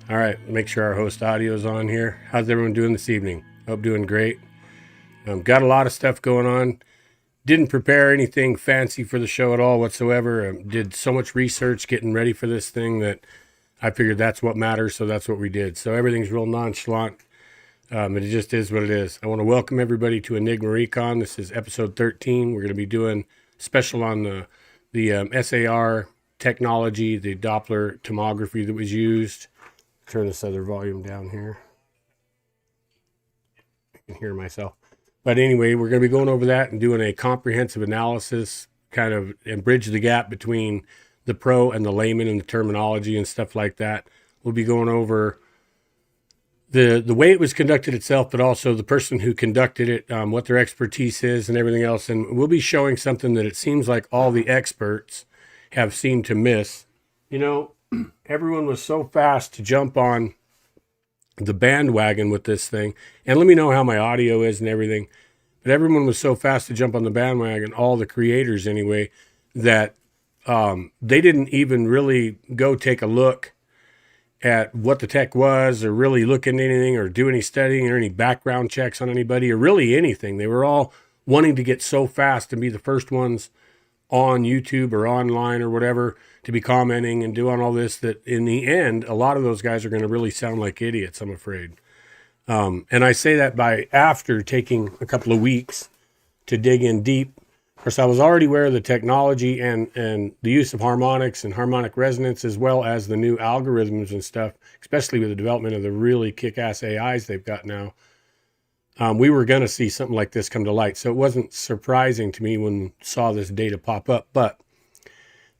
All right, make sure our host audio is on here. How's everyone doing this evening? Hope doing great. Got a lot of stuff going on. Didn't prepare anything fancy for the show at all whatsoever. Did so much research getting ready for this thing that I figured that's what matters, so that's what we did. So everything's real nonchalant. It just is what it is. I want to welcome everybody to Enigma Recon. This is episode 13. We're going to be doing special on the SAR technology, the Doppler tomography that was used. Turn this other volume down here. I can hear myself. But anyway, we're going to be going over that and doing a comprehensive analysis, kind of, and bridge the gap between the pro and the layman and the terminology and stuff like that. We'll be going over the way it was conducted itself, but also the person who conducted it, what their expertise is and everything else. And we'll be showing something that it seems like all the experts have seemed to miss. You know, everyone was so fast to jump on the bandwagon with this thing. And let me know how my audio is and everything. But everyone was so fast to jump on the bandwagon, all the creators anyway, that they didn't even really go take a look at what the tech was, or really look into anything, or do any studying, or any background checks on anybody, or really anything. They were all wanting to get so fast and be the first ones on YouTube or online or whatever to be commenting and doing all this, that in the end, a lot of those guys are going to really sound like idiots, I'm afraid. And I say that by after taking a couple of weeks to dig in deep. Of course, I was already aware of the technology and the use of harmonics and harmonic resonance, as well as the new algorithms and stuff, especially with the development of the really kick-ass AIs they've got now. We were going to see something like this come to light. So it wasn't surprising to me when I saw this data pop up. But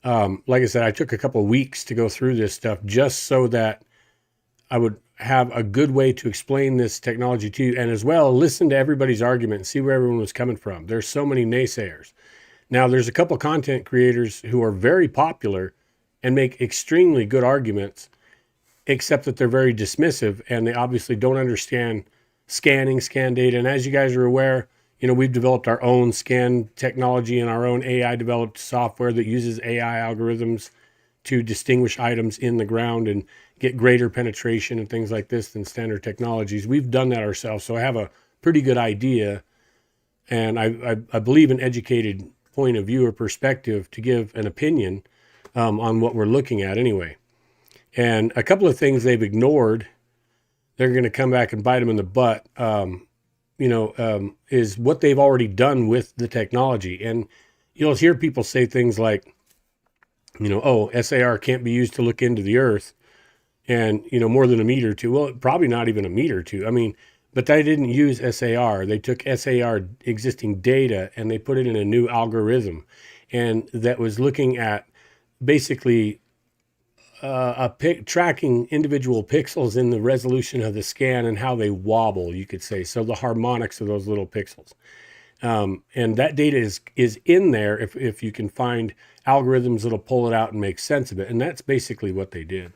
like I said, I took a couple of weeks to go through this stuff just so that I would have a good way to explain this technology to you, and as well listen to everybody's argument and see where everyone was coming from. There's so many naysayers. Now, there's a couple content creators who are very popular and make extremely good arguments, except that they're very dismissive, and they obviously don't understand scan data. And as you guys are aware, you know, we've developed our own scan technology and our own AI developed software that uses AI algorithms to distinguish items in the ground and get greater penetration and things like this than standard technologies. We've done that ourselves, so I have a pretty good idea, and I believe an educated point of view or perspective to give an opinion on what we're looking at anyway. And a couple of things they've ignored, they're going to come back and bite them in the butt, is what they've already done with the technology. And you'll hear people say things like, SAR can't be used to look into the earth and, more than a meter or two. Well, probably not even a meter or two. I mean, but they didn't use SAR. They took SAR existing data and they put it in a new algorithm. And that was looking at basically tracking individual pixels in the resolution of the scan and how they wobble, you could say. So the harmonics of those little pixels. And that data is in there if you can find algorithms that'll pull it out and make sense of it. And that's basically what they did.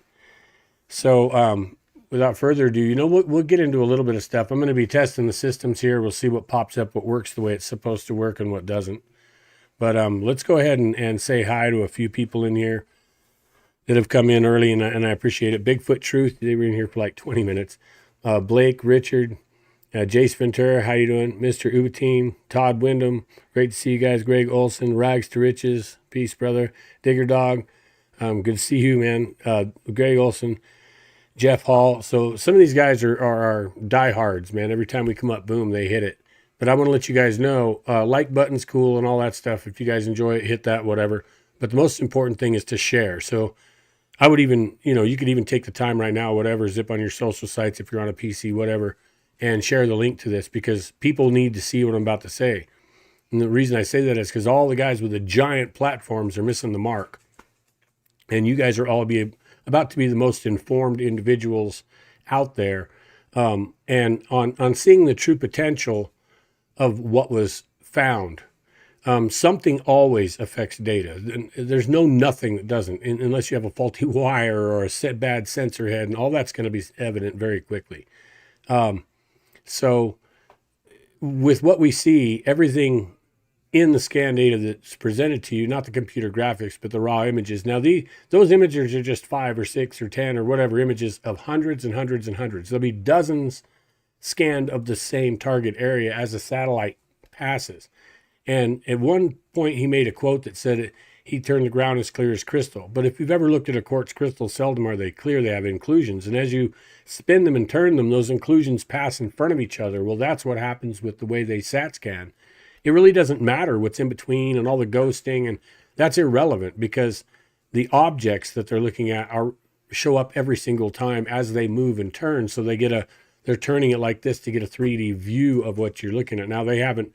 So without further ado, we'll get into a little bit of stuff. I'm going to be testing the systems here. We'll see what pops up, what works the way it's supposed to work and what doesn't. But let's go ahead and say hi to a few people in here that have come in early, and I appreciate it. Bigfoot Truth, they were in here for like 20 minutes. Blake, Richard, Jace Ventura, how you doing? Mr. Ubatine, Todd Wyndham, great to see you guys. Greg Olson, Rags to Riches, peace, brother. Digger Dog, good to see you, man. Greg Olson, Jeff Hall. So some of these guys are diehards, man. Every time we come up, boom, they hit it. But I want to let you guys know, like button's cool and all that stuff. If you guys enjoy it, hit that, whatever. But the most important thing is to share. So I would even, you could even take the time right now, whatever, zip on your social sites if you're on a PC, whatever, and share the link to this, because people need to see what I'm about to say. And the reason I say that is because all the guys with the giant platforms are missing the mark. And you guys are all about to be the most informed individuals out there. And on seeing the true potential of what was found. Something always affects data. There's nothing that doesn't, unless you have a faulty wire or a bad sensor head, and all that's going to be evident very quickly. So with what we see, everything in the scan data that's presented to you, not the computer graphics, but the raw images. Now, those images are just 5 or 6 or 10 or whatever images of hundreds and hundreds and hundreds. There'll be dozens scanned of the same target area as a satellite passes. And at one point, he made a quote that said he turned the ground as clear as crystal. But if you've ever looked at a quartz crystal, seldom are they clear. They have inclusions. And as you spin them and turn them, those inclusions pass in front of each other. Well, that's what happens with the way they SAT scan. It really doesn't matter what's in between and all the ghosting, and that's irrelevant because the objects that they're looking at show up every single time as they move and turn. So they're turning it like this to get a 3D view of what you're looking at. Now, they haven't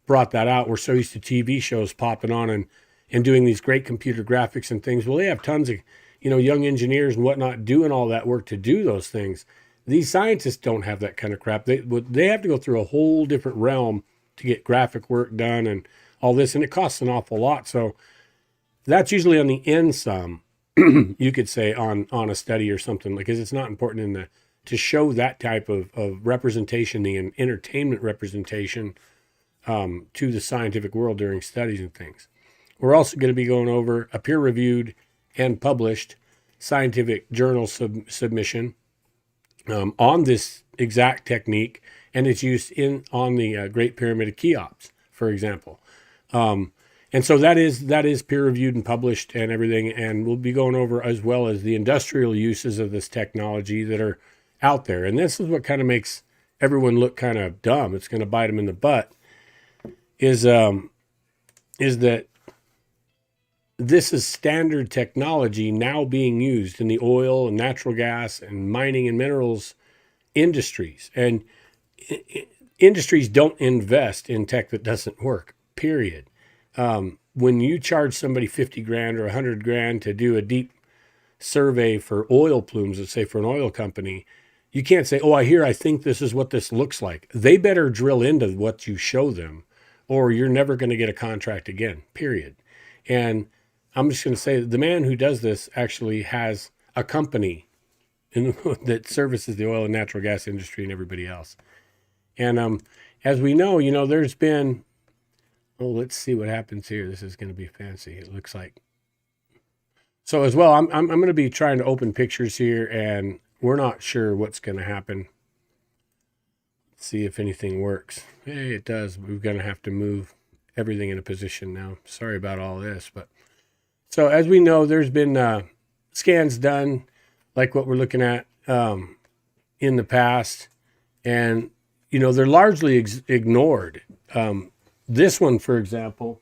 brought that out. We're so used to TV shows popping on and doing these great computer graphics and things. Well, they have tons of, young engineers and whatnot doing all that work to do those things. These scientists don't have that kind of crap. They have to go through a whole different realm to get graphic work done and all this, and it costs an awful lot. So that's usually on the end sum, you could say, on a study or something, because it's not important to show that type of representation, the entertainment representation to the scientific world during studies and things. We're also going to be going over a peer-reviewed and published scientific journal submission on this exact technique, and it's used on the Great Pyramid of Cheops, for example. And so that is peer-reviewed and published and everything, and we'll be going over as well as the industrial uses of this technology that are out there. And this is what kind of makes everyone look kind of dumb. It's going to bite them in the butt. Is that this is standard technology now being used in the oil and natural gas and mining and minerals industries. And industries don't invest in tech that doesn't work, period. When you charge somebody 50 grand or 100 grand to do a deep survey for oil plumes, let's say for an oil company, you can't say, I think this is what this looks like. They better drill into what you show them, or you're never going to get a contract again, period. And I'm just going to say the man who does this actually has a company that services the oil and natural gas industry and everybody else. And as we know, there's been, let's see what happens here. This is going to be fancy, it looks like. So as well, I'm going to be trying to open pictures here, and we're not sure what's going to happen. Let's see if anything works. Hey, it does. We're going to have to move everything in a position now. Sorry about all this, but so as we know, there's been scans done like what we're looking at in the past, and they're largely ignored. This one, for example,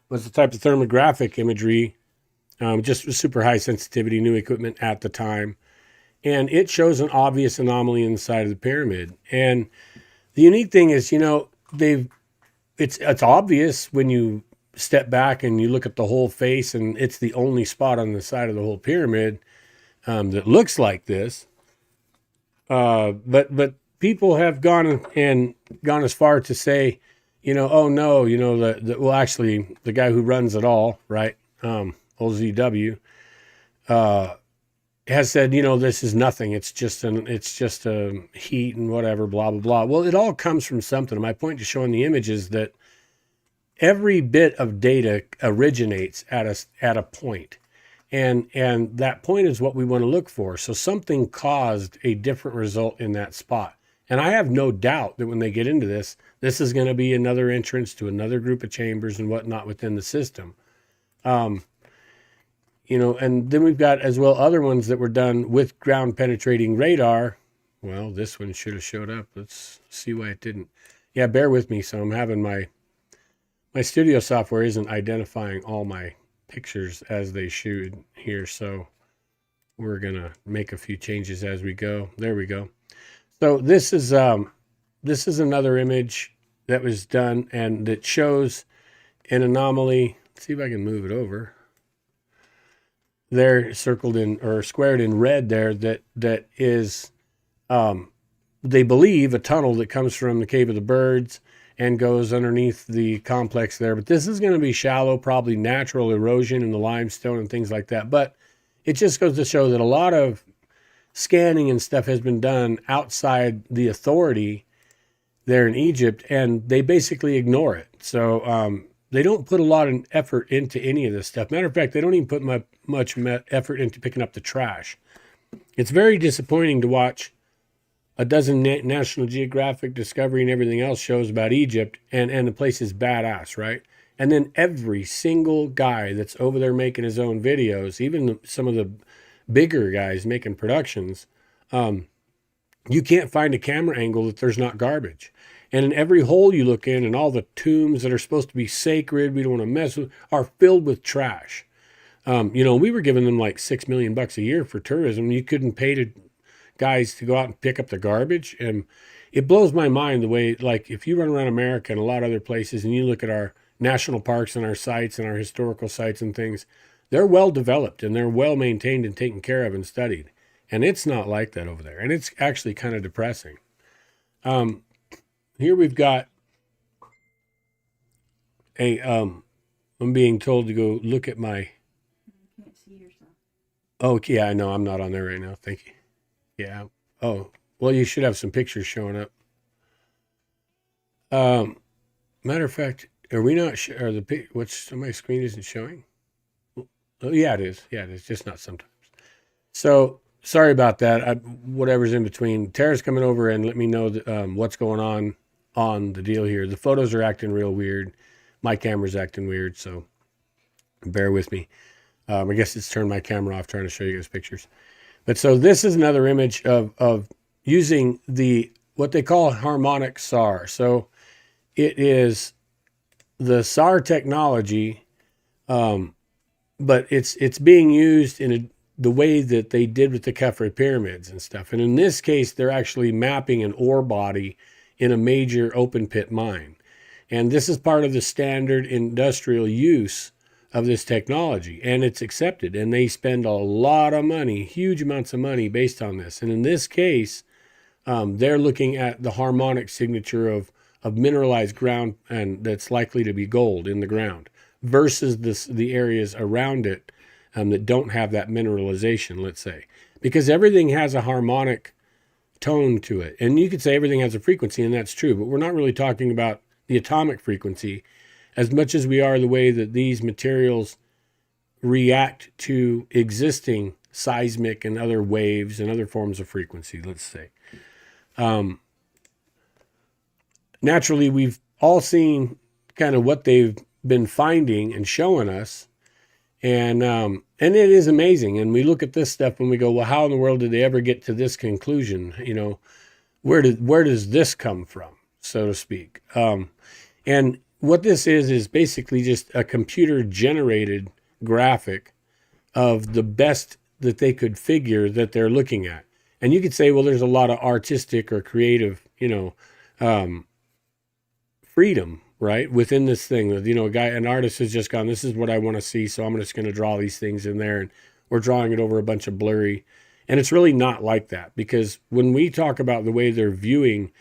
was the type of thermographic imagery, just with super high sensitivity, new equipment at the time. And it shows an obvious anomaly inside of the pyramid. And the unique thing is, it's obvious when you step back and you look at the whole face, and it's the only spot on the side of the whole pyramid that looks like this. But people have gone as far to say, actually the guy who runs it all, right, OZW, has said, this is nothing. It's just a heat and whatever, blah, blah, blah. Well, it all comes from something. My point to showing the image is that every bit of data originates at a point. And that point is what we want to look for. So something caused a different result in that spot. And I have no doubt that when they get into this is going to be another entrance to another group of chambers and whatnot within the system. And then we've got as well other ones that were done with ground penetrating radar. Well, this one should have showed up. Let's see why it didn't. Yeah, bear with me. So I'm having my studio software isn't identifying all my pictures as they should here. So we're going to make a few changes as we go. There we go. So this is another image that was done, and that shows an anomaly. Let's see if I can move it over. They're circled in or squared in red there. That is, they believe, a tunnel that comes from the Cave of the Birds and goes underneath the complex there. But this is going to be shallow, probably natural erosion in the limestone and things like that. But it just goes to show that a lot of scanning and stuff has been done outside the authority there in Egypt, and they basically ignore it. So they don't put a lot of effort into any of this stuff. Matter of fact, they don't even put much effort into picking up the trash. It's very disappointing to watch a dozen National Geographic, Discovery, and everything else shows about Egypt, and the place is badass, right? And then every single guy that's over there making his own videos, even some of the bigger guys making productions, you can't find a camera angle that there's not garbage. And in every hole you look in, and all the tombs that are supposed to be sacred, we don't want to mess with, are filled with trash. We were giving them like $6 million a year for tourism. You couldn't pay to guys to go out and pick up the garbage. And it blows my mind the way, like, if you run around America and a lot of other places and you look at our national parks and our sites and our historical sites and things, they're well developed and they're well maintained and taken care of and studied. And it's not like that over there. And it's actually kind of depressing. Here we've got I'm being told to go look at my, can't see yourself. oh yeah, I know I'm not on there right now. Thank you. Yeah. Oh, well, you should have some pictures showing up. Matter of fact, are we not, are what's on my screen isn't showing? Oh, yeah, it is. Yeah, it is. Just not sometimes. So sorry about that. Whatever's in between. Tara's coming over and let me know what's going on the deal here. The photos are acting real weird. My camera's acting weird, so bear with me. I guess it's turned my camera off trying to show you guys pictures. But so this is another image of using what they call harmonic SAR. So it is the SAR technology, but it's being used in the way that they did with the Khafre pyramids and stuff. And in this case, they're actually mapping an ore body in a major open pit mine. And this is part of the standard industrial use of this technology, and it's accepted. And they spend a lot of money, huge amounts of money based on this. And in this case, they're looking at the harmonic signature of mineralized ground, and that's likely to be gold in the ground, versus the areas around it that don't have that mineralization, let's say. Because everything has a harmonic tone to it. And you could say everything has a frequency, and that's true, but we're not really talking about the atomic frequency as much as we are the way that these materials react to existing seismic and other waves and other forms of frequency, let's say. Naturally, we've all seen kind of what they've been finding and showing us, and it is amazing. And we look at this stuff and we go, well, how in the world did they ever get to this conclusion? Where does this come from, so to speak? And what this is basically just a computer generated graphic of the best that they could figure that they're looking at. And you could say, well, there's a lot of artistic or creative, freedom, right, within this thing. An artist has just gone, this is what I want to see, so I'm just going to draw these things in there, and we're drawing it over a bunch of blurry. And it's really not like that, because when we talk about the way they're viewing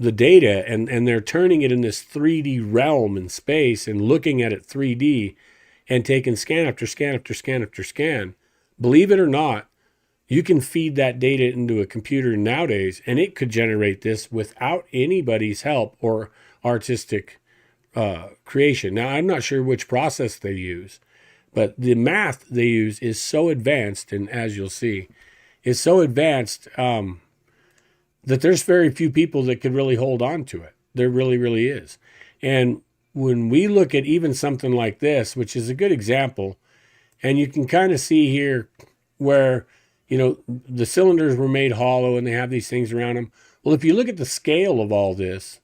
the data, and they're turning it in this 3D realm in space and looking at it 3D and taking scan after scan after scan after scan, believe it or not, you can feed that data into a computer nowadays, and it could generate this without anybody's help or artistic creation. Now, I'm not sure which process they use, but the math they use is so advanced, and as you'll see, is so advanced that there's very few people that could really hold on to it. There really, really is. And when we look at even something like this, which is a good example, and you can kind of see here where, the cylinders were made hollow and they have these things around them. Well, if you look at the scale of all this,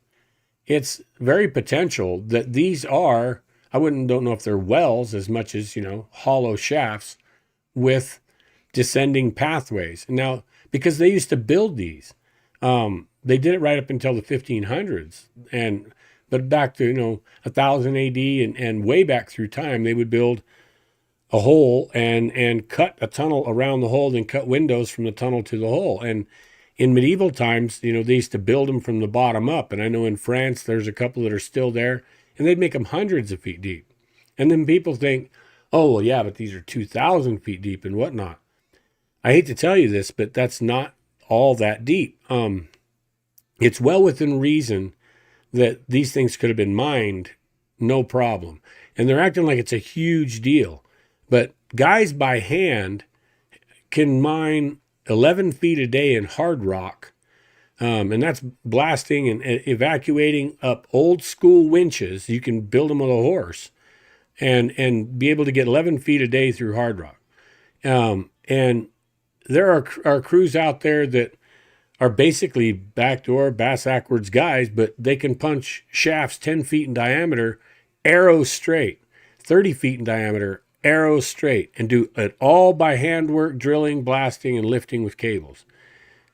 it's very potential that these are, don't know if they're wells as much as, hollow shafts with descending pathways. Now, because they used to build these, they did it right up until the 1500s, but back to 1000 AD and way back through time, they would build a hole and cut a tunnel around the hole, and cut windows from the tunnel to the hole. And in medieval times, they used to build them from the bottom up. And I know in France there's a couple that are still there, and they'd make them hundreds of feet deep. And then people think, oh well, yeah, but these are 2,000 feet deep and whatnot. I hate to tell you this, but that's not all that deep. It's well within reason that these things could have been mined, no problem. And they're acting like it's a huge deal. But guys by hand can mine 11 feet a day in hard rock. And that's blasting and evacuating up old school winches. You can build them with a horse and be able to get 11 feet a day through hard rock. And there are crews out there that are basically backdoor bass backwards guys, but they can punch shafts 10 feet in diameter, arrow straight, 30 feet in diameter, arrow straight, and do it all by handwork, drilling, blasting, and lifting with cables.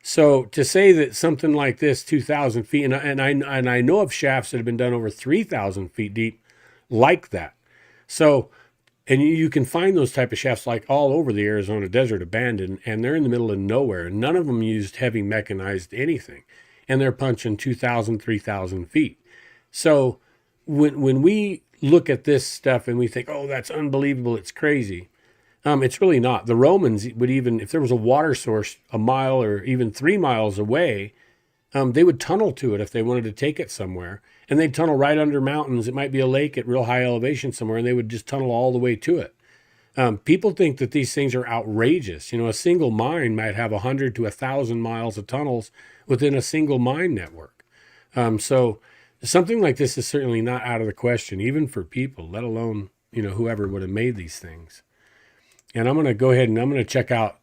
So to say that something like this, 2,000 feet, and I know of shafts that have been done over 3,000 feet deep like that. So, and you can find those type of shafts like all over the Arizona desert abandoned, and they're in the middle of nowhere. And none of them used heavy mechanized anything. And they're punching 2,000, 3,000 feet. So when we look at this stuff and we think, oh, that's unbelievable, it's crazy. It's really not. The Romans would even, if there was a water source a mile or even 3 miles away, they would tunnel to it if they wanted to take it somewhere. And they'd tunnel right under mountains. It might be a lake at real high elevation somewhere, and they would just tunnel all the way to it. People think that these things are outrageous. You know, a single mine might have 100 to 1,000 miles of tunnels within a single mine network. So something like this is certainly not out of the question, even for people, let alone, you know, whoever would have made these things. And I'm going to go ahead and I'm going to check out,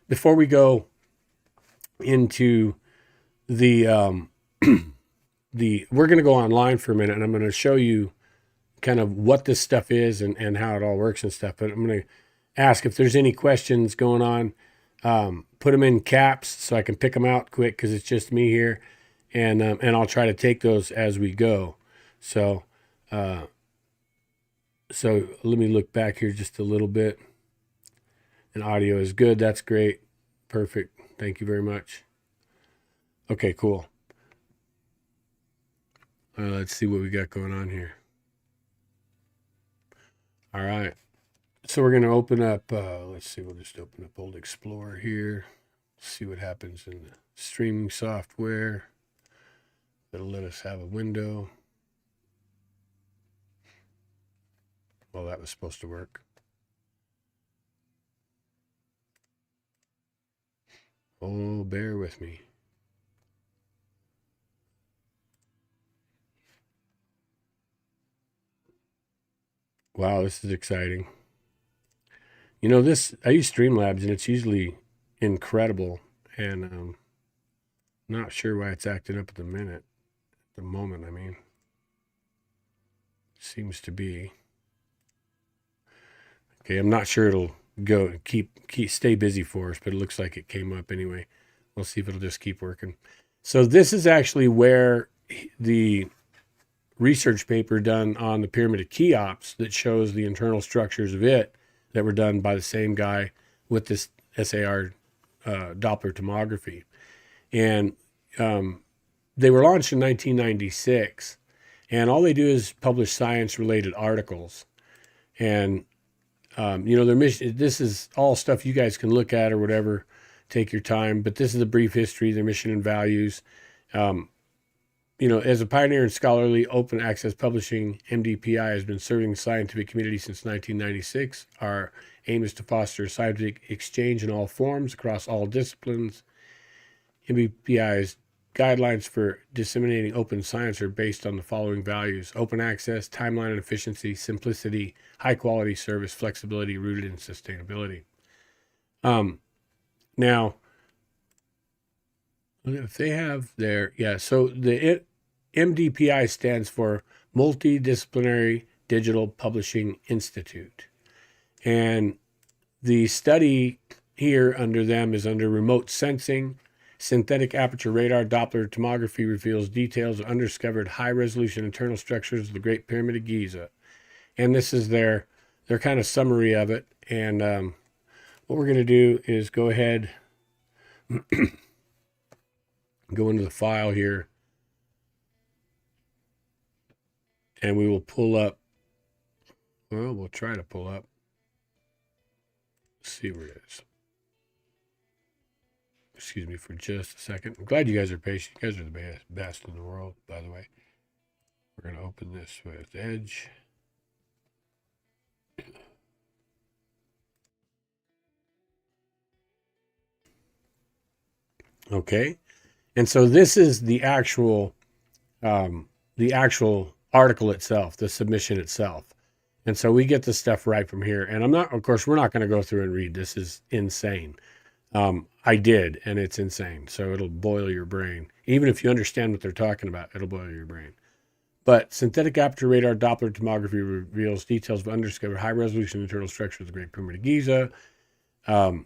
before we go into the, we're going to go online for a minute, and I'm going to show you kind of what this stuff is and how it all works and stuff. But I'm going to ask if there's any questions going on. Put them in caps so I can pick them out quick because it's just me here. And I'll try to take those as we go. So let me look back here just a little bit. And audio is good. That's great. Perfect. Thank you very much. Okay, cool. Let's see what we got going on here. All right. So we're going to open up, let's see, we'll just open up Old Explorer here. See what happens in the streaming software. It'll let us have a window. Well, that was supposed to work. Oh, bear with me. Wow, this is exciting. You know, I use Streamlabs, and it's usually incredible. And not sure why it's acting up at the moment, I mean. Seems to be. Okay, I'm not sure it'll go stay busy for us, but it looks like it came up anyway. We'll see if it'll just keep working. So this is actually where the research paper done on the Pyramid of Cheops that shows the internal structures of it that were done by the same guy with this SAR Doppler tomography. And they were launched in 1996. And all they do is publish science-related articles. And you know, their mission, this is all stuff you guys can look at or whatever, take your time, but this is a brief history, their mission and values. You know, as a pioneer in scholarly open access publishing, MDPI has been serving the scientific community since 1996. Our aim is to foster scientific exchange in all forms across all disciplines. MDPI's guidelines for disseminating open science are based on the following values: open access, timeline and efficiency, simplicity, high quality service, flexibility, rooted in sustainability. Now, if they have their, so the MDPI stands for Multidisciplinary Digital Publishing Institute. And the study here under them is under remote sensing. Synthetic aperture radar Doppler tomography reveals details of undiscovered high-resolution internal structures of the Great Pyramid of Giza. And this is their kind of summary of it. And what we're going to do is go ahead, go into the file here, and we will pull up, well, we'll try to pull up, let's see where it is. excuse me for just a second. I'm glad you guys are patient. You guys are the best in the world, by the way. We're going to open this with Edge. Okay. And so this is the actual article itself, the submission itself. And so we get the stuff right from here. And of course, we're not going to go through and read. This is insane. I did, and it's insane. So it'll boil your brain. Even if you understand what they're talking about, it'll boil your brain. But synthetic aperture radar Doppler tomography reveals details of undiscovered high-resolution internal structure of the Great Pyramid of Giza. We're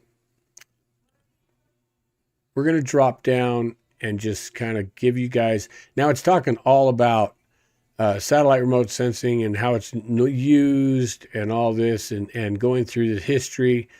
going to drop down and just kind of give you guys... Now, it's talking all about satellite remote sensing and how it's used and all this and going through the history.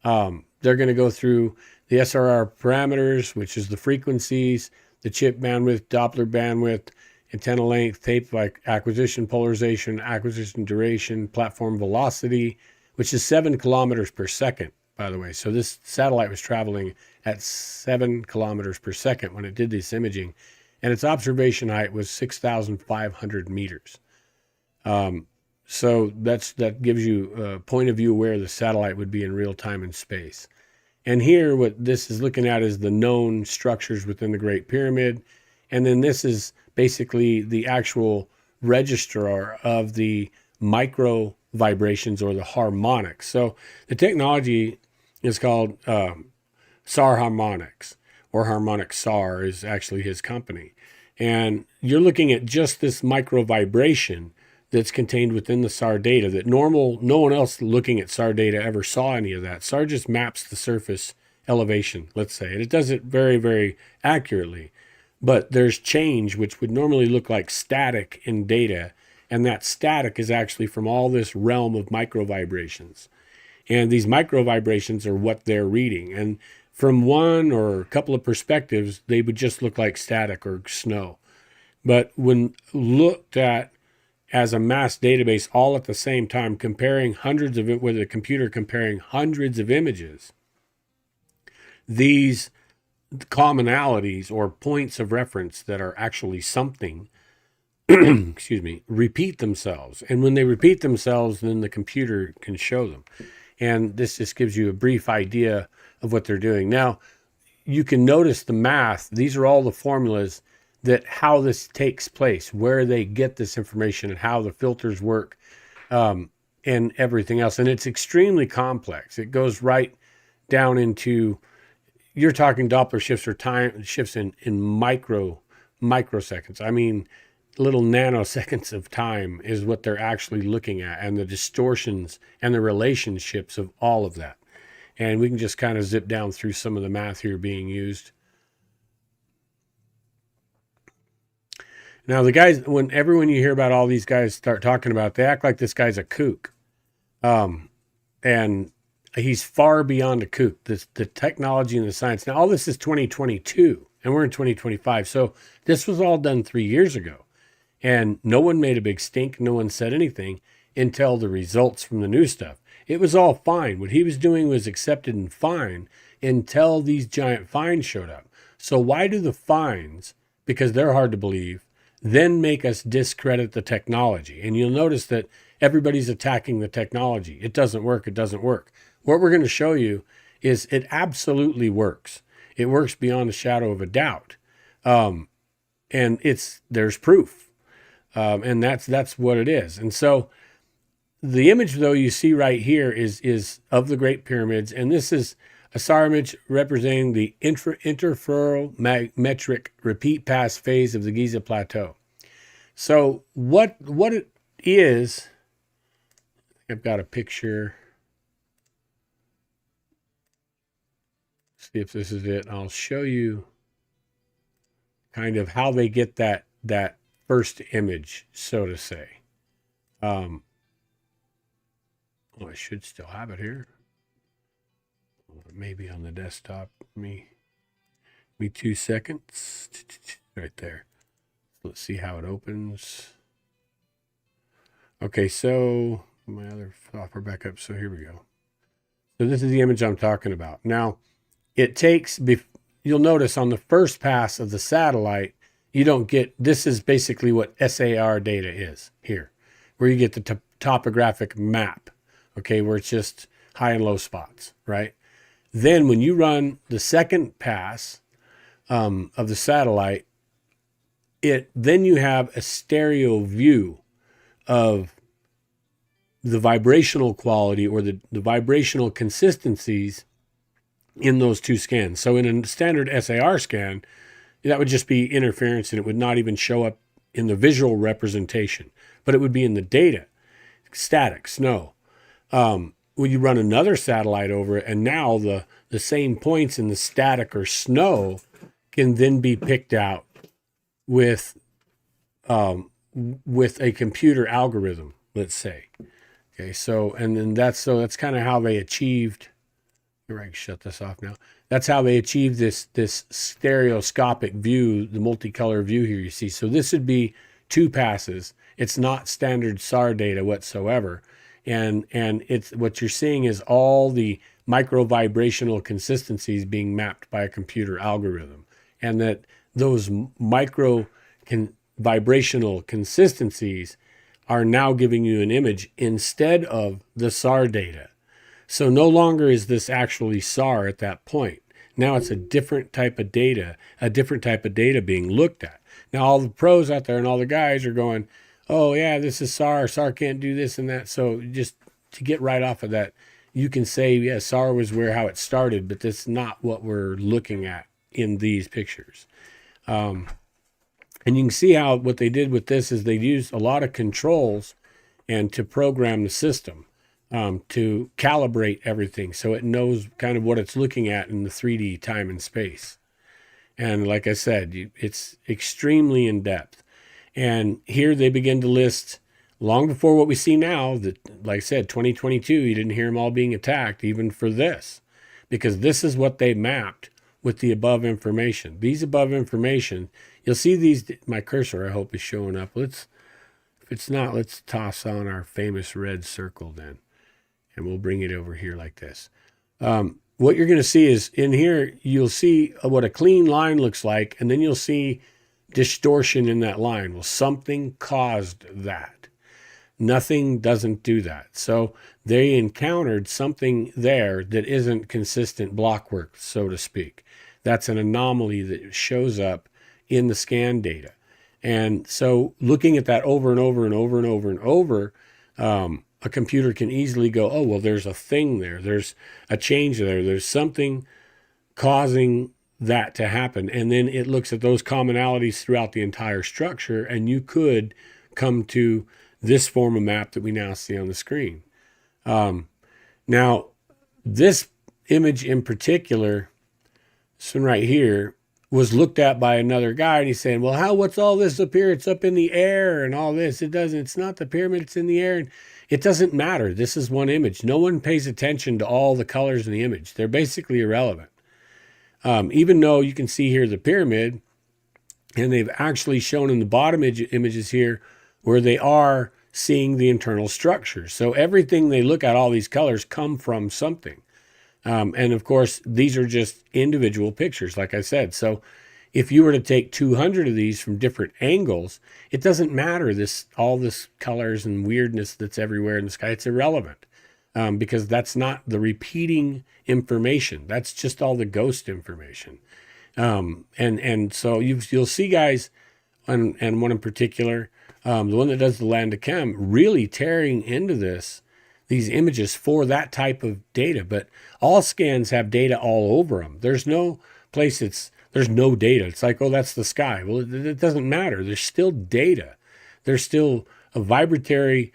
They're going to go through the SRR parameters, which is the frequencies, the chip bandwidth, Doppler bandwidth, antenna length, tape acquisition, polarization, acquisition duration, platform velocity, which is 7 kilometers per second, by the way. So this satellite was traveling at 7 kilometers per second when it did this imaging, and its observation height was 6,500 meters. So that gives you a point of view where the satellite would be in real time in space. And here, what this is looking at is the known structures within the Great Pyramid. And then this is basically the actual registrar of the micro vibrations or the harmonics. So the technology is called SAR Harmonics, or Harmonic SAR is actually his company. And you're looking at just this micro vibration that's contained within the SAR data that no one else looking at SAR data ever saw any of that. SAR just maps the surface elevation, let's say, and it does it very, very accurately. But there's change, which would normally look like static in data, and that static is actually from all this realm of micro vibrations. And these micro vibrations are what they're reading. And from one or a couple of perspectives, they would just look like static or snow. But when looked at as a mass database all at the same time, comparing hundreds of it with a computer comparing hundreds of images, these commonalities or points of reference that are actually something, excuse me, repeat themselves. And when they repeat themselves, then the computer can show them. And this just gives you a brief idea of what they're doing. Now, you can notice the math. These are all the formulas that how this takes place, where they get this information and how the filters work, and everything else. And it's extremely complex. It goes right down into, you're talking Doppler shifts or time shifts in microseconds. I mean, little nanoseconds of time is what they're actually looking at, and the distortions and the relationships of all of that. And we can just kind of zip down through some of the math here being used. Now, the guys, whenever you hear about all these guys start talking about, they act like this guy's a kook. And he's far beyond a kook. The technology and the science. Now, all this is 2022, and we're in 2025. So this was all done 3 years ago. And no one made a big stink. No one said anything until the results from the new stuff. It was all fine. What he was doing was accepted and fine until these giant fines showed up. So why do the fines, because they're hard to believe, then make us discredit the technology? And you'll notice that everybody's attacking the technology. It doesn't work. It doesn't work. What we're going to show you is it absolutely works. It works beyond a shadow of a doubt. And there's proof. And that's what it is. And so the image, though, you see right here is of the Great Pyramids. And this is a SAR image representing the interferometric repeat pass phase of the Giza Plateau. So what it is, I've got a picture. See if this is it. I'll show you kind of how they get that first image, so to say. Well, I should still have it here. Maybe on the desktop. Me 2 seconds. Right there. Let's see how it opens. Okay, so my other software back up. So here we go. So this is the image I'm talking about. Now, it takes you'll notice on the first pass of the satellite, you don't get, this is basically what SAR data is here, where you get the topographic map, okay, where it's just high and low spots, right? Then when you run the second pass of the satellite, then you have a stereo view of the vibrational quality or the vibrational consistencies in those two scans. So in a standard SAR scan, that would just be interference and it would not even show up in the visual representation, but it would be in the data, static, snow. When you run another satellite over it, and now the same points in the static or snow can then be picked out with a computer algorithm, let's say. Okay, so that's kind of how they achieved. Here, I can shut this off now. That's how they achieved this stereoscopic view, the multicolor view here you see. So this would be two passes. It's not standard SAR data whatsoever. And it's what you're seeing is all the micro vibrational consistencies being mapped by a computer algorithm. And that those micro vibrational consistencies are now giving you an image instead of the SAR data. So no longer is this actually SAR at that point. Now it's a different type of data being looked at. Now all the pros out there and all the guys are going, oh yeah, this is SAR. SAR can't do this and that. So just to get right off of that, you can say, yeah, SAR was how it started, but that's not what we're looking at in these pictures. And you can see how what they did with this is they used a lot of controls and to program the system to calibrate everything so it knows kind of what it's looking at in the 3D time and space. And like I said, it's extremely in depth. And here they begin to list long before what we see now, that, like I said, 2022, you didn't hear them all being attacked even for this, because this is what they mapped with the above information. These above information, you'll see these, my cursor I hope is showing up. If it's not, let's toss on our famous red circle then, and we'll bring it over here like this. What you're going to see is in here, you'll see what a clean line looks like, and then you'll see distortion in that line. Well, something caused that. Nothing doesn't do that. So they encountered something there that isn't consistent blockwork, so to speak. That's an anomaly that shows up in the scan data. And so looking at that over and over and over and over and over, a computer can easily go, oh, well, there's a thing there. There's a change there. There's something causing that to happen. And then it looks at those commonalities throughout the entire structure, and you could come to this form of map that we now see on the screen. Now, this image in particular, this one right here, was looked at by another guy, and he's saying, well, what's all this up here? It's up in the air and all this. It's not the pyramid, it's in the air. And it doesn't matter. This is one image. No one pays attention to all the colors in the image. They're basically irrelevant. Even though you can see here the pyramid, and they've actually shown in the bottom images here where they are seeing the internal structure. So everything they look at, all these colors, come from something. And of course, these are just individual pictures, like I said. So if you were to take 200 of these from different angles, it doesn't matter all this colors and weirdness that's everywhere in the sky. It's irrelevant because that's not the information. That's just all the ghost information. And so you'll see guys, and one in particular, the one that does the land of chem, really tearing into these images for that type of data. But all scans have data all over them. There's no place there's no data. It's like, oh, that's the sky. Well, it doesn't matter. There's still data. There's still a vibratory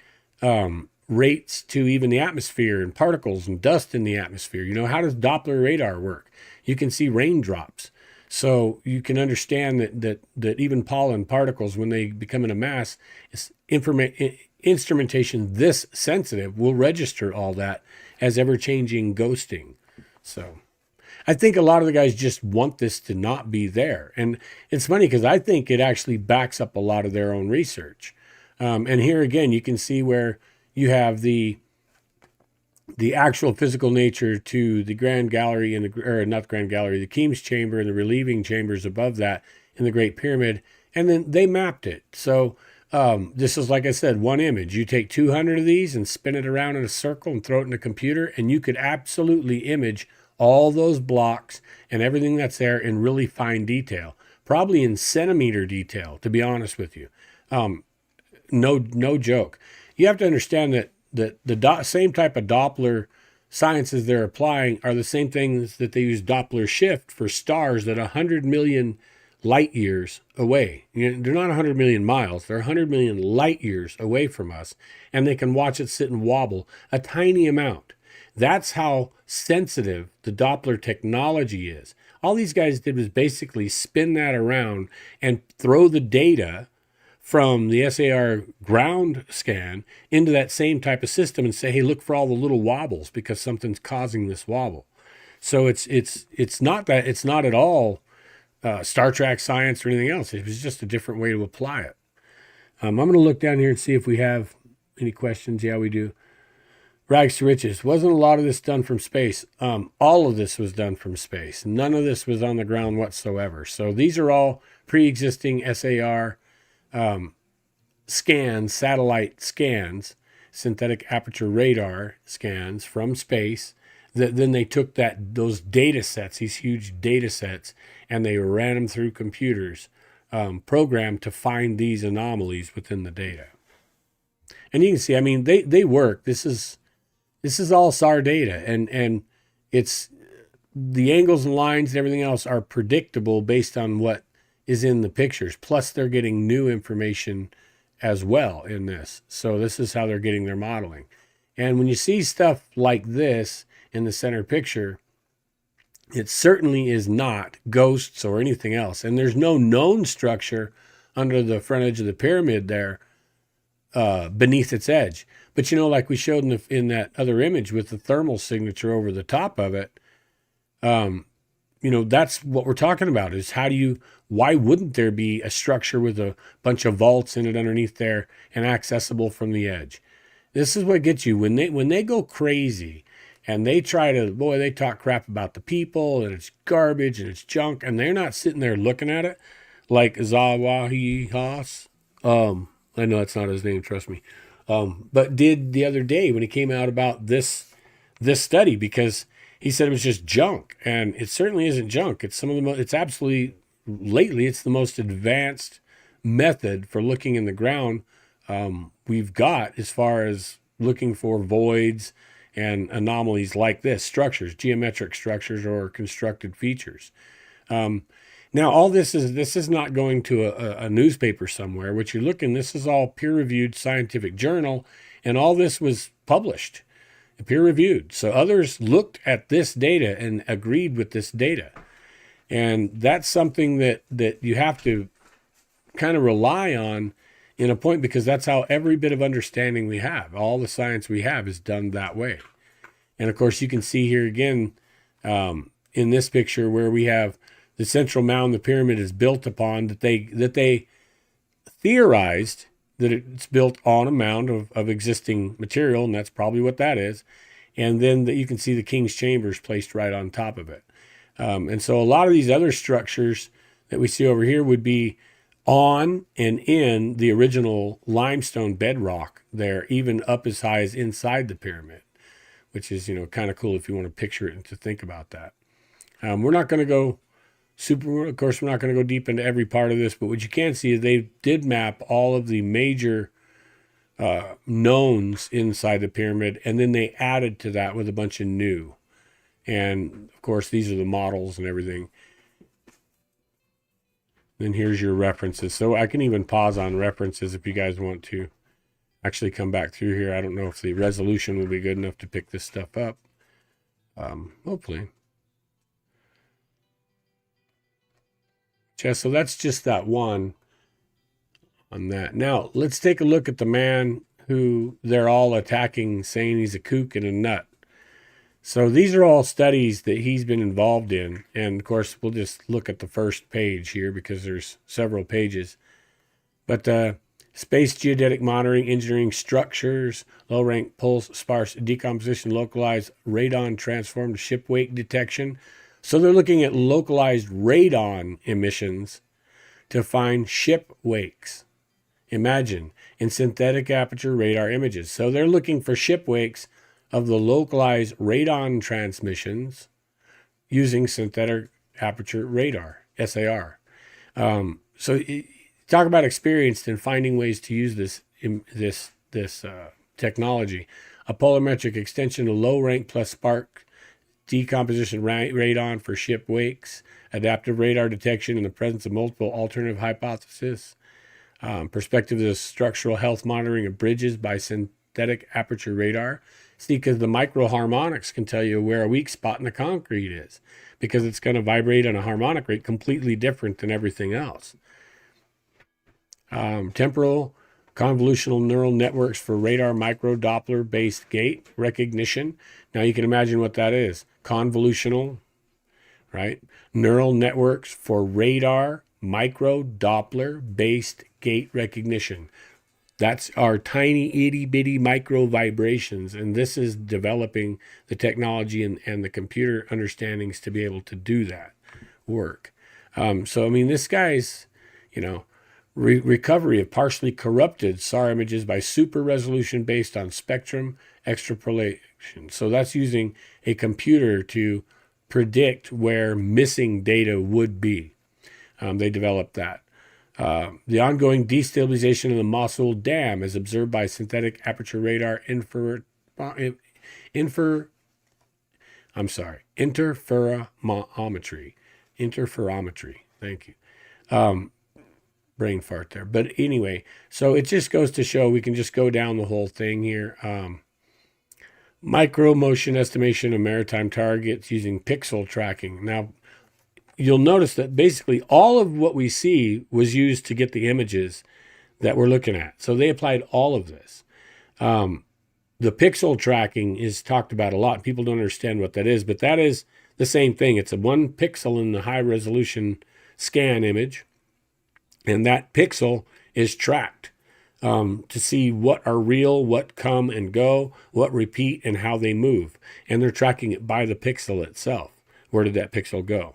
rates to even the atmosphere and particles and dust in the atmosphere. You know, how does Doppler radar work? You can see raindrops. So you can understand that even pollen particles, when they become in a mass, instrumentation this sensitive will register all that as ever-changing ghosting. So I think a lot of the guys just want this to not be there. And it's funny because I think it actually backs up a lot of their own research. And here again, you can see where you have the the actual physical nature to the Grand Gallery and or not the Grand Gallery, the King's Chamber and the relieving chambers above that in the Great Pyramid, and then they mapped it. So this is, like I said, one image. You take 200 of these and spin it around in a circle and throw it in a computer, and you could absolutely image all those blocks and everything that's there in really fine detail, probably in centimeter detail, to be honest with you. No joke. You have to understand that the same type of Doppler sciences they're applying are the same things that they use Doppler shift for stars that are 100 million light years away. They're not 100 million miles. They're 100 million light years away from us, and they can watch it sit and wobble a tiny amount. That's how sensitive the Doppler technology is. All these guys did was basically spin that around and throw the data from the SAR ground scan into that same type of system and say, hey, look for all the little wobbles because something's causing this wobble. So it's not at all Star Trek science or anything else. It was just a different way to apply it. I'm going to look down here and see if we have any questions. Yeah, we do. Rags to riches. Wasn't a lot of this done from space? All of this was done from space. None of this was on the ground whatsoever. So these are all pre-existing SAR scans, satellite scans, synthetic aperture radar scans from space. Then they took those data sets, these huge data sets, and they ran them through computers, programmed to find these anomalies within the data. And you can see, I mean, they work. This is all SAR data, and it's the angles and lines and everything else are predictable based on what is in the pictures. Plus, they're getting new information as well in this. So this is how they're getting their modeling. And when you see stuff like this in the center picture, it certainly is not ghosts or anything else. And there's no known structure under the front edge of the pyramid there beneath its edge. But like we showed in that other image with the thermal signature over the top of it, that's what we're talking about is why wouldn't there be a structure with a bunch of vaults in it underneath there and accessible from the edge? This is what gets you when they go crazy and they talk crap about the people and it's garbage and it's junk, and they're not sitting there looking at it like Zawahi Haas. I know that's not his name, trust me. But did the other day when he came out about this study, because he said it was just junk, and it certainly isn't junk. It's lately it's the most advanced method for looking in the ground we've got as far as looking for voids and anomalies like this, structures, geometric structures or constructed features. Now, all this is not going to a newspaper somewhere. What you're looking, this is all peer-reviewed scientific journal, and all this was published, peer-reviewed. So others looked at this data and agreed with this data. And that's something that you have to kind of rely on in a point, because that's how every bit of understanding we have, all the science we have is done that way. And of course, you can see here again in this picture where we have the central mound the pyramid is built upon, that they theorized that it's built on a mound of existing material, and that's probably what that is. And then you can see the king's chambers placed right on top of it. And so a lot of these other structures that we see over here would be on and in the original limestone bedrock there, even up as high as inside the pyramid, which is, kind of cool if you want to picture it and to think about that. We're not going to go of course, we're not going to go deep into every part of this, but what you can see is they did map all of the major knowns inside the pyramid, and then they added to that with a bunch of new. And of course, these are the models and everything. Then here's your references. So I can even pause on references if you guys want to actually come back through here. I don't know if the resolution will be good enough to pick this stuff up. Hopefully. So that's just that one on that. Now, let's take a look at the man who they're all attacking, saying he's a kook and a nut. So these are all studies that he's been involved in. And of course, we'll just look at the first page here because there's several pages. But Space geodetic monitoring, engineering structures, low rank pulse, sparse decomposition, localized radon transformed ship wake detection. So they're looking at localized radon emissions to find ship wakes. Imagine, in synthetic aperture radar images. So they're looking for ship wakes of the localized radon transmissions using synthetic aperture radar, SAR. Talk about experienced in finding ways to use this technology. A polarimetric extension of low rank plus spark decomposition radon for ship wakes, adaptive radar detection in the presence of multiple alternative hypotheses, perspective of structural health monitoring of bridges by synthetic aperture radar. See, because the microharmonics can tell you where a weak spot in the concrete is, because it's going to vibrate on a harmonic rate completely different than everything else. Temporal convolutional neural networks for radar micro Doppler based gate recognition. Now you can imagine what that is. Convolutional, right? Neural networks for radar micro Doppler based gate recognition. That's our tiny itty bitty micro vibrations. And this is developing the technology and the computer understandings to be able to do that work. So, I mean, this guy's, recovery of partially corrupted SAR images by super resolution based on spectrum extrapolation. So that's using a computer to predict where missing data would be. They developed that. The ongoing destabilization of the Mosul Dam is observed by synthetic aperture radar interferometry. Interferometry. Thank you. Brain fart there. But anyway, so it just goes to show we can just go down the whole thing here. Micro motion estimation of maritime targets using pixel tracking. Now, you'll notice that basically all of what we see was used to get the images that we're looking at. So they applied all of this. The pixel tracking is talked about a lot. People don't understand what that is, but that is the same thing. It's a 1 pixel in the high resolution scan image. And that pixel is tracked to see what are real, what come and go, what repeat, and how they move. And they're tracking it by the pixel itself. Where did that pixel go?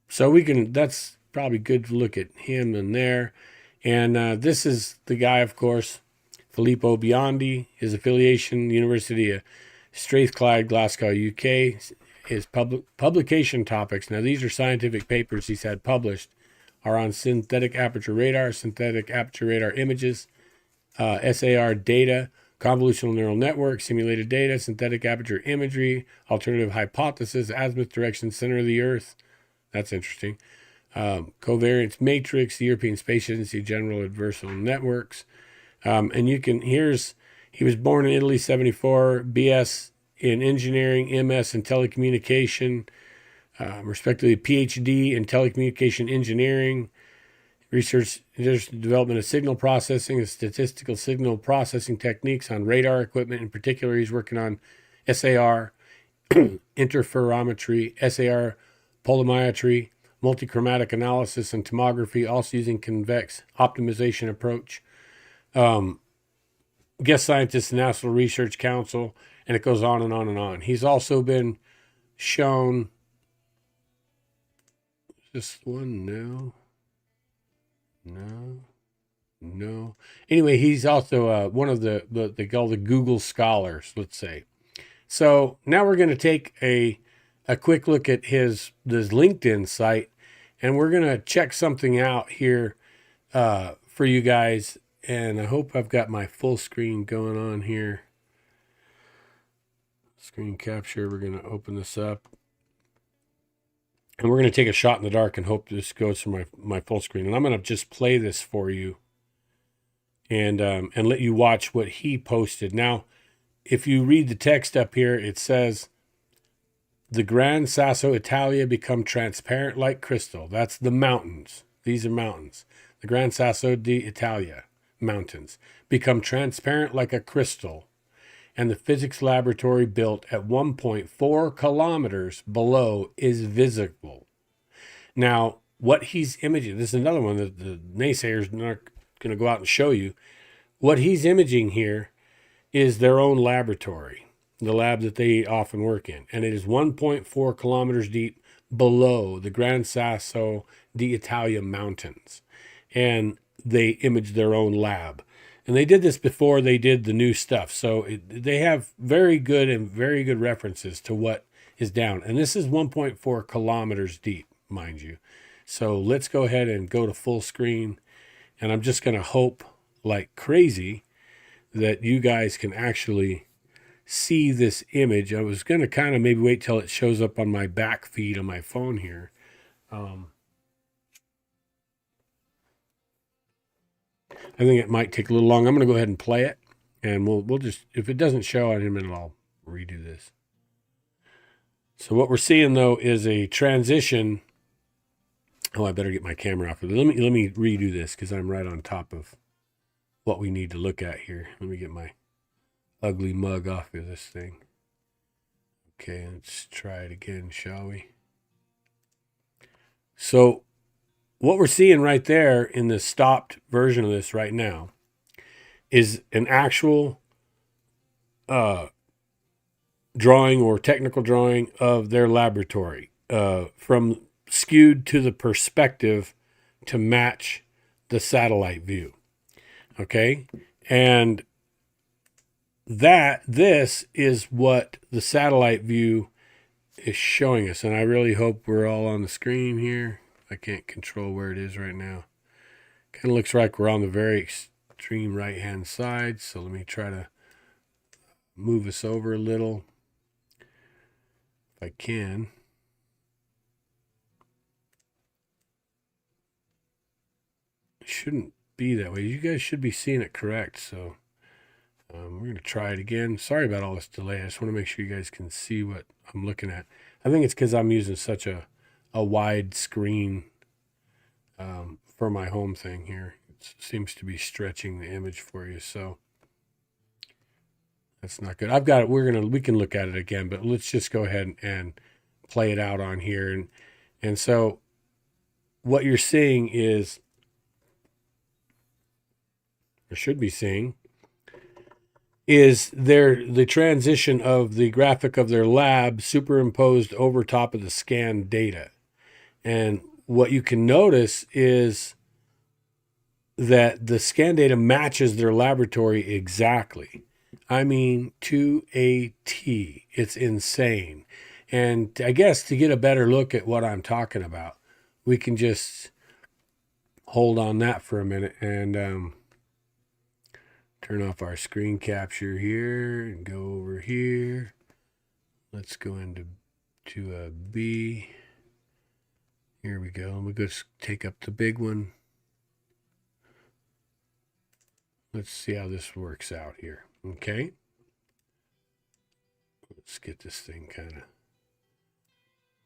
So that's probably good to look at him in there. And this is the guy, of course, Filippo Biondi, his affiliation, University of Strathclyde, Glasgow, UK, his publication topics. Now, these are scientific papers he's had published, are on synthetic aperture radar images, SAR data, convolutional neural network, simulated data, synthetic aperture imagery, alternative hypothesis, azimuth direction, center of the Earth. That's interesting. Covariance matrix, the European Space Agency, general adversarial networks. And he was born in Italy, 1974, BS in engineering, MS in telecommunication, respectively PhD in telecommunication engineering, research development of signal processing and statistical signal processing techniques on radar equipment. In particular, he's working on SAR, interferometry, SAR polarimetry, multichromatic analysis, and tomography, also using convex optimization approach. Guest scientist in the National Research Council, and it goes on and on and on. He's also been shown... This one, no. Anyway, he's also one of they call the Google scholars, let's say. So now we're going to take a quick look at his LinkedIn site, and we're going to check something out here for you guys. And I hope I've got my full screen going on here. Screen capture. We're going to open this up. And we're going to take a shot in the dark and hope this goes for my full screen. And I'm going to just play this for you and let you watch what he posted. Now, if you read the text up here, it says, the Gran Sasso Italia become transparent like crystal. That's the mountains. These are mountains. The Gran Sasso d'Italia mountains become transparent like a crystal. And the physics laboratory built at 1.4 kilometers below is visible. Now, what he's imaging, this is another one that the naysayers not going to go out and show you. What he's imaging here is their own laboratory, the lab that they often work in. And it is 1.4 kilometers deep below the Gran Sasso d'Italia mountains. And they imaged their own lab. And they did this before they did the new stuff. So they have very good references to what is down. And this is 1.4 kilometers deep, mind you. So let's go ahead and go to full screen. And I'm just going to hope like crazy that you guys can actually see this image. I was going to kind of maybe wait till it shows up on my back feed on my phone here. I think it might take a little long. I'm going to go ahead and play it, and we'll just, if it doesn't show in a minute, I'll redo this. So what we're seeing though is a transition. Oh, I better get my camera off of it. Let me redo this because I'm right on top of what we need to look at here. Let me get my ugly mug off of this thing. Okay, let's try it again, shall we? So what we're seeing right there in the stopped version of this right now is an actual drawing or technical drawing of their laboratory from skewed to the perspective to match the satellite view. Okay, and this is what the satellite view is showing us. And I really hope we're all on the screen here. I can't control where it is right now. Kind of looks like we're on the very extreme right hand side. So let me try to move us over a little if I can. It shouldn't be that way. You guys should be seeing it correct. So we're going to try it again. Sorry about all this delay. I just want to make sure you guys can see what I'm looking at. I think it's because I'm using such a wide screen for my home thing here. It seems to be stretching the image for you. So that's not good. I've got it. We can look at it again, but let's just go ahead and play it out on here. And so what you're seeing is, or should be seeing, is the transition of the graphic of their lab superimposed over top of the scanned data. And what you can notice is that the scan data matches their laboratory exactly. I mean, to a T. It's insane. And I guess to get a better look at what I'm talking about, we can just hold on that for a minute and turn off our screen capture here and go over here. Let's go into a B. Here we go. We'll just take up the big one. Let's see how this works out here. Okay. Let's get this thing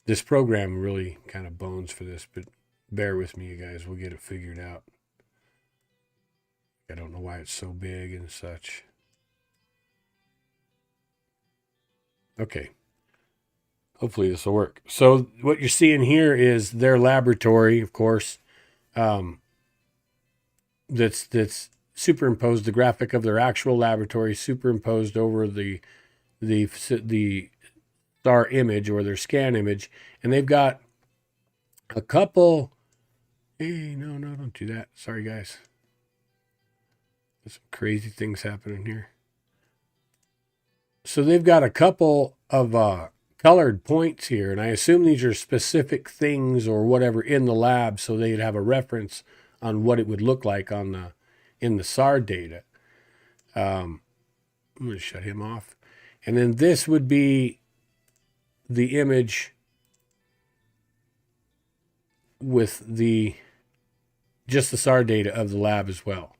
this program really kind of bones for this, but bear with me, you guys. We'll get it figured out. I don't know why it's so big and such. Okay. Hopefully this will work. So what you're seeing here is their laboratory, of course, that's superimposed, the graphic of their actual laboratory superimposed over the SAR image or their scan image, and they've got a couple. Hey, no, don't do that. Sorry, guys. There's some crazy things happening here. So they've got a couple of colored points here, and I assume these are specific things or whatever in the lab, so they'd have a reference on what it would look like in the SAR data. I'm going to shut him off, and then this would be the image with just the SAR data of the lab as well.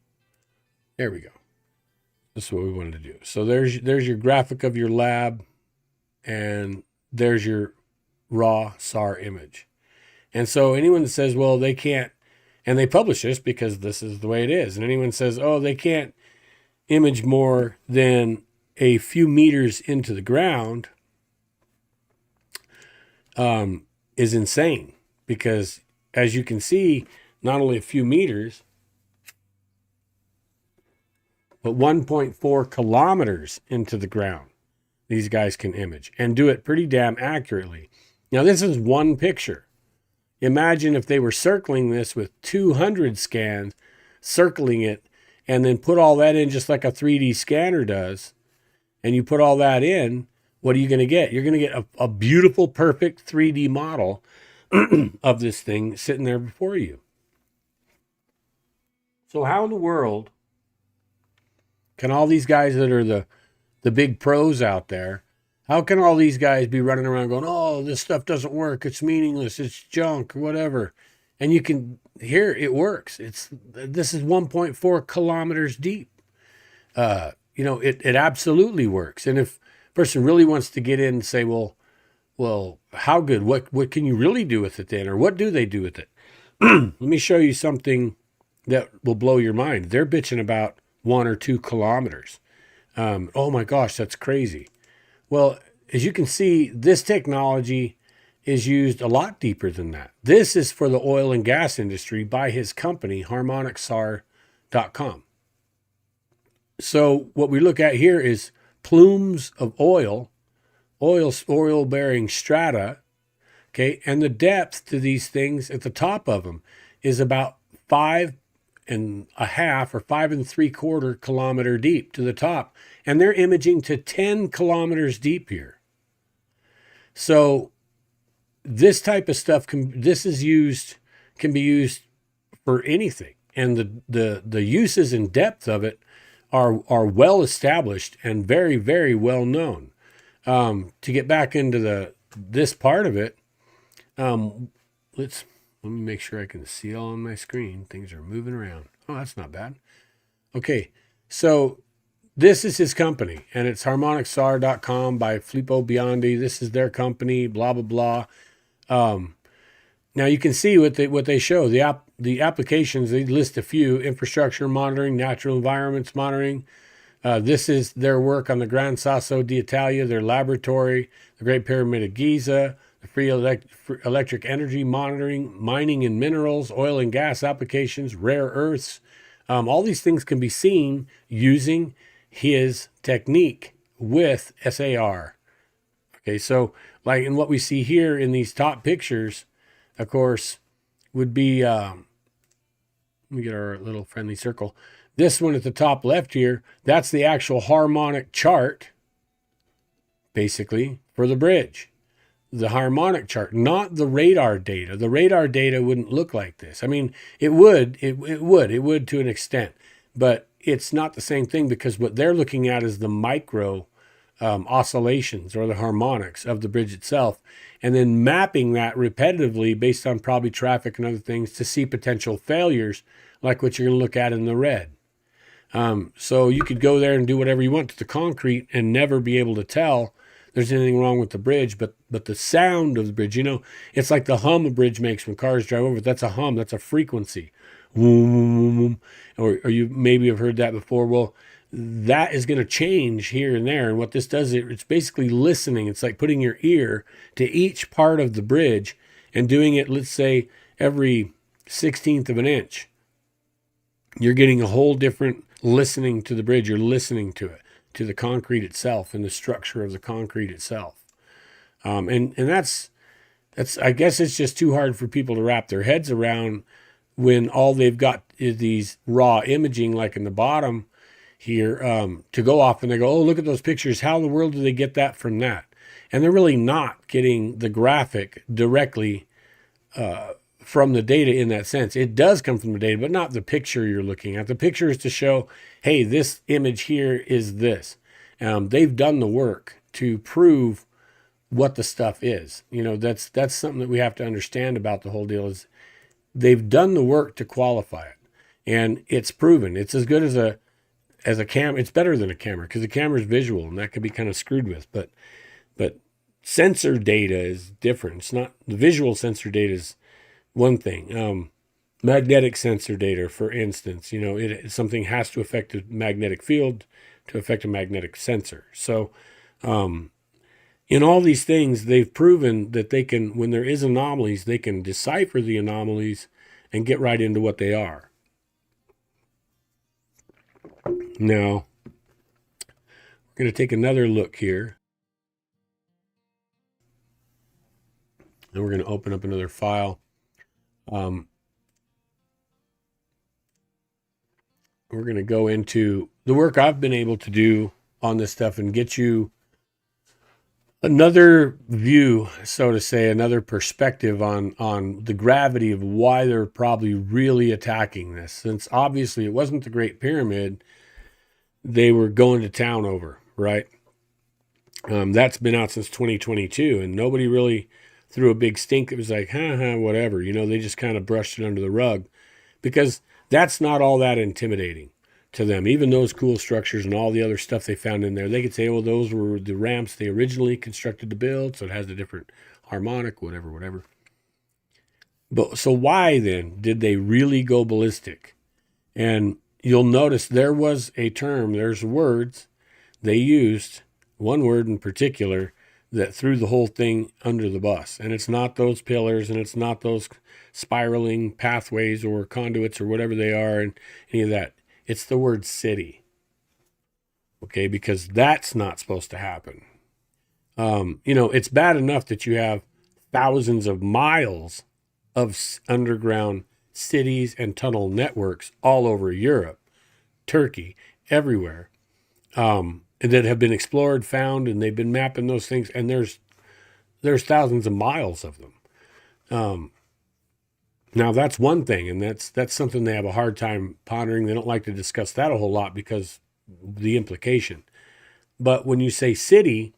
There we go. This is what we wanted to do. So there's your graphic of your lab, and there's your raw SAR image. And so anyone that says, well, they can't, and they publish this because this is the way it is, and anyone says, oh, they can't image more than a few meters into the ground, is insane, because as you can see, not only a few meters, but 1.4 kilometers into the ground, these guys can image and do it pretty damn accurately. Now, this is one picture. Imagine if they were circling this with 200 scans, circling it, and then put all that in just like a 3D scanner does, and you put all that in, what are you going to get? You're going to get a beautiful, perfect 3D model of this thing sitting there before you. So how in the world can all these guys that are the big pros out there, how can all these guys be running around going, oh, this stuff doesn't work, it's meaningless, it's junk, or whatever? And you can hear it works. This is 1.4 kilometers deep. It absolutely works. And if a person really wants to get in and say, well, how good? What can you really do with it then? Or what do they do with it? Let me show you something that will blow your mind. They're bitching about 1 or 2 kilometers. Oh my gosh, that's crazy. Well, as you can see, this technology is used a lot deeper than that. This is for the oil and gas industry by his company, harmonicsar.com. So what we look at here is plumes of oil-bearing strata, okay? And the depth to these things at the top of them is about 5.5 or 5.75 kilometer deep to the top. And they're imaging to 10 kilometers deep here. So this type of stuff can be used for anything. And the uses and depth of it are well established and very, very well known. To get back into this part of it, let me make sure I can see all on my screen. Things are moving around. Oh, that's not bad. Okay, so this is his company, and it's harmonicsar.com by Filippo Biondi. This is their company, blah, blah, blah. Now you can see what they show. The applications, they list a few: infrastructure monitoring, natural environments monitoring. This is their work on the Gran Sasso d'Italia, their laboratory, the Great Pyramid of Giza, the free electric energy monitoring, mining and minerals, oil and gas applications, rare earths. All these things can be seen using his technique with SAR. Okay, so like in what we see here in these top pictures, of course, would be, let me get our little friendly circle. This one at the top left here, that's the actual harmonic chart, basically, for the bridge. The harmonic chart, not the radar data. The radar data wouldn't look like this. I mean, it would to an extent, but it's not the same thing, because what they're looking at is the micro oscillations or the harmonics of the bridge itself, and then mapping that repetitively based on probably traffic and other things to see potential failures like what you're going to look at in the red. So you could go there and do whatever you want to the concrete and never be able to tell there's anything wrong with the bridge, but the sound of the bridge, it's like the hum a bridge makes when cars drive over. That's a hum, that's a frequency. Or you maybe have heard that before. Well, that is going to change here and there. And what this does, it's basically listening. It's like putting your ear to each part of the bridge and doing it, let's say, every 1/16 of an inch. You're getting a whole different listening to the bridge. You're listening to it, to the concrete itself and the structure of the concrete itself. And that's, I guess it's just too hard for people to wrap their heads around when all they've got is these raw imaging, like in the bottom here, to go off and they go, oh, look at those pictures. How in the world do they get that from that? And they're really not getting the graphic directly from the data in that sense. It does come from the data, but not the picture you're looking at. The picture is to show, hey, this image here is this. They've done the work to prove what the stuff is. That's something that we have to understand about the whole deal, is they've done the work to qualify it, and it's proven. It's as good as a camera. It's better than a camera, because the camera is visual and that can be kind of screwed with, but sensor data is different. It's not, the visual sensor data is one thing. Magnetic sensor data, for instance, something has to affect a magnetic field to affect a magnetic sensor. So In all these things, they've proven that they can, when there is anomalies, they can decipher the anomalies and get right into what they are. Now, we're going to take another look here. And we're going to open up another file. We're going to go into the work I've been able to do on this stuff and get you another view, so to say, another perspective on the gravity of why they're probably really attacking this. Since obviously it wasn't the Great Pyramid they were going to town over, right? That's been out since 2022, and nobody really threw a big stink. It was like, whatever. You know, they just kind of brushed it under the rug because that's not all that intimidating to them. Even those cool structures and all the other stuff they found in there, they could say, well, those were the ramps they originally constructed to build, so it has a different harmonic, whatever. But so why then did they really go ballistic? And you'll notice there was a term, there's words they used, one word in particular, that threw the whole thing under the bus. And it's not those pillars, and it's not those spiraling pathways or conduits or whatever they are, and any of that. It's the word city. Okay, because that's not supposed to happen. It's bad enough that you have thousands of miles of underground cities and tunnel networks all over Europe, Turkey, everywhere, that have been explored, found, and they've been mapping those things. And there's thousands of miles of them. Now that's one thing, and that's something they have a hard time pondering. They don't like to discuss that a whole lot because the implication. But when you say city,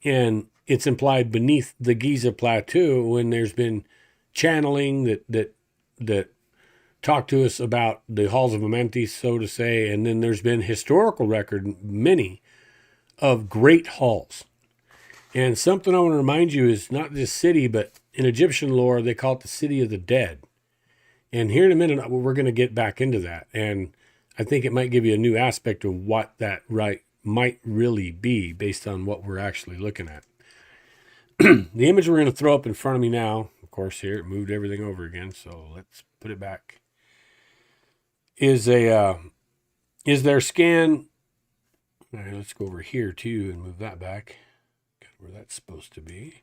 and it's implied beneath the Giza plateau, when there's been channeling that talk to us about the halls of Amenti, so to say, and then there's been historical record, many, of great halls. And something I want to remind you is not this city, but in Egyptian lore, they call it the city of the dead. And here in a minute, we're going to get back into that. And I think it might give you a new aspect of what that might really be based on what we're actually looking at. The image we're going to throw up in front of me now, of course, here, it moved everything over again, so let's put it back, is their scan. All right, let's go over here too and move that back where that's supposed to be.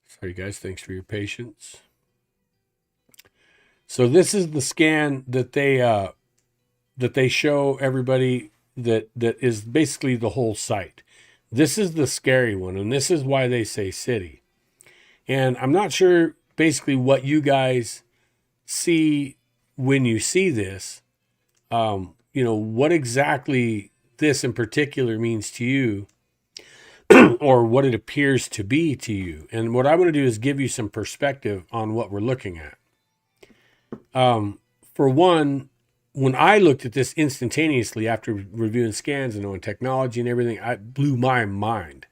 Sorry guys, thanks for your patience. So this is the scan that they show everybody that is basically the whole site. This is the scary one, and this is why they say city. And I'm not sure basically what you guys see when you see this. What exactly this in particular means to you, or what it appears to be to you. And what I want to do is give you some perspective on what we're looking at. For one, when I looked at this instantaneously after reviewing scans and knowing technology and everything, it blew my mind.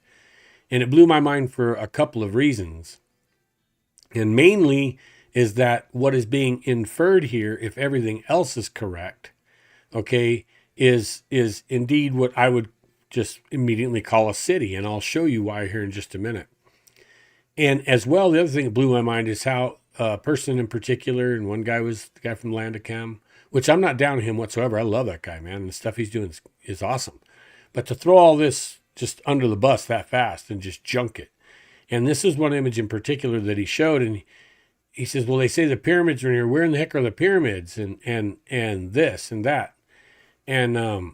And it blew my mind for a couple of reasons. And mainly is that what is being inferred here, if everything else is correct, okay, is indeed what I would just immediately call a city. And I'll show you why here in just a minute. And as well, the other thing that blew my mind is how a person in particular, and one guy was the guy from Landicam, which I'm not down on him whatsoever. I love that guy, man. And the stuff he's doing is awesome. But to throw all this just under the bus that fast and just junk it. And this is one image in particular that he showed, and he says, well, they say the pyramids are in here. Where in the heck are the pyramids? And this and that. And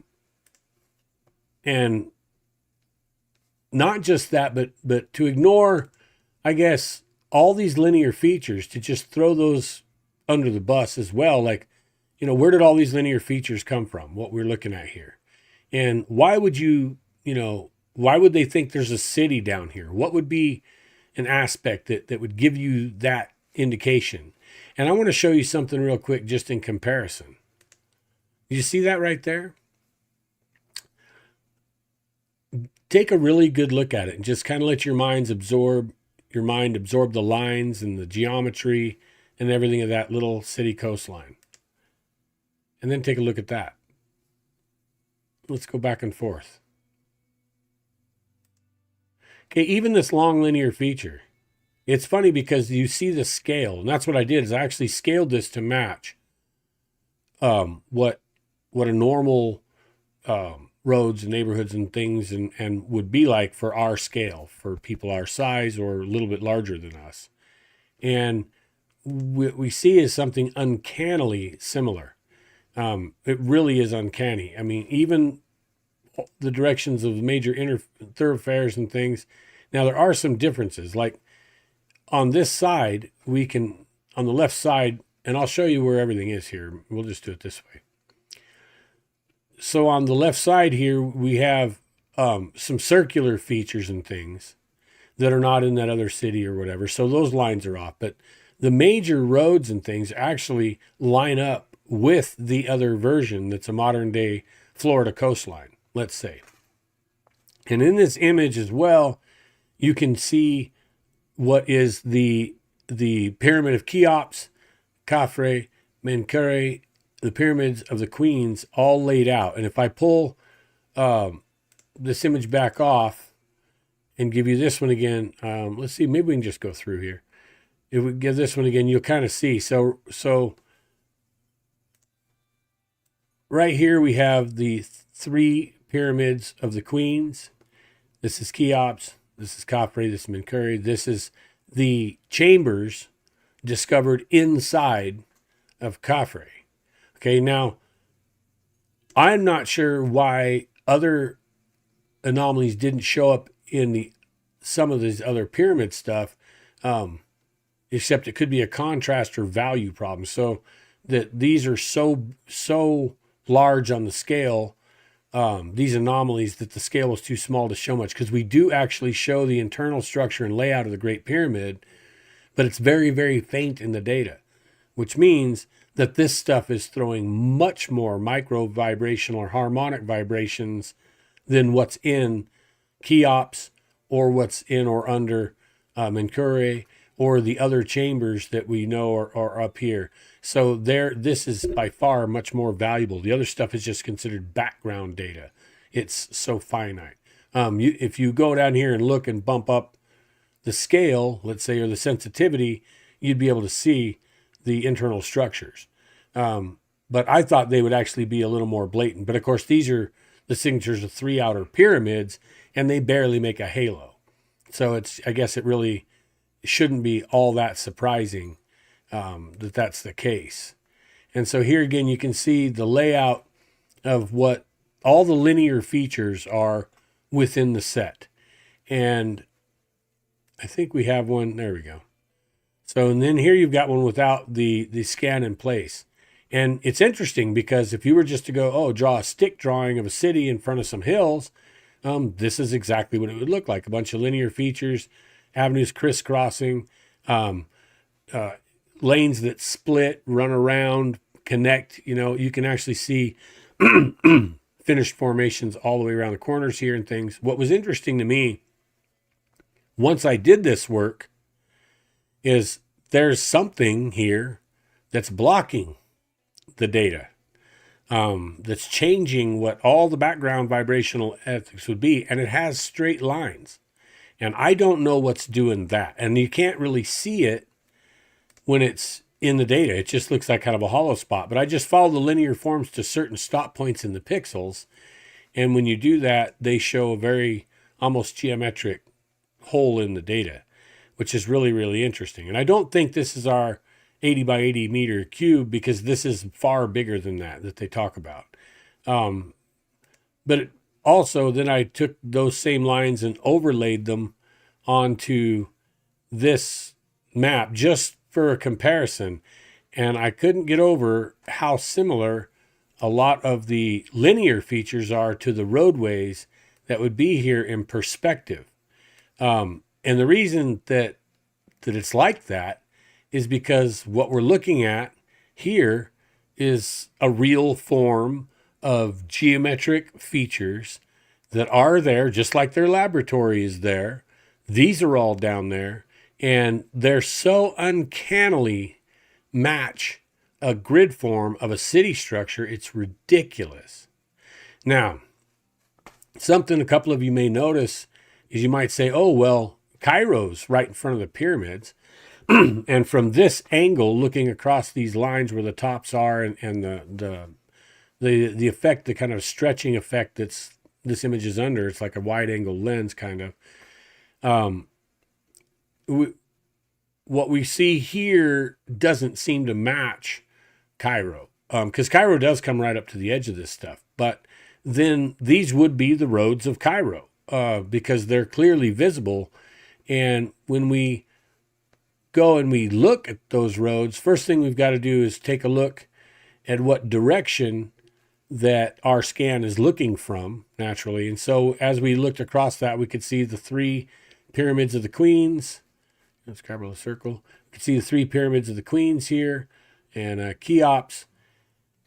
not just that, but to ignore, I guess, all these linear features, to just throw those under the bus as well. Like, where did all these linear features come from? What we're looking at here. And why would why would they think there's a city down here? What would be an aspect that would give you that indication? And I want to show you something real quick just in comparison. You see that right there? Take a really good look at it and just kind of let your mind absorb the lines and the geometry and everything of that little city coastline. And then take a look at that. Let's go back and forth. Okay, even this long linear feature. It's funny because you see the scale, and that's what I did. Is I actually scaled this to match what a normal roads and neighborhoods and things and would be like for our scale, for people our size or a little bit larger than us. And what we see is something uncannily similar. It really is uncanny. I mean, even the directions of major thoroughfares and things. Now, there are some differences. Like on this side, we can, on the left side, and I'll show you where everything is here. We'll just do it this way. So on the left side here, we have some circular features and things that are not in that other city or whatever. So those lines are off. But the major roads and things actually line up with the other version that's a modern day Florida coastline, let's say. And in this image as well, you can see what is the pyramid of Cheops, Khafre, Menkaure, the pyramids of the queens all laid out. And if I pull this image back off and give you this one again, let's see, maybe we can just go through here. If we give this one again, you'll kind of see. So right here we have the three pyramids of the queens. This is Cheops, this is Khafre, this is Menkaure. This is the chambers discovered inside of Khafre. Okay, now, I'm not sure why other anomalies didn't show up in some of this other pyramid stuff, except it could be a contrast or value problem. So that these are so large on the scale, these anomalies, that the scale was too small to show much, because we do actually show the internal structure and layout of the Great Pyramid, but it's very, very faint in the data, which means that this stuff is throwing much more micro vibrational or harmonic vibrations than what's in Cheops or what's in or under Menkaure or the other chambers that we know are up here. So this is by far much more valuable. The other stuff is just considered background data. It's so finite. If you go down here and look and bump up the scale, let's say, or the sensitivity, you'd be able to see the internal structures. But I thought they would actually be a little more blatant. But of course, these are the signatures of three outer pyramids, and they barely make a halo. So I guess it really shouldn't be all that surprising that that's the case. And so here again, you can see the layout of what all the linear features are within the set. And I think we have one. There we go. So, and then here you've got one without the scan in place. And it's interesting because if you were just to go, draw a stick drawing of a city in front of some hills, this is exactly what it would look like. A bunch of linear features, avenues crisscrossing, lanes that split, run around, connect. You can actually see finished formations all the way around the corners here and things. What was interesting to me, once I did this work, is there's something here that's blocking the data, that's changing what all the background vibrational ethics would be, and it has straight lines. And I don't know what's doing that. And you can't really see it when it's in the data. It just looks like kind of a hollow spot. But I just follow the linear forms to certain stop points in the pixels. And when you do that, they show a very almost geometric hole in the data, which is really, really interesting. And I don't think this is our 80 by 80 meter cube, because this is far bigger than that they talk about. But also, then I took those same lines and overlaid them onto this map just for a comparison. And I couldn't get over how similar a lot of the linear features are to the roadways that would be here in perspective. And the reason that it's like that is because what we're looking at here is a real form of geometric features that are there, just like their laboratory is there. These are all down there, and they're so uncannily match a grid form of a city structure. It's ridiculous. Now, something a couple of you may notice is you might say, oh, well, Cairo's right in front of the pyramids. And from this angle, looking across these lines where the tops are and the effect, the kind of stretching effect that's this image is under, it's like a wide angle lens kind of. What we see here doesn't seem to match Cairo, because Cairo does come right up to the edge of this stuff. But then these would be the roads of Cairo, because they're clearly visible. And when we go and we look at those roads, first thing we've got to do is take a look at what direction that our scan is looking from, naturally. And so as we looked across that, we could see the 3 pyramids of the queens. Let's grab a circle. You can see the 3 pyramids of the queens here, and Cheops.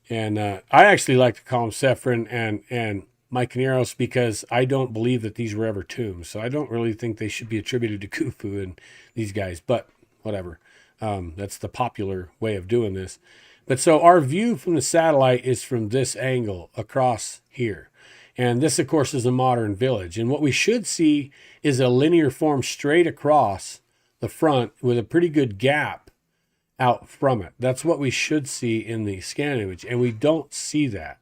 And I actually like to call them Khafre and Mykoneros, because I don't believe that these were ever tombs. So I don't really think they should be attributed to Khufu and these guys, but whatever. That's the popular way of doing this. But so our view from the satellite is from this angle across here. And this, of course, is a modern village. And what we should see is a linear form straight across the front with a pretty good gap out from it. That's what we should see in the scan image. And we don't see that.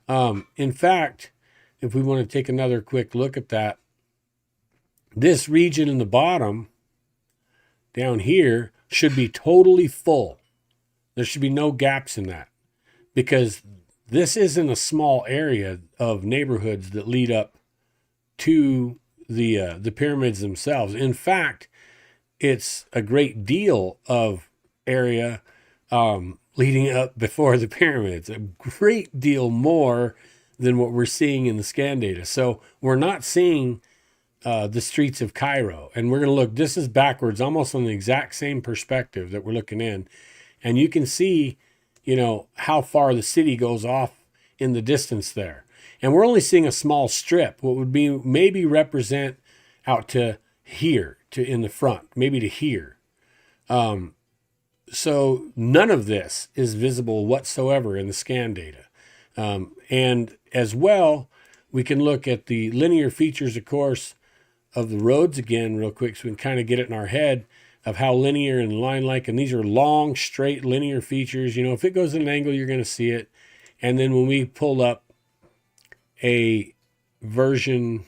In fact, if we want to take another quick look at that, this region in the bottom down here should be totally full. There should be no gaps in that, because this isn't a small area of neighborhoods that lead up to the pyramids themselves. In fact, it's a great deal of area leading up before the pyramids, a great deal more than what we're seeing in the scan data. So we're not seeing the streets of Cairo, and we're going to look, this is backwards, almost on the exact same perspective that we're looking in. And you can see, how far the city goes off in the distance there. And we're only seeing a small strip, what would be maybe represent out to here, to in the front, maybe to here. So none of this is visible whatsoever in the scan data. And as well, we can look at the linear features, of course, of the roads again real quick, so we can kind of get it in our head of how linear and line-like, and these are long, straight, linear features. If it goes at an angle, you're going to see it. And then when we pull up a version,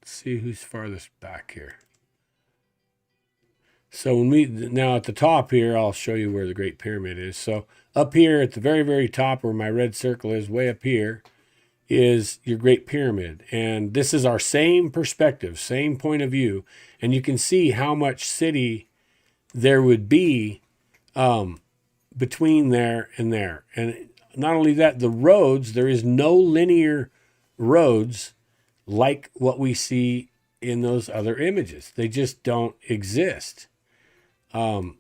let's see who's farthest back here. So now at the top here, I'll show you where the Great Pyramid is. So up here at the very, very top, where my red circle is, way up here, is your Great Pyramid. And this is our same perspective, same point of view. And you can see how much city there would be between there and there. And not only that, the roads, there is no linear roads like what we see in those other images. They just don't exist. And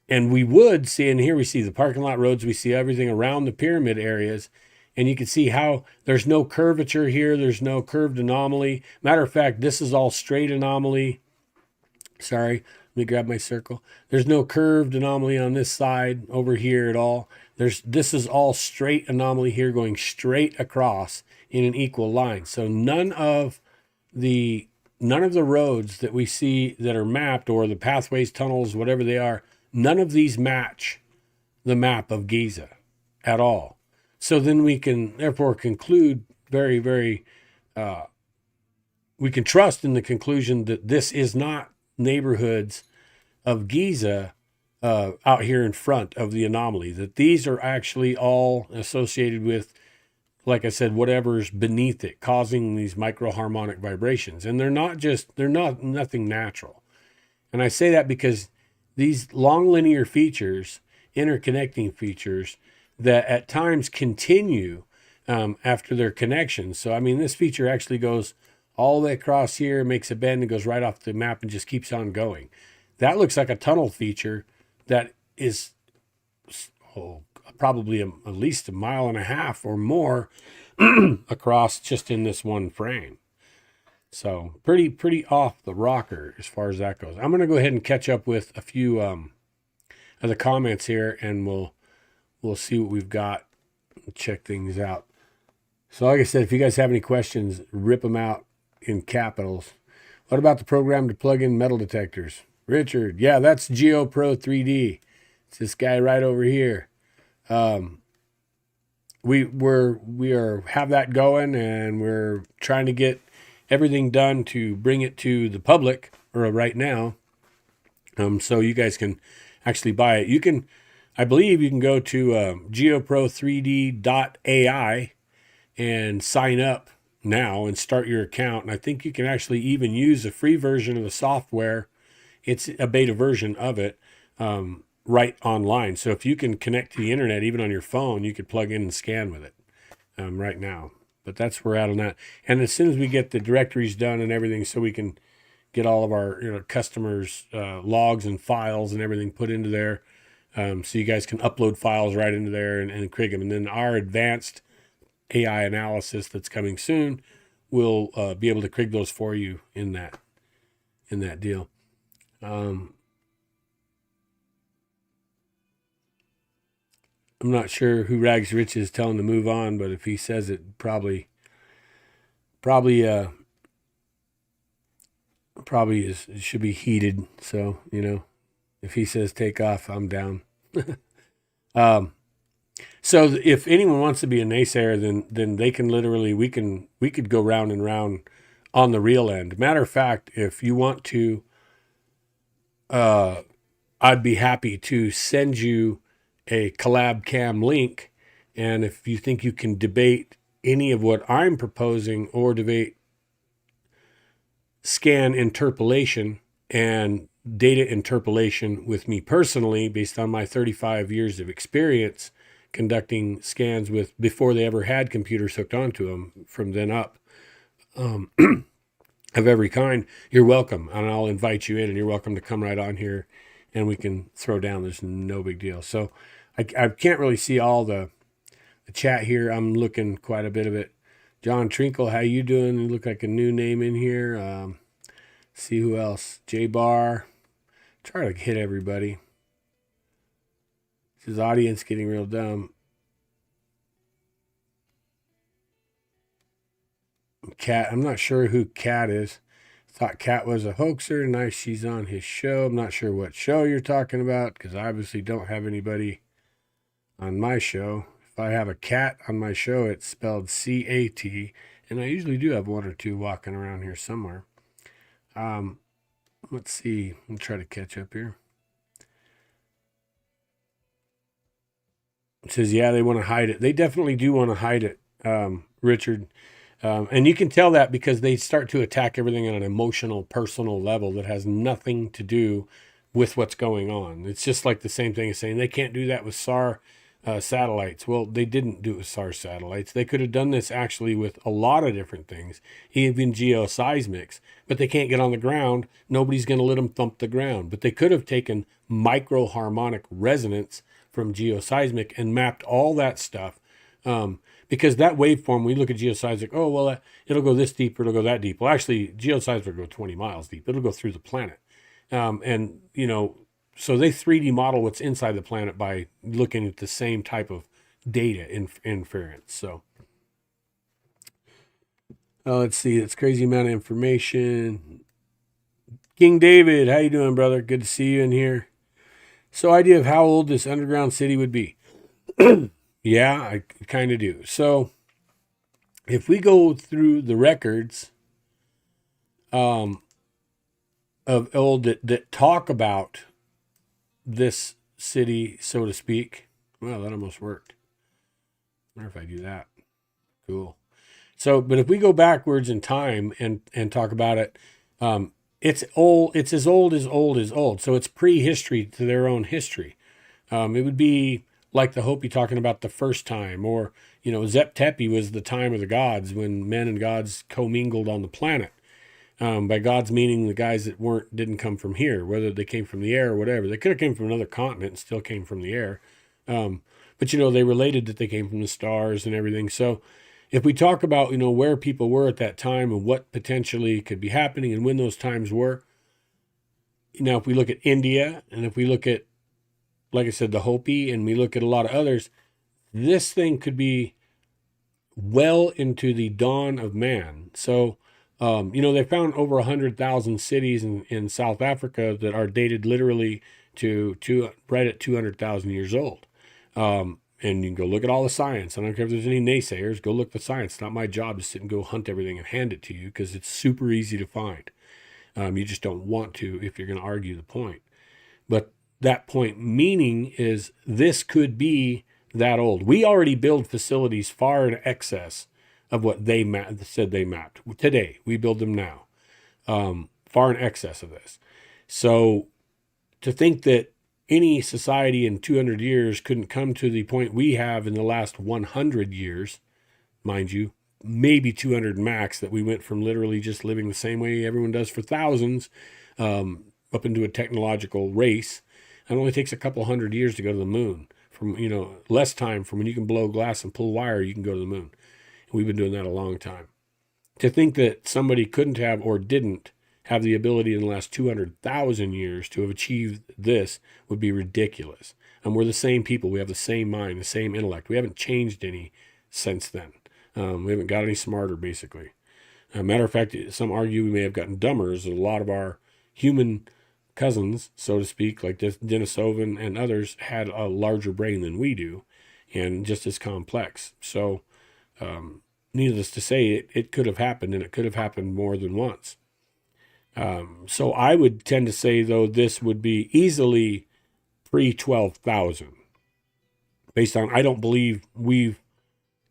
we would see, and here we see the parking lot roads, we see everything around the pyramid areas, and you can see how there's no curvature here, there's no curved anomaly. Matter of fact, this is all straight anomaly. Sorry, let me grab my circle. There's no curved anomaly on this side over here at all. This is all straight anomaly here, going straight across in an equal line. So none of the roads that we see that are mapped, or the pathways, tunnels, whatever they are, none of these match the map of Giza at all. So then we can therefore conclude very, very, we can trust in the conclusion that this is not neighborhoods of Giza out here in front of the anomaly, that these are actually all associated with, like I said, whatever's beneath it, causing these microharmonic vibrations. And they're nothing natural. And I say that because these long linear features, interconnecting features, that at times continue after their connection. So, this feature actually goes all the way across here, makes a bend, and goes right off the map and just keeps on going. That looks like a tunnel feature that is probably at least 1.5 miles or more across just in this one frame. So pretty off the rocker as far as that goes. I'm going to go ahead and catch up with a few of the comments here, and we'll see what we've got, check things out. So like I said, if you guys have any questions, rip them out in capitals. What about the program to plug in metal detectors? Richard, yeah, that's GeoPro 3D. It's this guy right over here. We have that going, and we're trying to get everything done to bring it to the public right now. So you guys can actually buy it. You can, I believe, you can go to geopro3d.ai and sign up now and start your account. And I think you can actually even use a free version of the software. It's a beta version of it right online. So if you can connect to the internet, even on your phone, you could plug in and scan with it right now. But that's where we're at on that. And as soon as we get the directories done and everything, so we can get all of our customers' logs and files and everything put into there, so you guys can upload files right into there and create them. And then our advanced AI analysis that's coming soon will be able to create those for you in that deal. I'm not sure who Rags Rich is telling to move on, but if he says it, probably is, it should be heated. So, if he says take off, I'm down. So if anyone wants to be a naysayer, then they can literally, we could go round and round on the real end. Matter of fact, if you want to, I'd be happy to send you a collab cam link. And if you think you can debate any of what I'm proposing or debate scan interpolation and data interpolation with me personally, based on my 35 years of experience conducting scans with before they ever had computers hooked onto them from then up, of every kind, you're welcome. And I'll invite you in, and you're welcome to come right on here and we can throw down. There's no big deal. So I can't really see all the chat here. I'm looking quite a bit of it. John Trinkle, how you doing? You look like a new name in here. See who else. J Bar. Try to hit everybody. This is audience getting real dumb. Cat. I'm not sure who Cat is. Thought Cat was a hoaxer. Nice, she's on his show. I'm not sure what show you're talking about, because I obviously don't have anybody on my show. If I have a cat on my show, it's spelled C-A-T, and I usually do have one or two walking around here somewhere. Let's see. I'll try to catch up here. It says, yeah, they want to hide it. They definitely do want to hide it, Richard. And you can tell that because they start to attack everything on an emotional, personal level that has nothing to do with what's going on. It's just like the same thing as saying they can't do that with SAR satellites. Well, they didn't do it with SAR satellites. They could have done this actually with a lot of different things, even geoseismics, but they can't get on the ground. Nobody's going to let them thump the ground. But they could have taken microharmonic resonance from geoseismic and mapped all that stuff. Because that waveform, we look at geoseismic, oh, well, it'll go this deep or it'll go that deep. Well, actually, geoseismic will go 20 miles deep. It'll go through the planet. So they 3D model what's inside the planet by looking at the same type of data inference. So let's see. It's crazy amount of information. King David, how you doing, brother? Good to see you in here. So idea of how old this underground city would be. Yeah, I kind of do. So if we go through the records of old that talk about this city, so to speak. Well, that almost worked. I wonder if I do that. Cool. So, but if we go backwards in time and talk about it, it's old. It's as old as old is old. So it's prehistory to their own history. It would be like the Hopi talking about the first time, or, Zep Tepi was the time of the gods when men and gods commingled on the planet. By gods meaning the guys that didn't come from here, whether they came from the air or whatever. They could have came from another continent and still came from the air. But they related that they came from the stars and everything. So if we talk about, where people were at that time and what potentially could be happening and when those times were, if we look at India and if we look at, like I said, the Hopi, and we look at a lot of others, this thing could be well into the dawn of man. So They found over 100,000 cities in South Africa that are dated literally to right at 200,000 years old. And you can go look at all the science. I don't care if there's any naysayers. Go look at the science. It's not my job to sit and go hunt everything and hand it to you because it's super easy to find. You just don't want to if you're going to argue the point. But that point meaning is this could be that old. We already build facilities far in excess of what they said they mapped. Today, we build them now, far in excess of this. So to think that any society in 200 years couldn't come to the point we have in the last 100 years, mind you, maybe 200 max, that we went from literally just living the same way everyone does for thousands, up into a technological race. It only takes a couple hundred years to go to the moon. From less time from when you can blow glass and pull wire, you can go to the moon. And we've been doing that a long time. To think that somebody couldn't have or didn't have the ability in the last 200,000 years to have achieved this would be ridiculous. And we're the same people. We have the same mind, the same intellect. We haven't changed any since then. We haven't got any smarter, basically. Matter of fact, some argue we may have gotten dumber, as a lot of our human cousins, so to speak, like Denisovan and others, had a larger brain than we do and just as complex. So, needless to say, it could have happened, and it could have happened more than once. So I would tend to say, though, this would be easily pre-12,000. Based on, I don't believe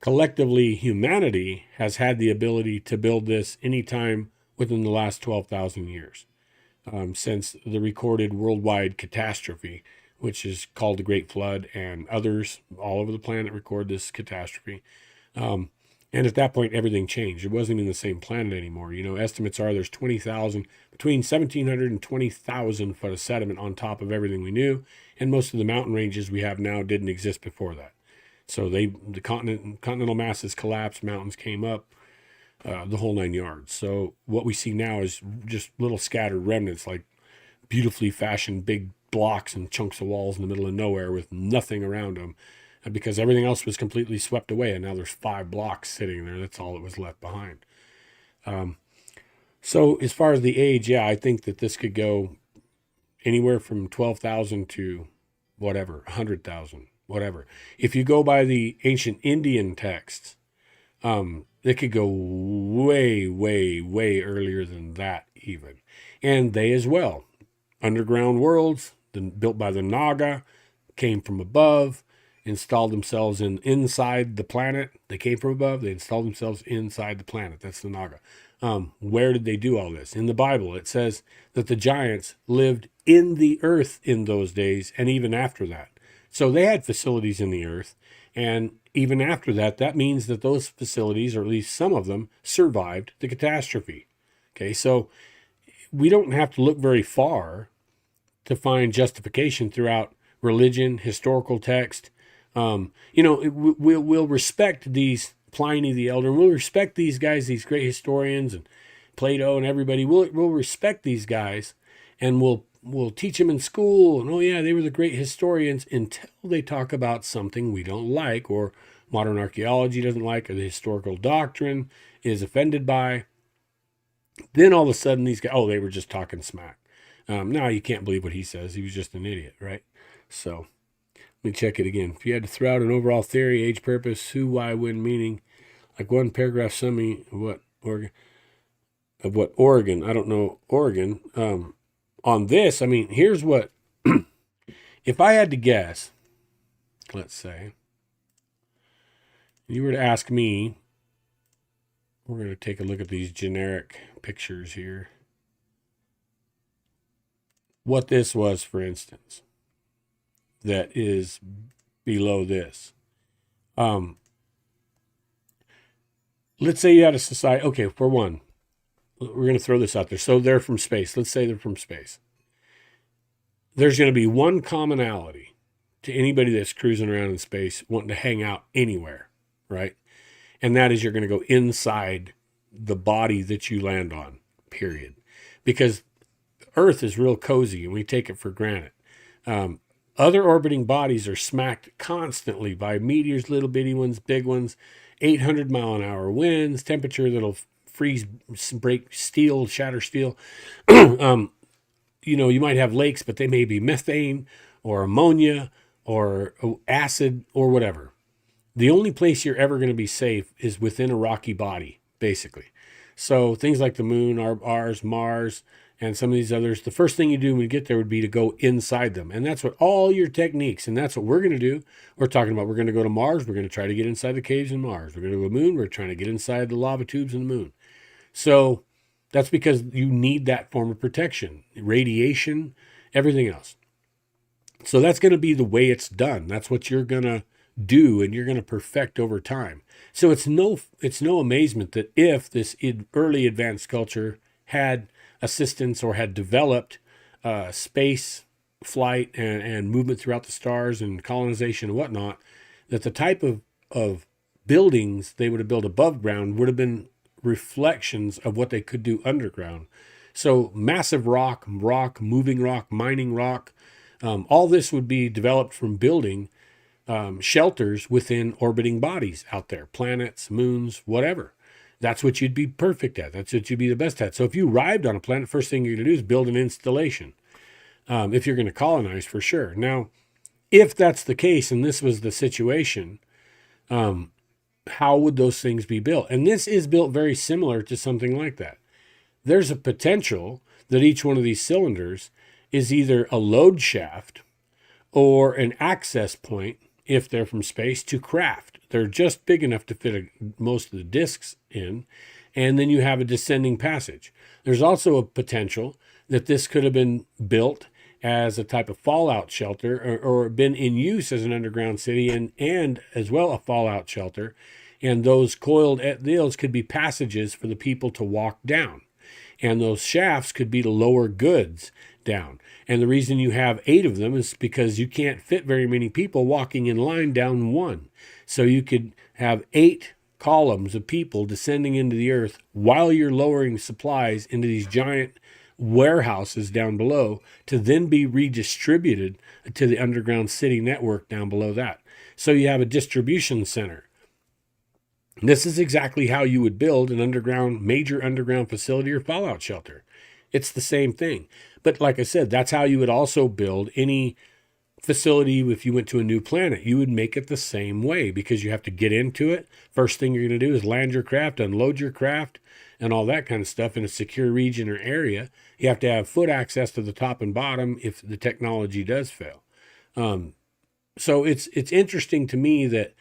collectively, humanity has had the ability to build this anytime within the last 12,000 years. Since the recorded worldwide catastrophe, which is called the Great Flood, and others all over the planet record this catastrophe. And at that point, everything changed. It wasn't even the same planet anymore. Estimates are there's 20,000, between 1,700 and 20,000 foot of sediment on top of everything we knew. And most of the mountain ranges we have now didn't exist before that. So the continental masses collapsed, mountains came up, the whole 9 yards. So what we see now is just little scattered remnants, like beautifully fashioned big blocks and chunks of walls in the middle of nowhere with nothing around them, because everything else was completely swept away. And now there's 5 blocks sitting there. That's all that was left behind. So as far as the age, yeah, I think that this could go anywhere from 12,000 to whatever, 100,000, whatever. If you go by the ancient Indian texts, it could go way, way, way earlier than that even. And they as well. Underground worlds built by the Naga came from above, installed themselves inside the planet. They came from above. They installed themselves inside the planet. That's the Naga. Where did they do all this? In the Bible, it says that the giants lived in the earth in those days and even after that. So they had facilities in the earth. And even after that, that means that those facilities, or at least some of them, survived the catastrophe. Okay, so we don't have to look very far to find justification throughout religion, historical text. We'll respect these, Pliny the Elder, and we'll respect these guys, these great historians, and Plato and everybody. We'll respect these guys, and we'll teach them in school. And, oh yeah, they were the great historians, until they talk about something we don't like, or modern archaeology doesn't like, or the historical doctrine is offended by. Then all of a sudden these guys, they were just talking smack. Now you can't believe what he says. He was just an idiot, right? So let me check it again. If you had to throw out an overall theory, age, purpose, who, why, when, meaning, like one paragraph summary of what Oregon, I don't know Oregon. On this, here's what, if I had to guess, let's say, you were to ask me, we're going to take a look at these generic pictures here. What this was, for instance, that is below this. Let's say you had a society. Okay, for one, we're going to throw this out there. So they're from space. Let's say they're from space. There's going to be one commonality to anybody that's cruising around in space wanting to hang out anywhere, right? And that is, you're going to go inside the body that you land on, period. Because Earth is real cozy and we take it for granted. Other orbiting bodies are smacked constantly by meteors, little bitty ones, big ones, 800 mile an hour winds, temperature that'll freeze, break steel, shatter steel. You might have lakes, but they may be methane or ammonia or acid or whatever. The only place you're ever going to be safe is within a rocky body, basically. So things like the moon, ours, Mars, and some of these others, the first thing you do when you get there would be to go inside them. And that's what all your techniques, and that's what we're going to do. We're talking about we're going to go to Mars. We're going to try to get inside the caves in Mars. We're going to go to the moon. We're trying to get inside the lava tubes in the moon. So that's because you need that form of protection, radiation, everything else. So that's going to be the way it's done. That's what you're going to do, and you're going to perfect over time. So it's no amazement that if this early advanced culture had assistance or had developed space flight and movement throughout the stars and colonization and whatnot, that the type of buildings they would have built above ground would have been reflections of what they could do underground. So massive rock, moving rock, mining rock, all this would be developed from building shelters within orbiting bodies out there, planets, moons, whatever. That's what you'd be perfect at. That's what you'd be the best at. So if you arrived on a planet, first thing you're going to do is build an installation. If you're going to colonize, for sure. Now, if that's the case, and this was the situation, how would those things be built? And this is built very similar to something like that. There's a potential that each one of these cylinders is either a load shaft or an access point, if they're from space, to craft. They're just big enough to fit most of the discs in, and then you have a descending passage. There's also a potential that this could have been built as a type of fallout shelter, or been in use as an underground city, and as well a fallout shelter. And those coiled deals could be passages for the people to walk down. And those shafts could be to lower goods down. And the reason you have 8 of them is because you can't fit very many people walking in line down one. So you could have 8 columns of people descending into the earth while you're lowering supplies into these giant warehouses down below, to then be redistributed to the underground city network down below that. So you have a distribution center. This is exactly how you would build an major underground facility or fallout shelter. It's the same thing. But like I said, that's how you would also build any facility. If you went to a new planet, you would make it the same way, because you have to get into it. First thing you're going to do is land your craft, unload your craft, and all that kind of stuff in a secure region or area. You have to have foot access to the top and bottom if the technology does fail. So it's interesting to me that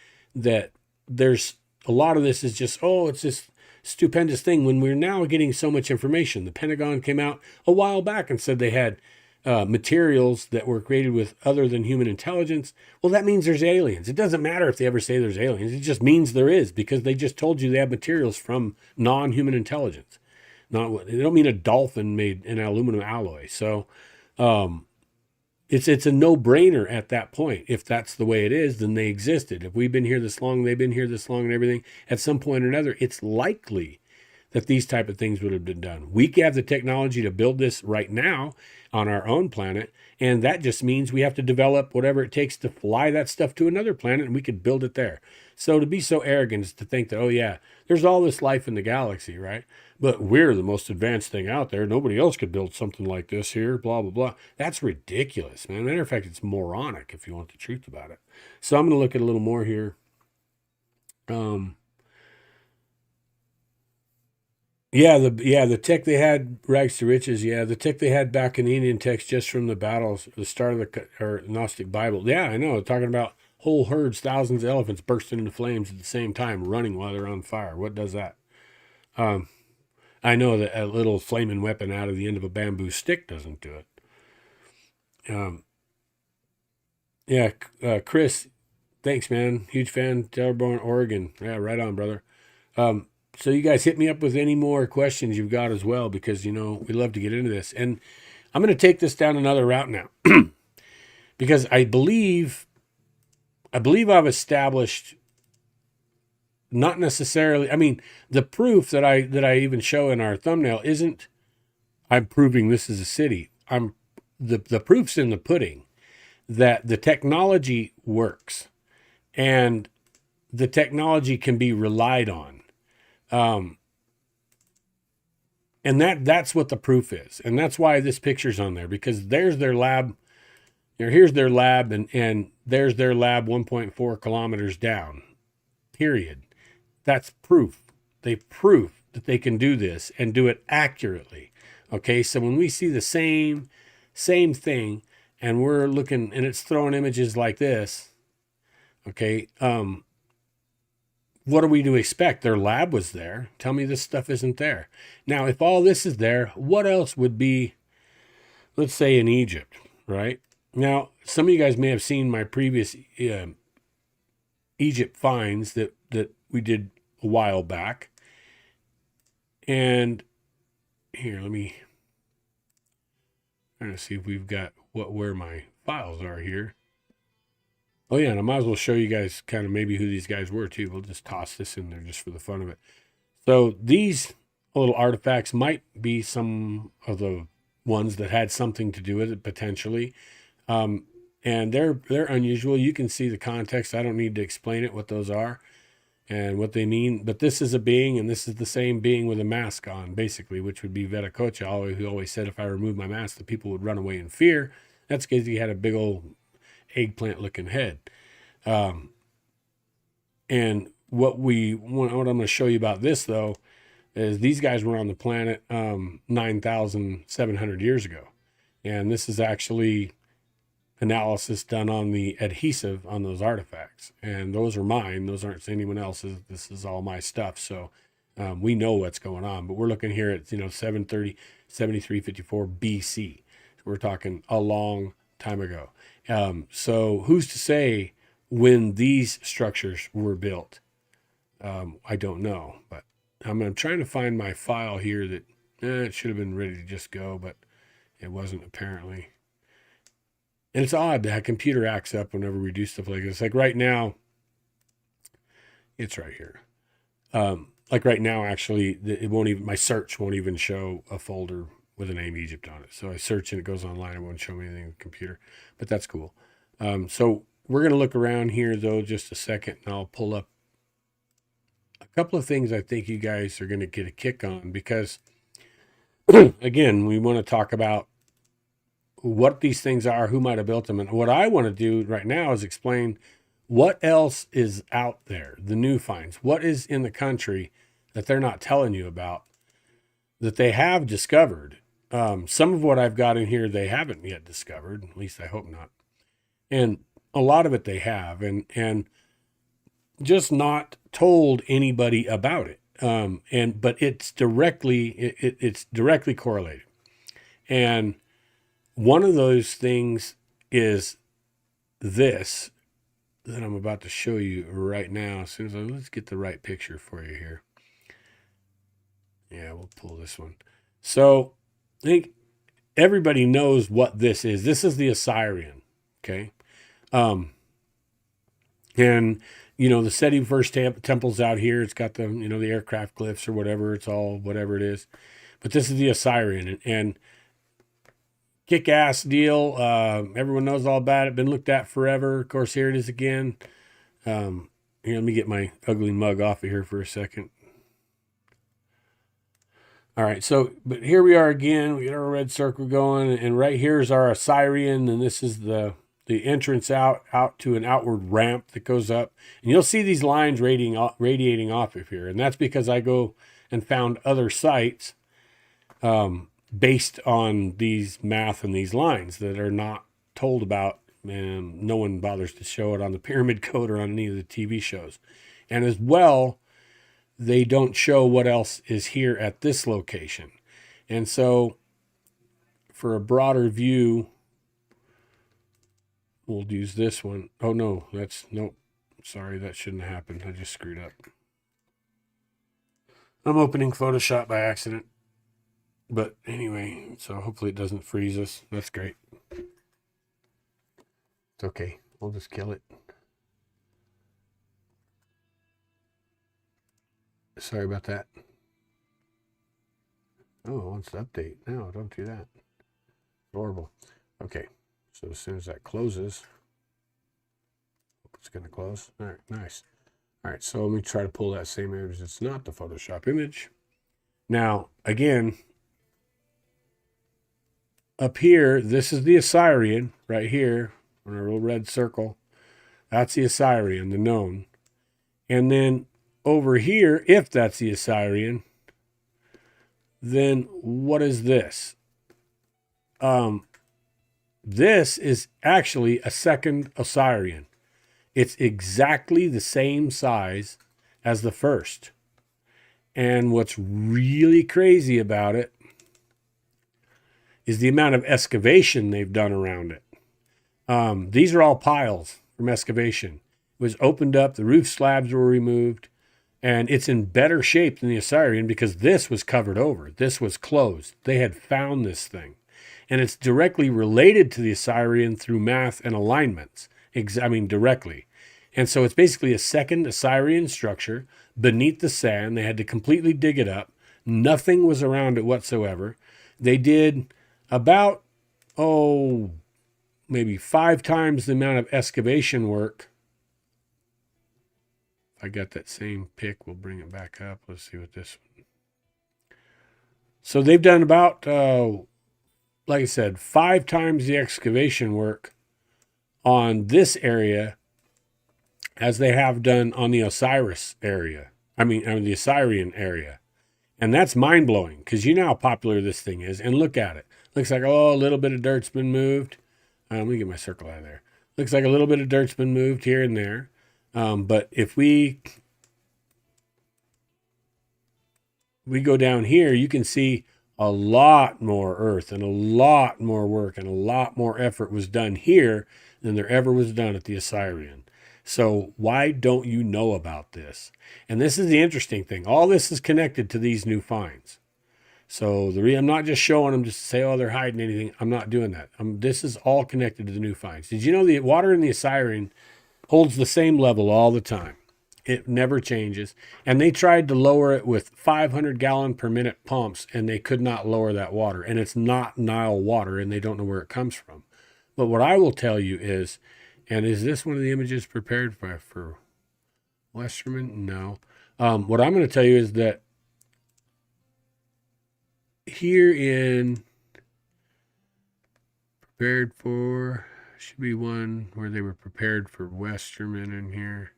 there's a lot of this is just, it's this stupendous thing when we're now getting so much information. The Pentagon came out a while back and said they had materials that were created with other than human intelligence. Well, that means there's aliens. It doesn't matter if they ever say there's aliens. It just means there is, because they just told you they have materials from non-human intelligence. They don't mean a dolphin made in aluminum alloy. So it's a no-brainer at that point. If that's the way it is, then they existed. If we've been here this long, they've been here this long and everything, at some point or another, it's likely that these type of things would have been done. We have the technology to build this right now on our own planet, and that just means we have to develop whatever it takes to fly that stuff to another planet, and we could build it there. So to be so arrogant is to think that, there's all this life in the galaxy, right? But we're the most advanced thing out there. Nobody else could build something like this here, blah, blah, blah. That's ridiculous, man. Matter of fact, it's moronic if you want the truth about it. So I'm going to look at a little more here. The tech they had, rags to riches. Yeah, the tech they had back in the Indian text, just from the battles, the start of the Gnostic Bible. Yeah, I know. Talking about whole herds, thousands of elephants bursting into flames at the same time, running while they're on fire. What does that? I know that a little flaming weapon out of the end of a bamboo stick doesn't do it. Chris, thanks, man. Huge fan. Tellerborn, Oregon. Yeah, right on, brother. So you guys hit me up with any more questions you've got as well, because, we love to get into this. And I'm going to take this down another route now, because I believe I've established, not necessarily, the proof that I even show in our thumbnail isn't I'm proving this is a city. The proof's in the pudding, that the technology works and the technology can be relied on. And that's what the proof is. And that's why this picture's on there, because there's their lab. Here's their lab, and there's their lab 1.4 kilometers down. Period. That's proof. They prove that they can do this and do it accurately. Okay, so when we see the same thing, and we're looking, and it's throwing images like this, okay, what are we to expect? Their lab was there. Tell me this stuff isn't there. Now, if all this is there, what else would be, let's say, in Egypt, right? Now, some of you guys may have seen my previous Egypt finds that we did a while back. And here, let me try to see if we've got where my files are here. Oh yeah, and I might as well show you guys kind of maybe who these guys were too. We'll just toss this in there just for the fun of it. So these little artifacts might be some of the ones that had something to do with it potentially. And they're unusual. You can see the context. I don't need to explain it, what those are and what they mean. But this is a being, and this is the same being with a mask on, basically, which would be Vetacocha, who always said if I removed my mask, the people would run away in fear. That's because he had a big old eggplant-looking head. And what I'm going to show you about this, though, is these guys were on the planet 9,700 years ago. And this is actually analysis done on the adhesive on those artifacts. And those are mine. Those aren't anyone else's. This is all my stuff. So we know what's going on. But we're looking here at, 7354 BC. So we're talking a long time ago. So who's to say when these structures were built? I don't know. But I'm trying to find my file here that it should have been ready to just go, but it wasn't apparently. And it's odd that a computer acts up whenever we do stuff like this. Like right now, it's right here. Like right now, actually, it won't even, my search won't even show a folder with the name Egypt on it. So I search and it goes online. It won't show me anything on the computer, but that's cool. So we're going to look around here though, just a second, and I'll pull up a couple of things I think you guys are going to get a kick on, because again, we want to talk about what these things are, who might have built them. And what I want to do right now is explain what else is out there, the new finds, what is in the country that they're not telling you about, that they have discovered. Some of what I've got in here, they haven't yet discovered, at least I hope not. And a lot of it they have, and just not told anybody about it. But it's directly correlated. And one of those things is this that I'm about to show you right now. As soon as let's get the right picture for you here. Yeah, we'll pull this one. So I think everybody knows what this is. This is the Osirian. Okay. And the Seti first temple's out here. It's got the, the aircraft glyphs or whatever. It's all whatever it is. But this is the Osirian, and kick-ass deal. Everyone knows all about it. Been looked at forever. Of course, here it is again. Let me get my ugly mug off of here for a second. All right, but here we are again. We got our red circle going, and right here is our Osirian, and this is the entrance out to an outward ramp that goes up. And you'll see these lines radiating off of here, and that's because I go and found other sites based on these math and these lines that are not told about, and no one bothers to show it on the Pyramid Code or on any of the TV shows. And as well, they don't show what else is here at this location. And so for a broader view, we'll use this one. Oh no, nope. Sorry, that shouldn't have happened. I just screwed up. I'm opening Photoshop by accident. But anyway, so hopefully it doesn't freeze us. That's great. It's okay. We'll just kill it. Sorry about that. Oh, it wants to update. No, don't do that. Horrible. Okay. So as soon as that closes, it's going to close. All right, nice. All right, so let me try to pull that same image. It's not the Photoshop image. Now, again, up here, this is the Assyrian right here on our little red circle. That's the Assyrian, the known. And then over here, if that's the Assyrian, then what is this? This is actually a second Osirian. It's exactly the same size as the first. And what's really crazy about it is the amount of excavation they've done around it. These are all piles from excavation. It was opened up, the roof slabs were removed, and it's in better shape than the Assyrian because this was covered over. This was closed. They had found this thing. And it's directly related to the Assyrian through math and alignments. Directly. And so it's basically a second Assyrian structure beneath the sand. They had to completely dig it up. Nothing was around it whatsoever. They did about, maybe 5 times the amount of excavation work. If I got that same pic, we'll bring it back up. Let's see what this one. So they've done about, like I said, 5 times the excavation work on this area as they have done on the Osiris area. The Assyrian area. And that's mind-blowing because you know how popular this thing is. And look at it. Looks like, a little bit of dirt's been moved. Let me get my circle out of there. Looks like a little bit of dirt's been moved here and there. But if we go down here, you can see a lot more earth and a lot more work and a lot more effort was done here than there ever was done at the Assyrian. So why don't you know about this? And this is the interesting thing. All this is connected to these new finds. So I'm not just showing them just to say, they're hiding anything. I'm not doing that. This is all connected to the new finds. Did you know the water in the Assyrian holds the same level all the time? It never changes. And they tried to lower it with 500 gallon per minute pumps, and they could not lower that water. And it's not Nile water, and they don't know where it comes from. But what I will tell you is, and is this one of the images prepared for Westerman? No. What I'm going to tell you is that here in prepared for, should be one where they were prepared for Westerman in here.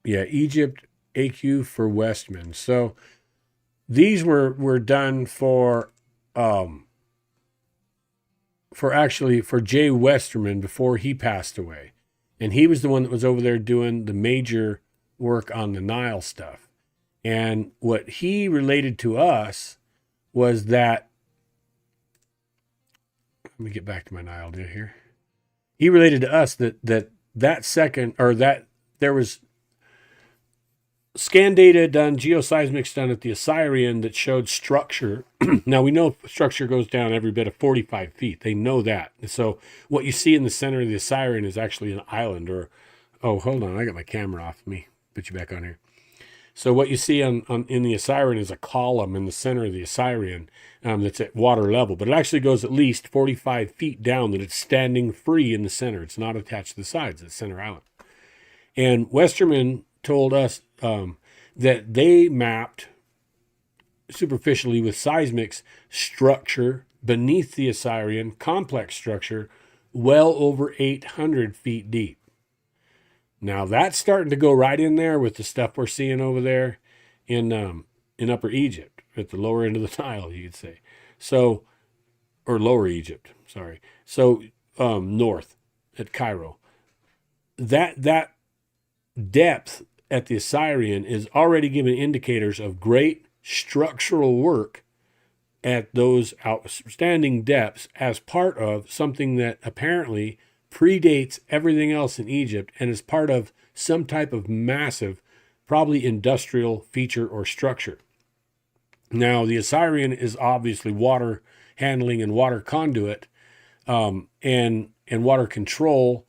Egypt AQ for Westman. So these were done for Jay Westerman before he passed away. And he was the one that was over there doing the major work on the Nile stuff. And what he related to us was that, let me get back to my Nile deal here. He related to us that second, or that there was scan data done, geoseismics done at the Assyrian that showed structure. Now we know structure goes down every bit of 45 feet. They know that. So what you see in the center of the Assyrian is actually an island, or, hold on, I got my camera off. Let me put you back on here. So what you see in the Assyrian is a column in the center of the Assyrian that's at water level, but it actually goes at least 45 feet down, that it's standing free in the center. It's not attached to the sides, it's center island. And Westerman told us that they mapped superficially with seismics structure beneath the Assyrian, complex structure, well over 800 feet deep. Now that's starting to go right in there with the stuff we're seeing over there in Upper Egypt, at the lower end of the Nile, you could say. So, or Lower Egypt, sorry. So north at Cairo. That depth at the Assyrian is already giving indicators of great structural work at those outstanding depths as part of something that apparently predates everything else in Egypt and is part of some type of massive, probably industrial feature or structure. Now, the Assyrian is obviously water handling and water conduit and water control,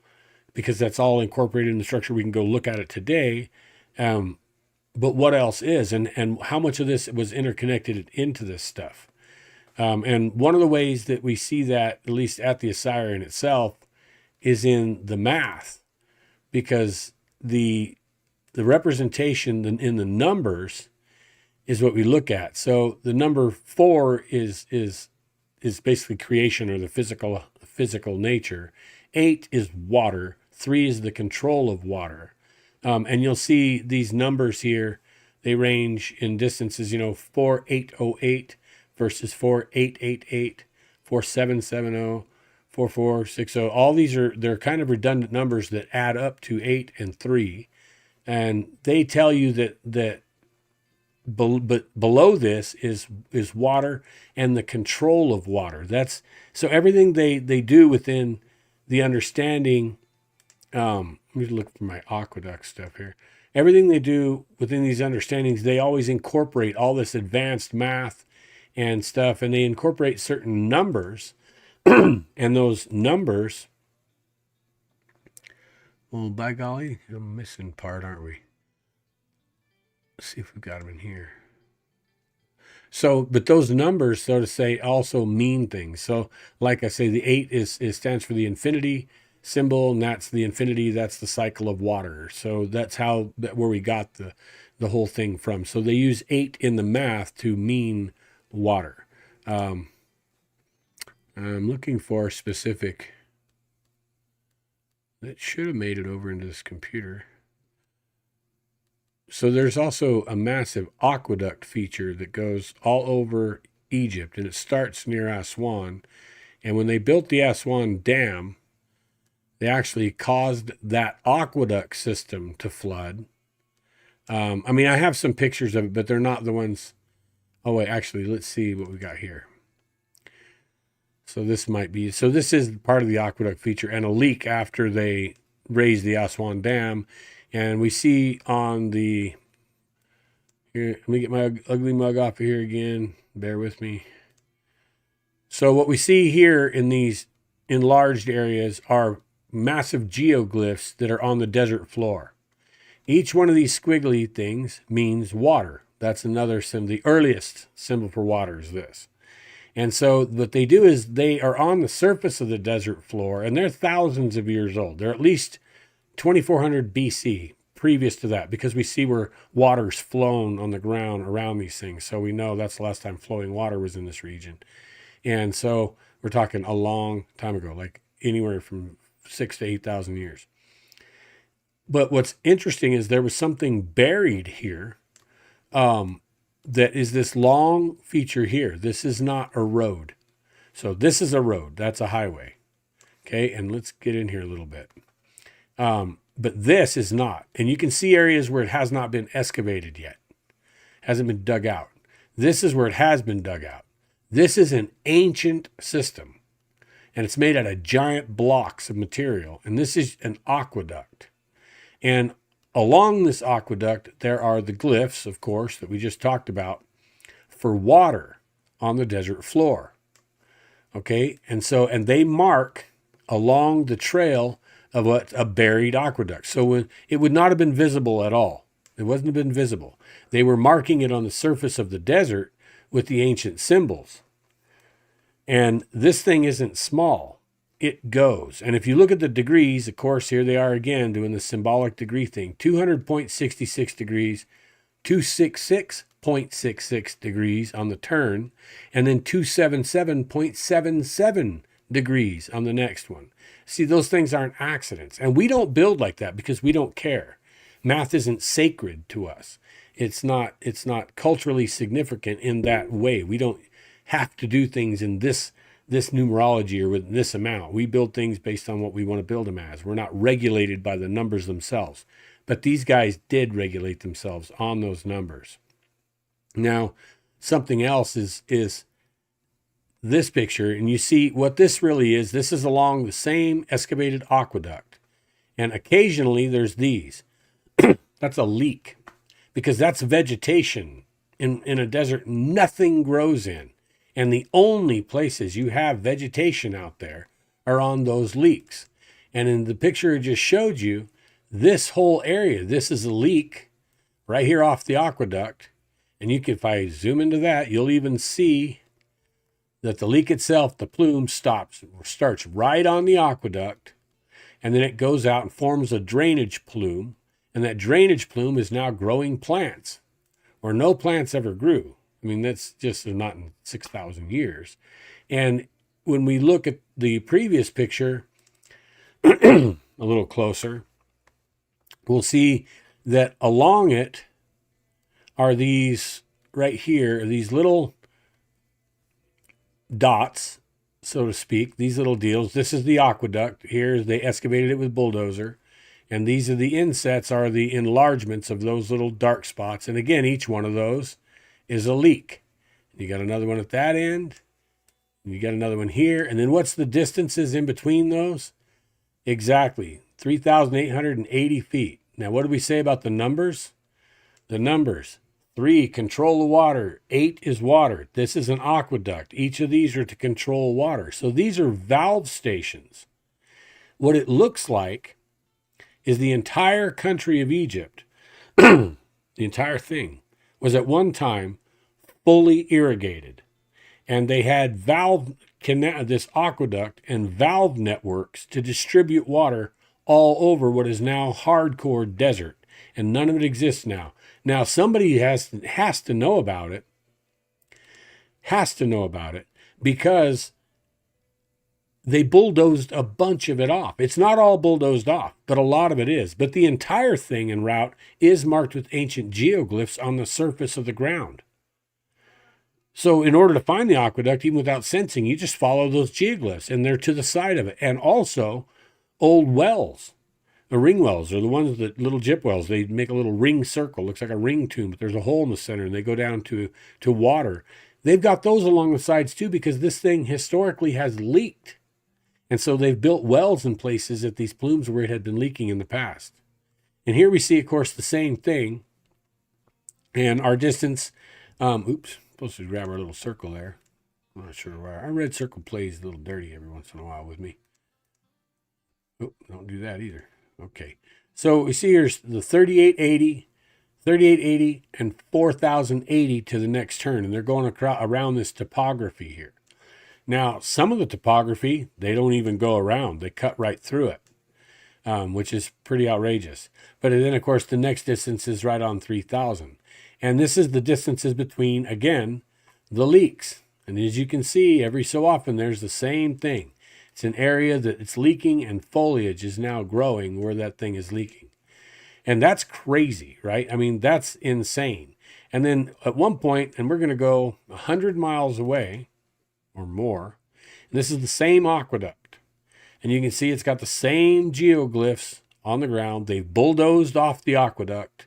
because that's all incorporated in the structure. We can go look at it today. But what else is, and how much of this was interconnected into this stuff? And one of the ways that we see that, at least at the Assyrian itself, is in the math, because the representation in the numbers is what we look at. So the number 4 is basically creation, or the physical nature. 8 is water. 3 is the control of water. And you'll see these numbers here, they range in distances, 4808 versus 4888, 4770, 4460. All these they're kind of redundant numbers that add up to 8 and 3. And they tell you that but below this is water and the control of water. That's so everything they do within the understanding. Let me look for my aqueduct stuff here. Everything they do within these understandings, they always incorporate all this advanced math and stuff, and they incorporate certain numbers, and those numbers. Well, by golly, I'm missing part, aren't we? Let's see if we've got them in here. So, but those numbers, so to say, also mean things. So, like I say, the 8 stands for the infinity symbol, and that's the infinity. That's the cycle of water. So that's where we got the whole thing from. So they use 8 in the math to mean water. I'm looking for a specific. That should have made it over into this computer. So there's also a massive aqueduct feature that goes all over Egypt, and it starts near Aswan. And when they built the Aswan Dam, they actually caused that aqueduct system to flood. I have some pictures of it, but they're not the ones. Oh, wait, actually, let's see what we got here. So this is part of the aqueduct feature, and a leak after they raised the Aswan Dam. And we see on the, here, let me get my ugly mug off of here again. Bear with me. So what we see here in these enlarged areas are massive geoglyphs that are on the desert floor. Each one of these squiggly things means water. That's another symbol. The earliest symbol for water is this. And so what they do is they are on the surface of the desert floor, and they're thousands of years old. They're at least 2400 BC, previous to that, because we see where water's flown on the ground around these things. So we know that's the last time flowing water was in this region. And so we're talking a long time ago, like anywhere from 6,000 to 8,000 years. But what's interesting is there was something buried here that is this long feature here. This is not a road. So this is a road. That's a highway. Okay, and let's get in here a little bit. But this is not. And you can see areas where it has not been excavated yet. Hasn't been dug out. This is where it has been dug out. This is an ancient system. And it's made out of giant blocks of material. And this is an aqueduct. And along this aqueduct, there are the glyphs, of course, that we just talked about, for water on the desert floor. Okay? And they mark along the trail of a buried aqueduct. So when it would not have been visible at all. It wouldn't have been visible. They were marking it on the surface of the desert with the ancient symbols. And this thing isn't small. It goes. And if you look at the degrees, of course, here they are again doing the symbolic degree thing. 200.66 degrees, 266.66 degrees on the turn, and then 277.77 degrees on the next one. See, those things aren't accidents. And we don't build like that because we don't care. Math isn't sacred to us. It's not culturally significant in that way. We don't have to do things in this numerology or with this amount. We build things based on what we want to build them as. We're not regulated by the numbers themselves. But these guys did regulate themselves on those numbers. Now, something else is this picture, and you see what this really is. This is along the same excavated aqueduct. And occasionally there's these. That's a leak, because that's vegetation in a desert nothing grows in. And the only places you have vegetation out there are on those leaks. And in the picture I just showed you, this whole area, this is a leak right here off the aqueduct. And if I zoom into that, you'll even see that the leak itself, the plume starts right on the aqueduct, and then it goes out and forms a drainage plume, and that drainage plume is now growing plants where no plants ever grew. I mean, that's just not in 6,000 years. And when we look at the previous picture a little closer, we'll see that along it are these right here, these little dots, so to speak, these little deals. This is the aqueduct. Here they excavated it with bulldozer. And these are the insets, are the enlargements of those little dark spots. And again, each one of those is a leak. You got another one at that end. You got another one here. And then what's the distances in between those? Exactly, 3,880 feet. Now, what did we say about the numbers? The numbers. 3, control the water. 8 is water. This is an aqueduct. Each of these are to control water. So these are valve stations. What it looks like is the entire country of Egypt, the entire thing, was at one time fully irrigated. And they had this aqueduct and valve networks to distribute water all over what is now hardcore desert. And none of it exists now. Now, somebody has to know about it. Has to know about it because they bulldozed a bunch of it off. It's not all bulldozed off, but a lot of it is. But the entire thing en route is marked with ancient geoglyphs on the surface of the ground. So in order to find the aqueduct, even without sensing, you just follow those geoglyphs, and they're to the side of it. And also old wells. The ring wells are the ones that little gyp wells, they make a little ring circle, looks like a ring tomb, but there's a hole in the center and they go down to water. They've got those along the sides too because this thing historically has leaked. And so they've built wells in places at these plumes where it had been leaking in the past. And here we see, of course, the same thing. And our distance, supposed to grab our little circle there. I'm not sure why. Our red circle plays a little dirty every once in a while with me. Oh, don't do that either. Okay, so we see here's the 3880, and 4080 to the next turn, and they're going around this topography here. Now, some of the topography, they don't even go around. They cut right through it, which is pretty outrageous. But then, of course, the next distance is right on 3000. And this is the distances between, again, the leaks. And as you can see, every so often, there's the same thing. It's an area that it's leaking and foliage is now growing where that thing is leaking. And that's crazy, right? I mean, that's insane. And then at one point, and we're going to go 100 miles away or more, and this is the same aqueduct. And you can see it's got the same geoglyphs on the ground. They've bulldozed off the aqueduct.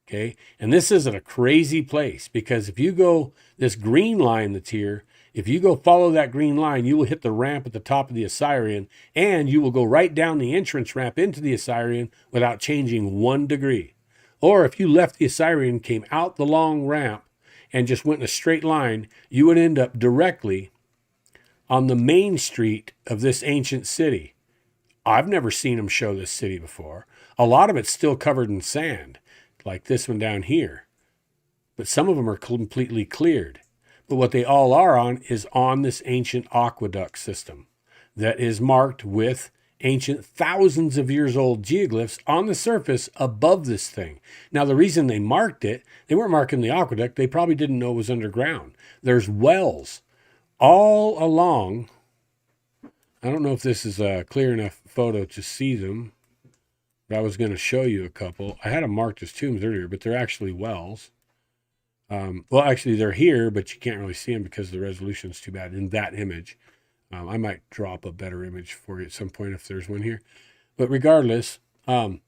Okay. And this isn't a crazy place because if you go this green line that's here, if you go follow that green line, you will hit the ramp at the top of the Assyrian, and you will go right down the entrance ramp into the Assyrian without changing 1 degree. Or if you left the Assyrian, came out the long ramp, and just went in a straight line, you would end up directly on the main street of this ancient city. I've never seen them show this city before. A lot of it's still covered in sand, like this one down here. But some of them are completely cleared. But what they all are on is on this ancient aqueduct system that is marked with ancient thousands of years old geoglyphs on the surface above this thing. Now, the reason they marked it, they weren't marking the aqueduct. They probably didn't know it was underground. There's wells all along. I don't know if this is a clear enough photo to see them, but I was going to show you a couple. I had them marked as tombs earlier, but they're actually wells. Well, actually, they're here, but you can't really see them because the resolution is too bad in that image. I might drop a better image for you at some point if there's one here. But regardless, so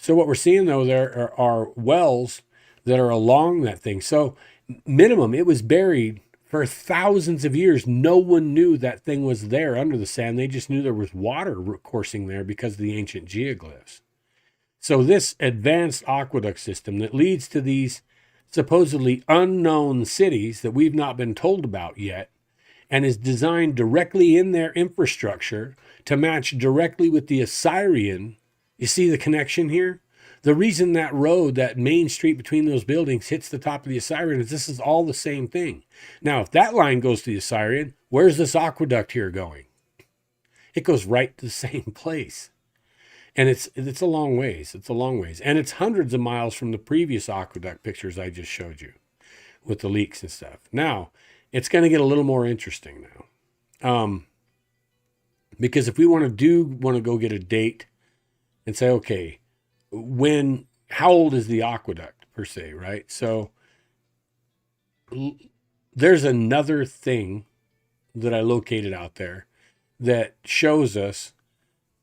what we're seeing, though, there are wells that are along that thing. So minimum, it was buried for thousands of years. No one knew that thing was there under the sand. They just knew there was water coursing there because of the ancient geoglyphs. So this advanced aqueduct system that leads to these supposedly unknown cities that we've not been told about yet, and is designed directly in their infrastructure to match directly with the Assyrian. You see the connection here? The reason that road, that main street between those buildings hits the top of the Assyrian is this is all the same thing. Now, if that line goes to the Assyrian, where's this aqueduct here going? It goes right to the same place. And it's a long ways. It's a long ways. And it's hundreds of miles from the previous aqueduct pictures I just showed you with the leaks and stuff. Now, it's going to get a little more interesting now. Because if we want to go get a date and say, okay, how old is the aqueduct per se, right? So there's another thing that I located out there that shows us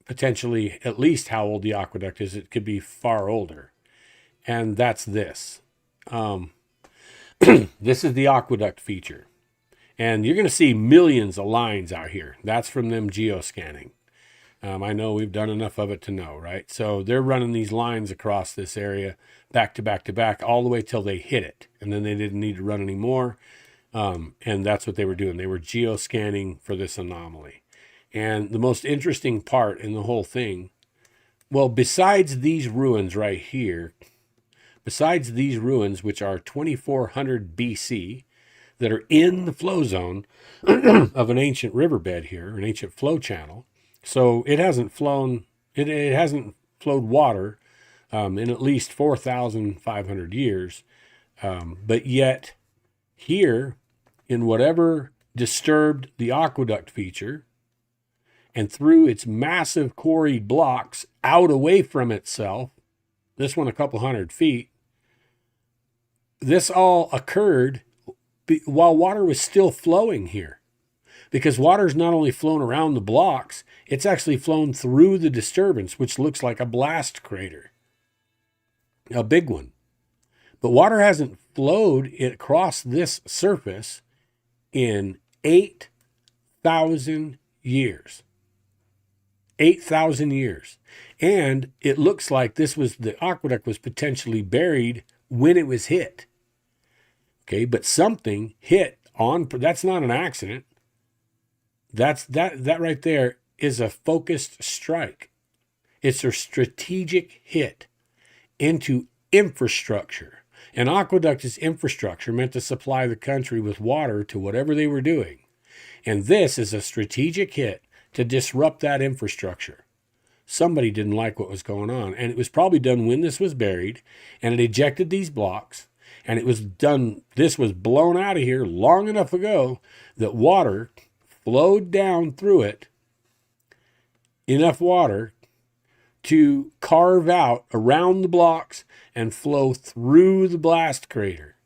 potentially at least how old the aqueduct is. It could be far older. And that's this. This is the aqueduct feature. And you're going to see millions of lines out here. That's from them geoscanning. I know we've done enough of it to know, right? So they're running these lines across this area back to back to back all the way till they hit it. And then they didn't need to run any more. And that's what they were doing. They were geoscanning for this anomaly. And the most interesting part in the whole thing, well, besides these ruins right here, besides these ruins, which are 2400 BC, that are in the flow zone of an ancient riverbed here, an ancient flow channel. So it hasn't flown, it hasn't flowed water in at least 4,500 years. But yet here, in whatever disturbed the aqueduct feature, and through its massive quarried blocks out away from itself, this one a couple hundred feet, this all occurred while water was still flowing here. Because water's not only flown around the blocks, it's actually flown through the disturbance, which looks like a blast crater. A big one. But water hasn't flowed across this surface in 8,000 years. 8,000 years. And it looks like the aqueduct was potentially buried when it was hit. Okay, but something hit on, that's not an accident. That right there is a focused strike. It's a strategic hit into infrastructure. An aqueduct is infrastructure meant to supply the country with water to whatever they were doing. And this is a strategic hit to disrupt that infrastructure. Somebody didn't like what was going on. And it was probably done when this was buried, and it ejected these blocks. And it was done, this was blown out of here long enough ago that water flowed down through it, enough water to carve out around the blocks and flow through the blast crater.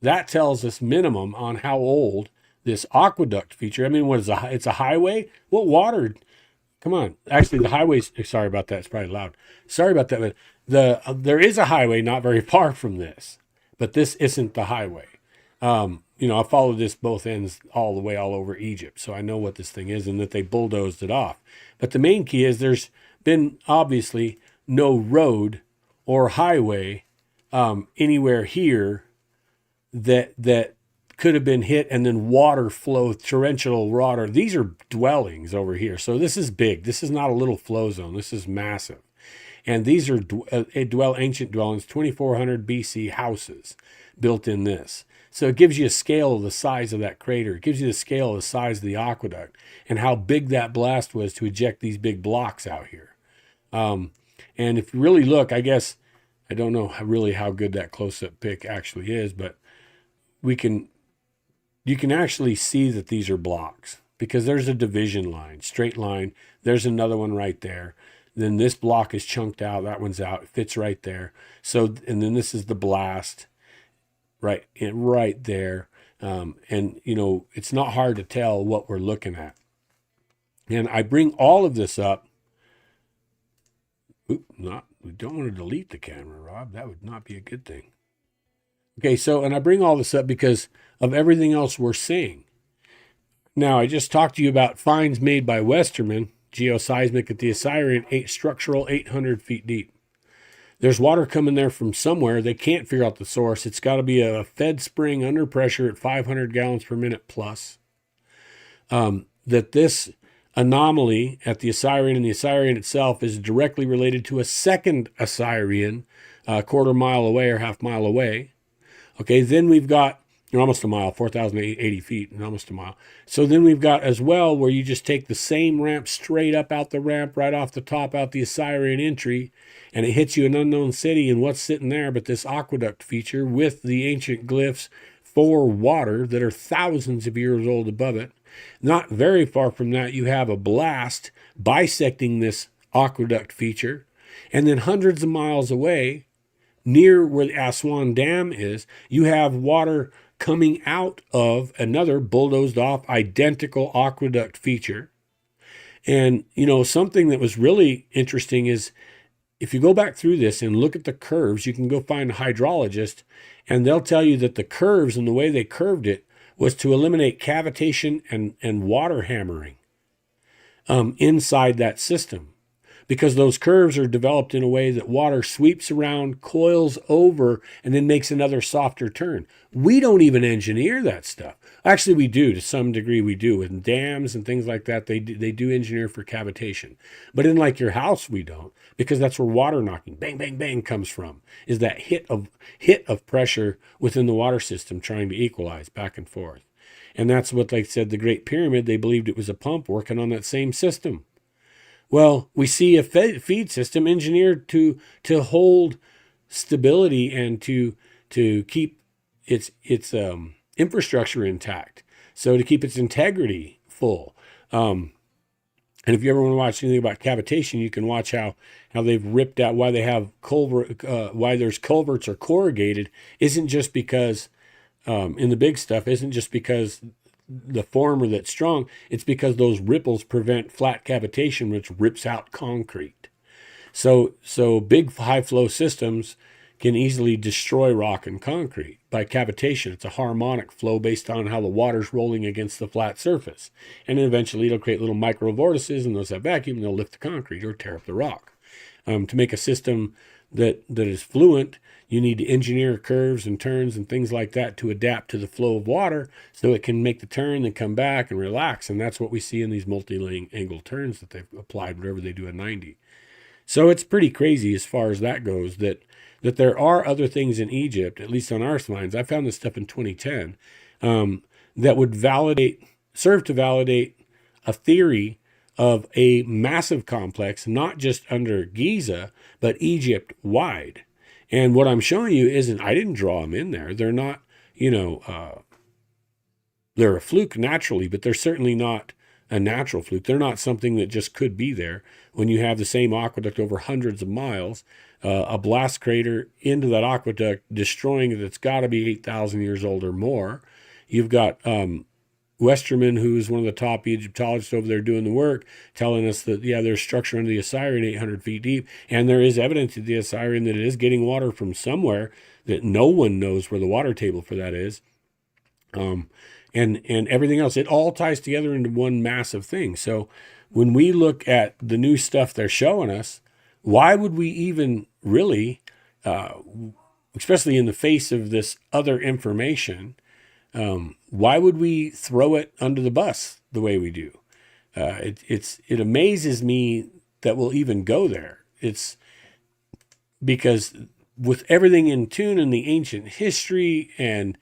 That tells us minimum on how old this aqueduct feature, I mean, what is it's a highway? What water? Come on. Actually, the highway's, sorry about that. It's probably loud. Sorry about that. But there is a highway not very far from this, but this isn't the highway. I followed this both ends all the way all over Egypt. So I know what this thing is and that they bulldozed it off. But the main key is there's been obviously no road or highway anywhere here that could have been hit and then water flow, torrential water. These are dwellings over here. So this is big. This is not a little flow zone. This is massive. And these are ancient dwellings, 2400 BC houses built in this. So it gives you a scale of the size of that crater. It gives you the scale of the size of the aqueduct and how big that blast was to eject these big blocks out here. And if you really look, I guess, I don't know really how good that close-up pic actually is, but you can actually see that these are blocks because there's a division line, straight line. There's another one right there. Then this block is chunked out. That one's out. It fits right there. So, and then this is the blast right there. And, it's not hard to tell what we're looking at. And I bring all of this up. We don't want to delete the camera, Rob. That would not be a good thing. Okay, so, and I bring all this up because of everything else we're seeing. Now, I just talked to you about finds made by Westerman, geoseismic at the Assyrian, structural 800 feet deep. There's water coming there from somewhere. They can't figure out the source. It's got to be a fed spring under pressure at 500 gallons per minute plus. That this anomaly at the Assyrian and the Assyrian itself is directly related to a second Assyrian a quarter mile away or half mile away. Okay, then we've got or almost a mile, 4,080 feet, and almost a mile. So then we've got as well where you just take the same ramp straight up out the ramp, right off the top, out the Assyrian entry, and it hits you an unknown city. And what's sitting there but this aqueduct feature with the ancient glyphs for water that are thousands of years old above it. Not very far from that, you have a blast bisecting this aqueduct feature. And then hundreds of miles away, near where the Aswan Dam is, you have water coming out of another bulldozed off identical aqueduct feature. And, you know, something that was really interesting is if you go back through this and look at the curves, you can go find a hydrologist and they'll tell you that the curves and the way they curved it was to eliminate cavitation and water hammering inside that system, because those curves are developed in a way that water sweeps around, coils over, and then makes another softer turn. We don't even engineer that stuff. Actually, we do to some degree. We do with dams and things like that. They do engineer for cavitation, but in like your house, we don't, because that's where water knocking, bang, bang, bang, comes from. Is that hit of pressure within the water system trying to equalize back and forth, and that's what they said. The Great Pyramid, they believed it was a pump working on that same system. Well, we see a feed system engineered to hold stability and to keep its infrastructure intact, so to keep its integrity full. And if you ever want to watch anything about cavitation, you can watch how they've ripped out why they have why there's culverts or corrugated. Isn't just because in the big stuff isn't just because the former that's strong, it's because those ripples prevent flat cavitation, which rips out concrete. So big high flow systems can easily destroy rock and concrete by cavitation. It's a harmonic flow based on how the water's rolling against the flat surface. And then eventually it'll create little micro vortices, and those have vacuum, and they'll lift the concrete or tear up the rock. To make a system that is fluent, you need to engineer curves and turns and things like that to adapt to the flow of water so it can make the turn and come back and relax. And that's what we see in these multi-angle turns that they've applied whenever they do a 90. So it's pretty crazy as far as that goes, that there are other things in Egypt, at least on our lines. I found this stuff in 2010 that would serve to validate a theory of a massive complex, not just under Giza, but Egypt wide. And what I'm showing you isn't, I didn't draw them in there. They're not, they're a fluke naturally, but they're certainly not a natural fluke. They're not something that just could be there when you have the same aqueduct over hundreds of miles, a blast crater into that aqueduct, destroying it. It's got to be 8,000 years old or more. You've got Westerman, who's one of the top Egyptologists over there doing the work, telling us that, yeah, there's structure under the Assyrian 800 feet deep, and there is evidence at the Assyrian that it is getting water from somewhere that no one knows where the water table for that is. And everything else, it all ties together into one massive thing. So when we look at the new stuff they're showing us, why would we even really, especially in the face of this other information, why would we throw it under the bus the way we do? It amazes me that we'll even go there. It's because with everything in tune in the ancient history and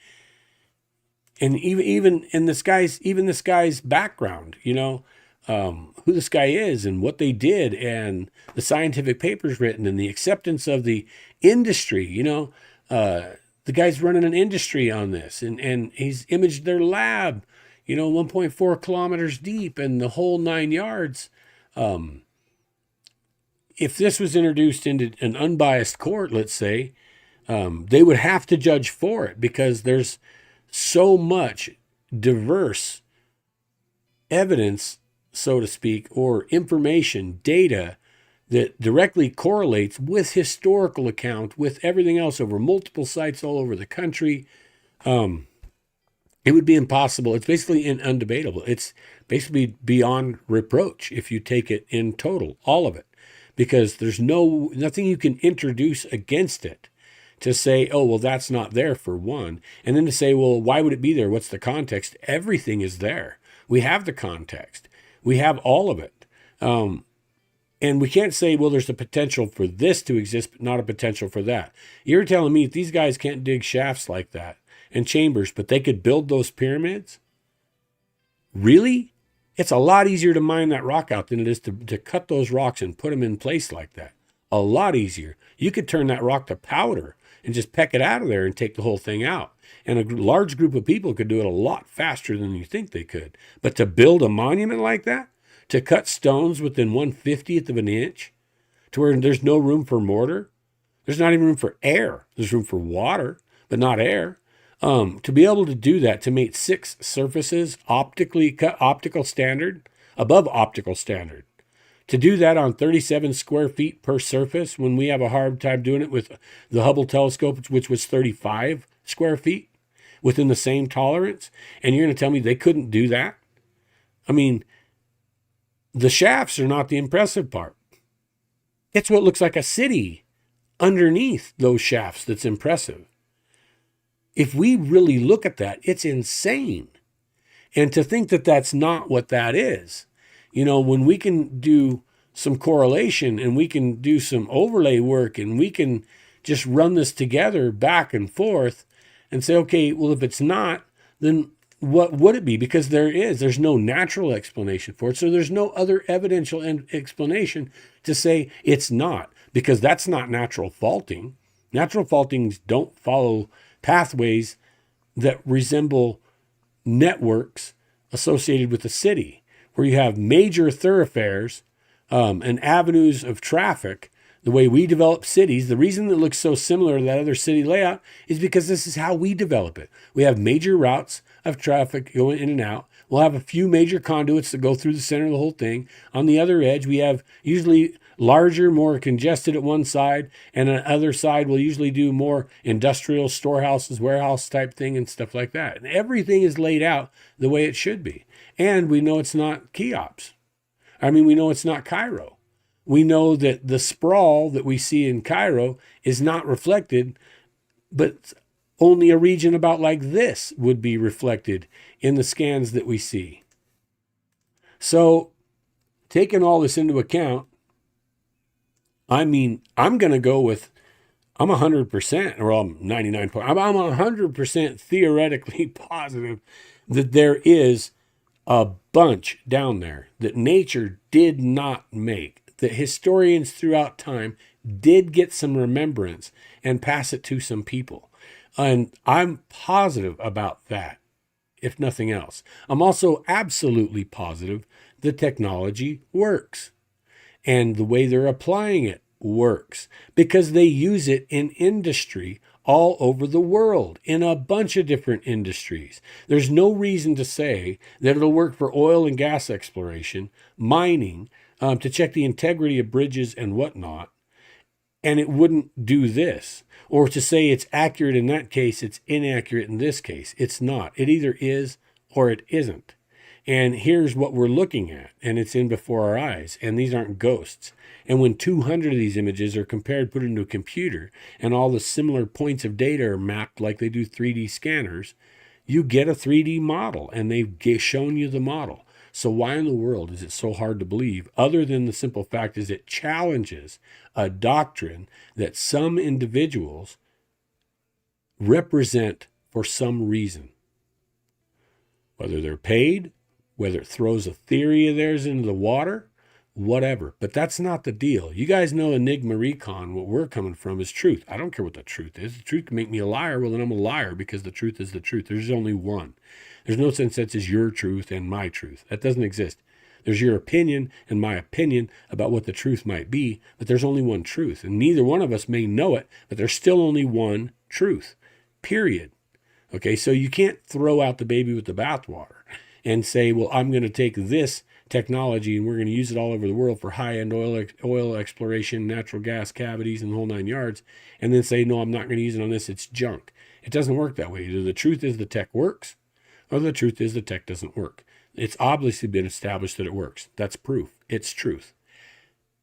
even in this guy's background, who this guy is and what they did and the scientific papers written and the acceptance of the industry, the guy's running an industry on this, and he's imaged their lab, 1.4 kilometers deep and the whole 9 yards. If this was introduced into an unbiased court, let's say, they would have to judge for it because there's so much diverse evidence, so to speak, or information, data that directly correlates with historical account, with everything else over multiple sites all over the country. It would be impossible. It's basically undebatable. It's basically beyond reproach if you take it in total, all of it, because there's nothing you can introduce against it to say, oh, well, that's not there for one. And then to say, well, why would it be there? What's the context? Everything is there. We have the context. We have all of it. And we can't say, well, there's a potential for this to exist, but not a potential for that. You're telling me that these guys can't dig shafts like that and chambers, but they could build those pyramids? Really? It's a lot easier to mine that rock out than it is to cut those rocks and put them in place like that. A lot easier. You could turn that rock to powder and just peck it out of there and take the whole thing out. And a large group of people could do it a lot faster than you think they could. But to build a monument like that, to cut stones within 1/50th of an inch, to where there's no room for mortar, there's not even room for air. There's room for water, but not air. To be able to do that, to make 6 surfaces optically cut, optical standard, above optical standard, to do that on 37 square feet per surface, when we have a hard time doing it with the Hubble telescope, which was 35 square feet within the same tolerance, and you're going to tell me they couldn't do that? I mean, the shafts are not the impressive part. It's what looks like a city underneath those shafts that's impressive. If we really look at that, it's insane. And to think that that's not what that is, when we can do some correlation and we can do some overlay work and we can just run this together back and forth and say, okay, well, if it's not, then what would it be? Because there's no natural explanation for it. So there's no other evidential explanation to say it's not, because that's not natural faulting. Natural faultings don't follow pathways that resemble networks associated with a city, where you have major thoroughfares and avenues of traffic. The way we develop cities, the reason it looks so similar to that other city layout is because this is how we develop it. We have major routes of traffic going in and out. We'll have a few major conduits that go through the center of the whole thing. On the other edge, we have usually larger, more congested at one side, and on the other side, we'll usually do more industrial storehouses, warehouse type thing, and stuff like that. And everything is laid out the way it should be. And we know it's not Cheops. We know it's not Cairo. We know that the sprawl that we see in Cairo is not reflected, but only a region about like this would be reflected in the scans that we see. So, taking all this into account, I'm going to go with, I'm 100%, or I'm 99. I'm 100% theoretically positive that there is a bunch down there that nature did not make, that historians throughout time did get some remembrance and pass it to some people. And I'm positive about that, if nothing else. I'm also absolutely positive the technology works. And the way they're applying it works, because they use it in industry all over the world, in a bunch of different industries. There's no reason to say that it'll work for oil and gas exploration, mining, to check the integrity of bridges and whatnot, and it wouldn't do this. Or to say it's accurate in that case, it's inaccurate in this case. It's not. It either is or it isn't. And here's what we're looking at, and it's in before our eyes, and these aren't ghosts. And when 200 of these images are compared, put into a computer, and all the similar points of data are mapped like they do 3D scanners, you get a 3D model, and they've shown you the model. So why in the world is it so hard to believe, other than the simple fact is it challenges a doctrine that some individuals represent for some reason? Whether they're paid, whether it throws a theory of theirs into the water, whatever. But that's not the deal. You guys know Enigma Recon, what we're coming from is truth. I don't care what the truth is. The truth can make me a liar. Well, then I'm a liar, because the truth is the truth. There's only one. There's no such sense as your truth and my truth. That doesn't exist. There's your opinion and my opinion about what the truth might be, but there's only one truth. And neither one of us may know it, but there's still only one truth, period. Okay, so you can't throw out the baby with the bathwater and say, well, I'm going to take this technology and we're going to use it all over the world for high-end oil exploration, natural gas cavities, and the whole 9 yards, and then say, no, I'm not going to use it on this. It's junk. It doesn't work that way. Either the truth is the tech works, or the truth is the tech doesn't work. It's obviously been established that it works. That's proof. It's truth.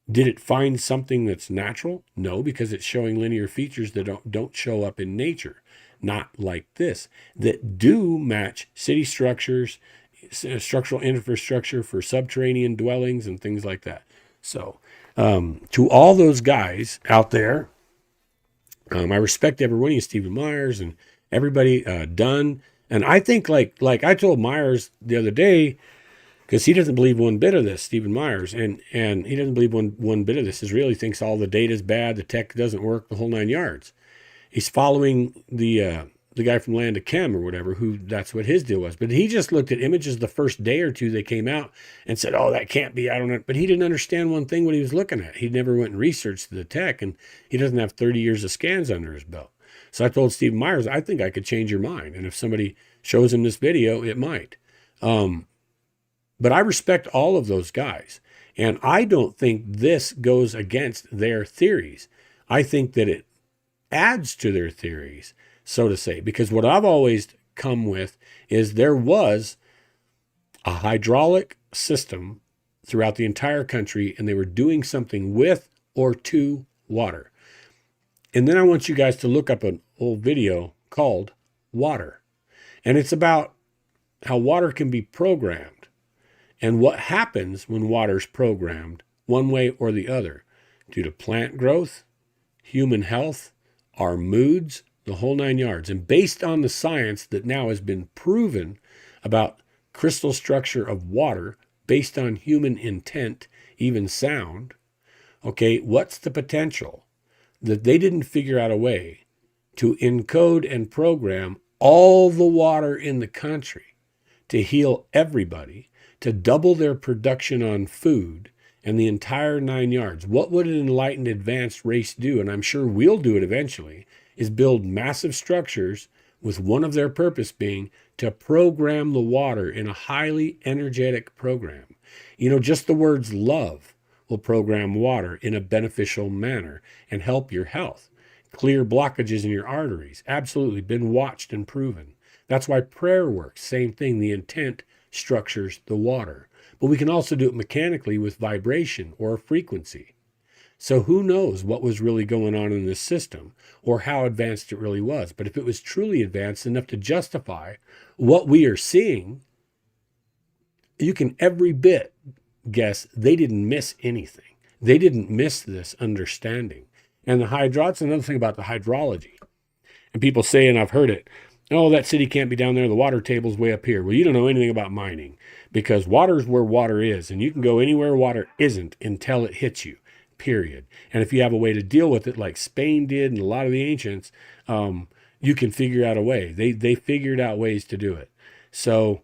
Did it find something that's natural? No, because it's showing linear features that don't show up in nature. Not like this, that do match city structures, structural infrastructure for subterranean dwellings and things like that. So To all those guys out there, I respect every one of you, Stephen Myers and everybody, Dunn. And I think like I told Myers the other day, because he doesn't believe one bit of this, Stephen Myers, and he doesn't believe one bit of this. He really thinks all the data is bad, the tech doesn't work, the whole 9 yards. He's following the guy from Land of Chem or whatever, who that's what his deal was. But he just looked at images the first day or two they came out and said, "Oh, that can't be. I don't know." But he didn't understand one thing what he was looking at. He never went and researched the tech, and he doesn't have 30 years of scans under his belt. So I told Stephen Myers, I think I could change your mind, and if somebody shows him this video, it might. But I respect all of those guys. And I don't think this goes against their theories. I think that it adds to their theories, so to say, because what I've always come with is there was a hydraulic system throughout the entire country, and they were doing something with or to water. And then I want you guys to look up an old video called Water. And it's about how water can be programmed and what happens when water's programmed one way or the other due to plant growth, human health, our moods, the whole 9 yards. And based on the science that now has been proven about crystal structure of water, based on human intent, even sound, okay, what's the potential that they didn't figure out a way to encode and program all the water in the country to heal everybody, to double their production on food and the entire 9 yards? What would an enlightened advanced race do? And I'm sure we'll do it eventually, is build massive structures with one of their purpose being to program the water in a highly energetic program. You know, just the words love will program water in a beneficial manner and help your health. Clear blockages in your arteries. Absolutely been watched and proven. That's why prayer works. Same thing. The intent structures the water. But we can also do it mechanically with vibration or frequency. So who knows what was really going on in this system or how advanced it really was. But if it was truly advanced enough to justify what we are seeing, you can every bit guess they didn't miss anything. They didn't miss this understanding. And the hydraulics, another thing about the hydrology. And people say, and I've heard it, oh, that city can't be down there. The water table's way up here. Well, you don't know anything about mining because water's where water is. And you can go anywhere water isn't until it hits you, period. And if you have a way to deal with it like Spain did and a lot of the ancients, you can figure out a way. They figured out ways to do it. So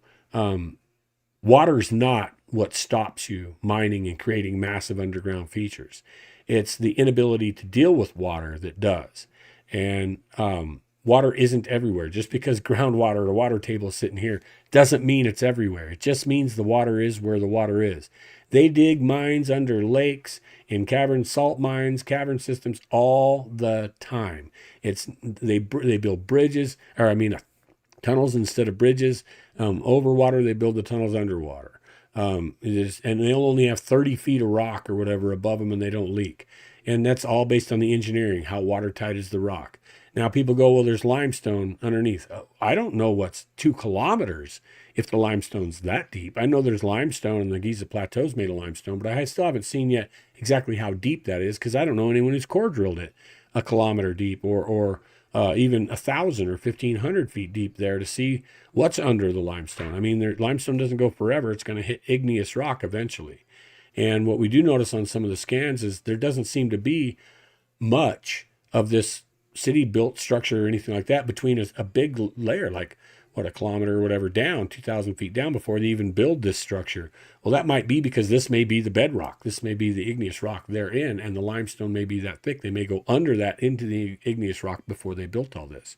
water's not what stops you mining and creating massive underground features. It's the inability to deal with water that does. And water isn't everywhere. Just because groundwater or water table is sitting here doesn't mean it's everywhere. It just means the water is where the water is. They dig mines under lakes, in cavern salt mines, cavern systems all the time. They build bridges, tunnels instead of bridges. Over water, they build the tunnels underwater. And they'll only have 30 feet of rock or whatever above them and they don't leak. And that's all based on the engineering, how watertight is the rock. Now people go, well, there's limestone underneath. I don't know what's 2 kilometers if the limestone's that deep. I know there's limestone and the Giza Plateau's made of limestone, but I still haven't seen yet exactly how deep that is because I don't know anyone who's core drilled it a kilometer deep or even 1,000 or 1,500 feet deep there to see what's under the limestone. I mean, limestone doesn't go forever. It's going to hit igneous rock eventually. And what we do notice on some of the scans is there doesn't seem to be much of this city-built structure or anything like that between a big layer, like, a kilometer or whatever down, 2,000 feet down before they even build this structure. Well, that might be because this may be the bedrock. This may be the igneous rock they're in, and the limestone may be that thick. They may go under that into the igneous rock before they built all this.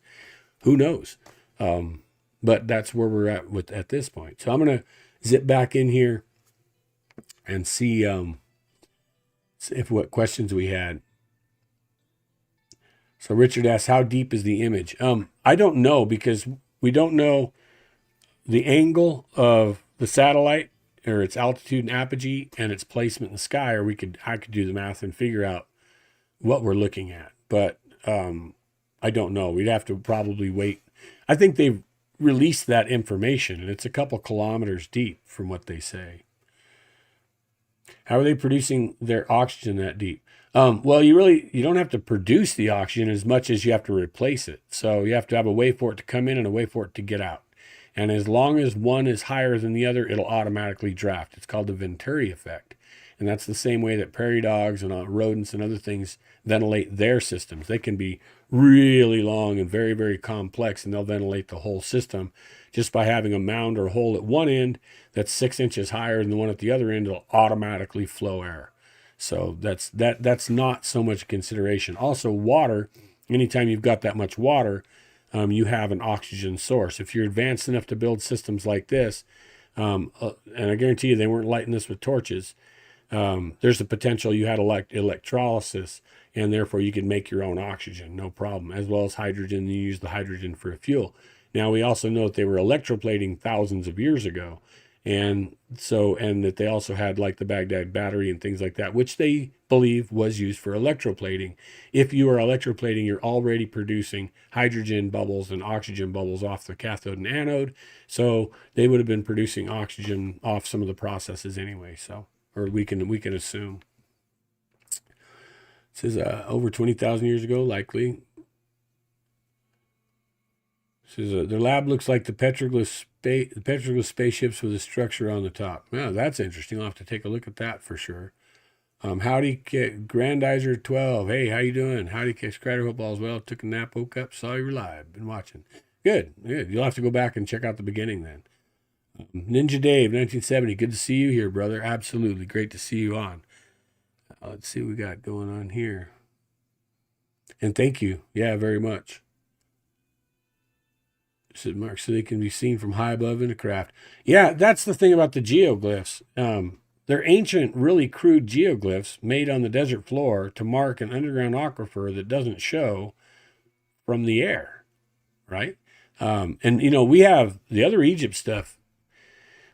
Who knows? But that's where we're at this point. So I'm going to zip back in here and see what questions we had. So Richard asks, how deep is the image? I don't know because we don't know the angle of the satellite or its altitude and apogee and its placement in the sky, or I could do the math and figure out what we're looking at. But I don't know. We'd have to probably wait. I think they've released that information, and it's a couple kilometers deep from what they say. How are they producing their oxygen that deep? Well, you don't have to produce the oxygen as much as you have to replace it. So you have to have a way for it to come in and a way for it to get out. And as long as one is higher than the other, it'll automatically draft. It's called the Venturi effect. And that's the same way that prairie dogs and rodents and other things ventilate their systems. They can be really long and very, very complex, and they'll ventilate the whole system just by having a mound or hole at one end that's 6 inches higher than the one at the other end. It'll automatically flow air. So that's not so much consideration. Also, water. Anytime you've got that much water, you have an oxygen source. If you're advanced enough to build systems like this, and I guarantee you they weren't lighting this with torches. There's the potential you had electrolysis, and therefore you could make your own oxygen, no problem, as well as hydrogen. You use the hydrogen for a fuel. Now, we also know that they were electroplating thousands of years ago. And that they also had like the Baghdad battery and things like that, which they believe was used for electroplating. If you are electroplating, you're already producing hydrogen bubbles and oxygen bubbles off the cathode and anode. So they would have been producing oxygen off some of the processes anyway. So, or we can assume. It says over 20,000 years ago, likely. Says their lab looks like the petroglyph spaceships with a structure on the top. Yeah, that's interesting. I'll have to take a look at that for sure. Howdy, Grandizer 12. Hey, how you doing? Howdy, KRYDER. Hope all's well. Took a nap, woke up, saw you were live. Been watching. Good. You'll have to go back and check out the beginning then. Ninja Dave, 1970. Good to see you here, brother. Absolutely. Great to see you on. Let's see what we got going on here. And thank you. Yeah, very much. Said Mark, so they can be seen from high above in a craft. Yeah, that's the thing about the geoglyphs. They're ancient, really crude geoglyphs made on the desert floor to mark an underground aquifer that doesn't show from the air, right? And, we have the other Egypt stuff.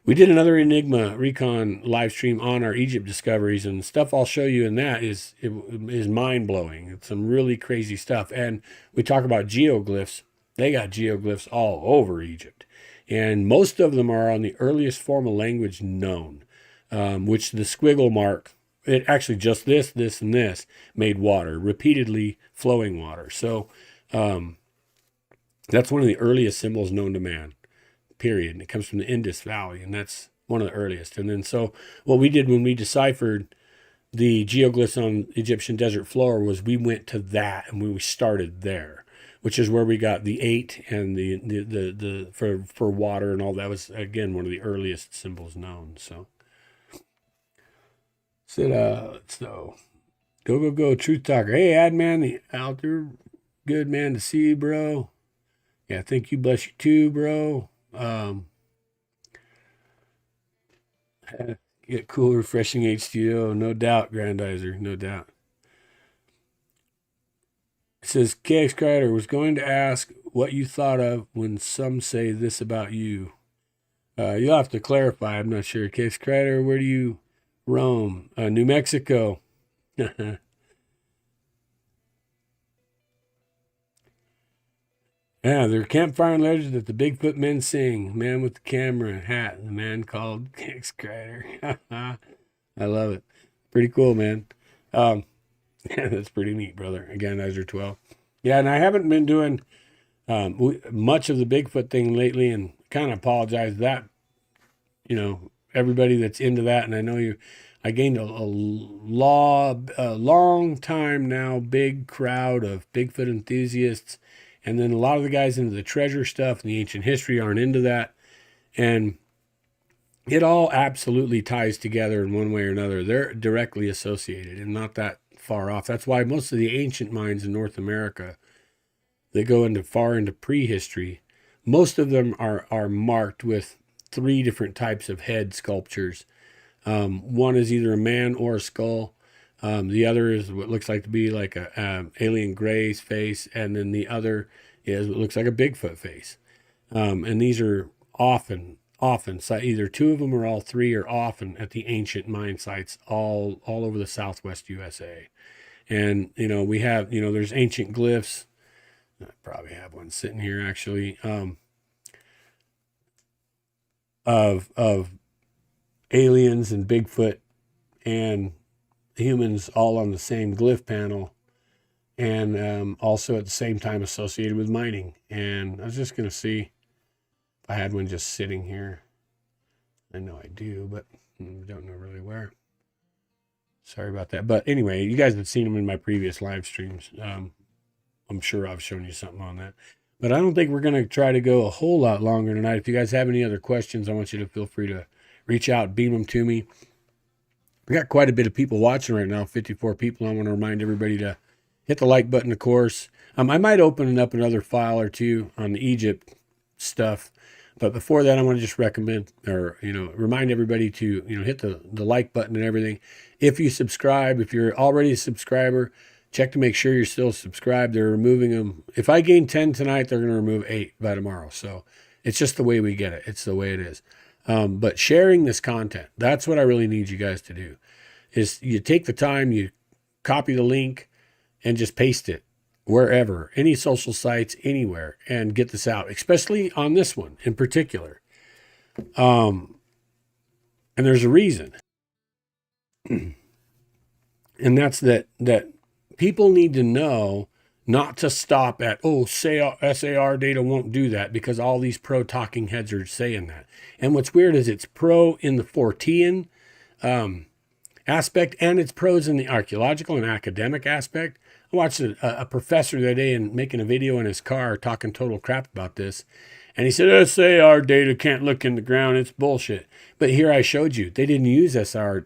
We did another Enigma Recon live stream on our Egypt discoveries, and stuff I'll show you in that is mind-blowing. It's some really crazy stuff. And we talk about geoglyphs. They got geoglyphs all over Egypt. And most of them are on the earliest form of language known, which the squiggle mark, it actually just this, and this made water, repeatedly flowing water. So that's one of the earliest symbols known to man, period. And it comes from the Indus Valley, and that's one of the earliest. And then so what we did when we deciphered the geoglyphs on Egyptian desert floor was we went to that, and we started there, which is where we got the 8 and the for water and all that. Was again one of the earliest symbols known. So so go truth talker. Hey, Adman out there, good man to see you, bro. Yeah, thank you, bless you too, bro. Get cool, refreshing H2O, no doubt, Grandizer, no doubt. It says, KRYDER was going to ask what you thought of when some say this about you. You'll have to clarify. I'm not sure. KRYDER, where do you roam? New Mexico. Yeah, they're campfire legends that the Bigfoot men sing. Man with the camera hat. The man called KRYDER. I love it. Pretty cool, man. That's pretty neat, brother. Again, those are 12. Yeah, and I haven't been doing much of the Bigfoot thing lately, and kind of apologize that, everybody that's into that, and I know I gained a long time now big crowd of Bigfoot enthusiasts, and then a lot of the guys into the treasure stuff and the ancient history aren't into that, and it all absolutely ties together in one way or another. They're directly associated and not that far off. That's why most of the ancient mines in North America, they go far into prehistory. Most of them are marked with 3 different types of head sculptures. One is either a man or a skull. The other is what looks like to be like a alien Gray's face, and then the other is what looks like a Bigfoot face. And these are often so either 2 of them or all 3 are often at the ancient mine sites all over the Southwest USA. And we have there's ancient glyphs. I probably have one sitting here actually, of aliens and Bigfoot and humans all on the same glyph panel, and also at the same time associated with mining. And I was just going to see if I had one just sitting here. I know I do, but I don't know really where. Sorry about that. But anyway, you guys have seen them in my previous live streams. I'm sure I've shown you something on that. But I don't think we're going to try to go a whole lot longer tonight. If you guys have any other questions, I want you to feel free to reach out, beam them to me. We got quite a bit of people watching right now, 54 people. I want to remind everybody to hit the like button, of course. I might open up another file or two on the Egypt stuff. But before that, I want to just recommend or, remind everybody to, hit the like button and everything. If you subscribe, if you're already a subscriber, check to make sure you're still subscribed. They're removing them. If I gain 10 tonight, they're going to remove 8 by tomorrow. So it's just the way we get it. It's the way it is. But sharing this content, that's what I really need you guys to do, is you take the time, you copy the link and just paste it wherever, any social sites, anywhere, and get this out, especially on this one in particular. And there's a reason. And that's that people need to know not to stop at, SAR data won't do that, because all these pro talking heads are saying that. And what's weird is it's pro in the Fortean aspect, and it's pros in the archaeological and academic aspect. I watched a professor the other day and making a video in his car talking total crap about this. And he said, SAR data can't look in the ground. It's bullshit. But here I showed you, they didn't use SAR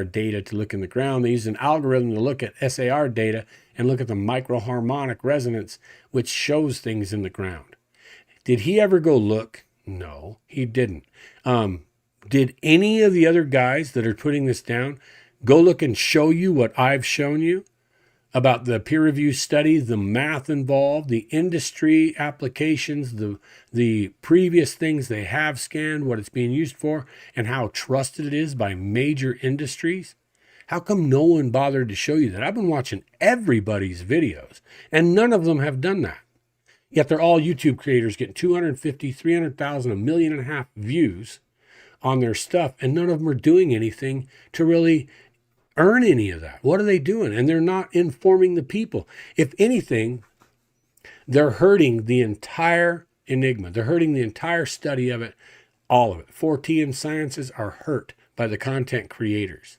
data to look in the ground. They used an algorithm to look at SAR data and look at the microharmonic resonance, which shows things in the ground. Did he ever go look? No, he didn't. Did any of the other guys that are putting this down go look and show you what I've shown you about the peer review studies, the math involved, the industry applications, the previous things they have scanned, what it's being used for, and how trusted it is by major industries? How come no one bothered to show you that? I've been watching everybody's videos, and none of them have done that. Yet they're all YouTube creators getting 250, 300,000, 1.5 million views on their stuff, and none of them are doing anything to really earn any of that. What are they doing? And they're not informing the people. If anything, they're hurting the entire Enigma. They're hurting the entire study of it, all of it. Fortean sciences are hurt by the content creators.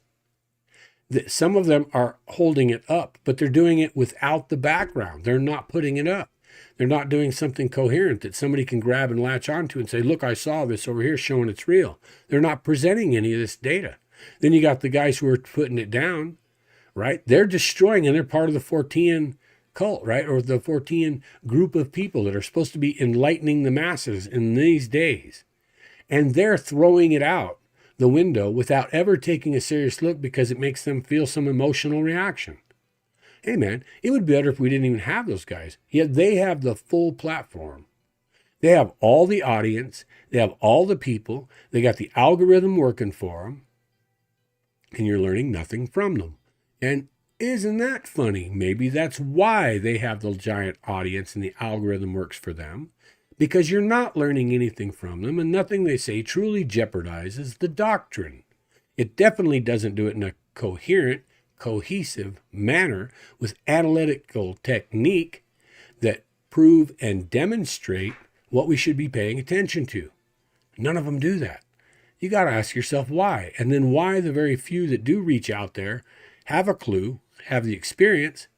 Some of them are holding it up, but they're doing it without the background. They're not putting it up. They're not doing something coherent that somebody can grab and latch onto and say, look, I saw this over here showing it's real. They're not presenting any of this data. Then you got the guys who are putting it down, right? They're destroying, and they're part of the Fortean cult, right? Or the Fortean group of people that are supposed to be enlightening the masses in these days. And they're throwing it out the window without ever taking a serious look, because it makes them feel some emotional reaction. Hey, man, it would be better if we didn't even have those guys. Yet they have the full platform. They have all the audience. They have all the people. They got the algorithm working for them. And you're learning nothing from them. And isn't that funny? Maybe that's why they have the giant audience and the algorithm works for them, because you're not learning anything from them, and nothing they say truly jeopardizes the doctrine. It definitely doesn't do it in a coherent, cohesive manner with analytical technique that prove and demonstrate what we should be paying attention to. None of them do that. You got to ask yourself why, and then why the very few that do reach out there have a clue, have the experience,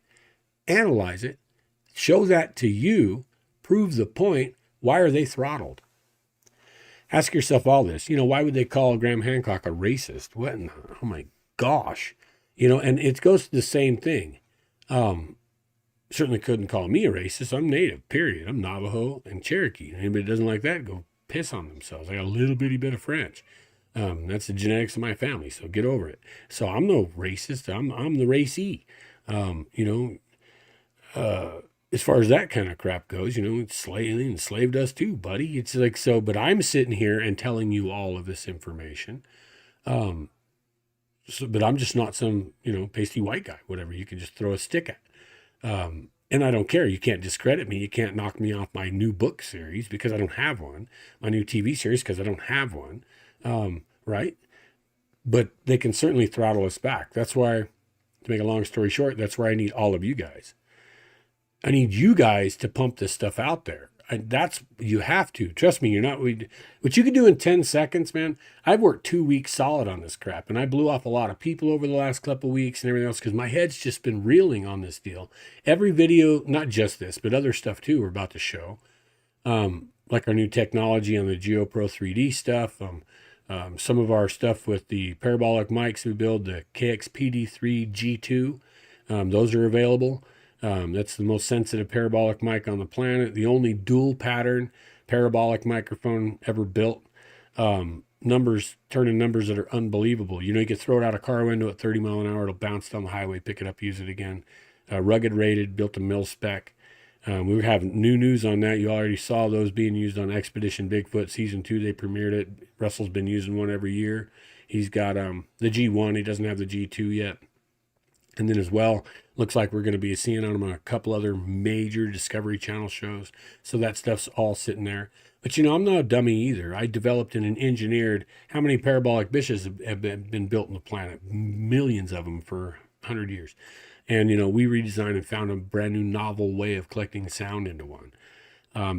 analyze it, show that to you, prove the point. Why are they throttled? Ask yourself all this. Why would they call Graham Hancock a racist? What in the, oh my gosh. And it goes to the same thing. Certainly couldn't call me a racist. I'm Native, period. I'm Navajo and Cherokee. Anybody that doesn't like that, go piss on themselves. I got a little bitty bit of French. That's the genetics of my family, so get over it. So I'm no racist. I'm the racy. As far as that kind of crap goes, enslaved us too, buddy. It's like, so, but I'm sitting here and telling you all of this information. But I'm just not some, pasty white guy, whatever you can just throw a stick at. And I don't care. You can't discredit me. You can't knock me off my new book series because I don't have one. My new TV series because I don't have one. Right? but they can certainly throttle us back. That's why, to make a long story short, that's why I need all of you guys. I need you guys to pump this stuff out there. That's, you have to. Trust me, you're not, what you can do in 10 seconds, man. I've worked 2 weeks solid on this crap, and I blew off a lot of people over the last couple of weeks and everything else because my head's just been reeling on this deal. Every video, not just this, but other stuff too, we're about to show. Like our new technology on the GeoPro 3D stuff, some of our stuff with the parabolic mics we build, the KXPD3 G2, those are available. That's the most sensitive parabolic mic on the planet, the only dual pattern parabolic microphone ever built. Turning numbers that are unbelievable. You know, you could throw it out a car window at 30 mile an hour, it'll bounce down the highway, pick it up, use it again. Rugged rated, built to mil spec. We have new news on that. You already saw those being used on Expedition Bigfoot Season 2. They premiered it. Russell's been using one every year. He's got the G1. He doesn't have the G2 yet. And then as well, looks like we're going to be seeing them on a couple other major Discovery Channel shows. So that stuff's all sitting there. But, you know, I'm not a dummy either. I developed and engineered how many parabolic dishes have been built on the planet. Millions of them for 100 years. And, you know, we redesigned and found a brand new novel way of collecting sound into one,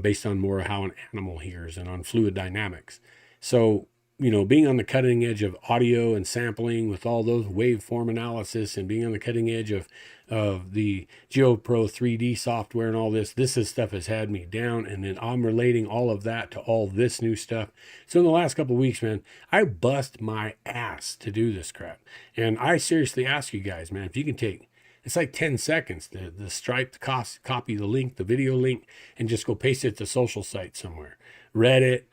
based on more how an animal hears and on fluid dynamics. So, you know, being on the cutting edge of audio and sampling with all those waveform analysis and being on the cutting edge of the GeoPro 3D software and all this is stuff has had me down. And then I'm relating all of that to all this new stuff. So in the last couple of weeks, man, I bust my ass to do this crap. And I seriously ask you guys, man, if you can take, it's like 10 seconds, the stripe, the cost, copy the link, the video link, and just go paste it to social site somewhere. Reddit,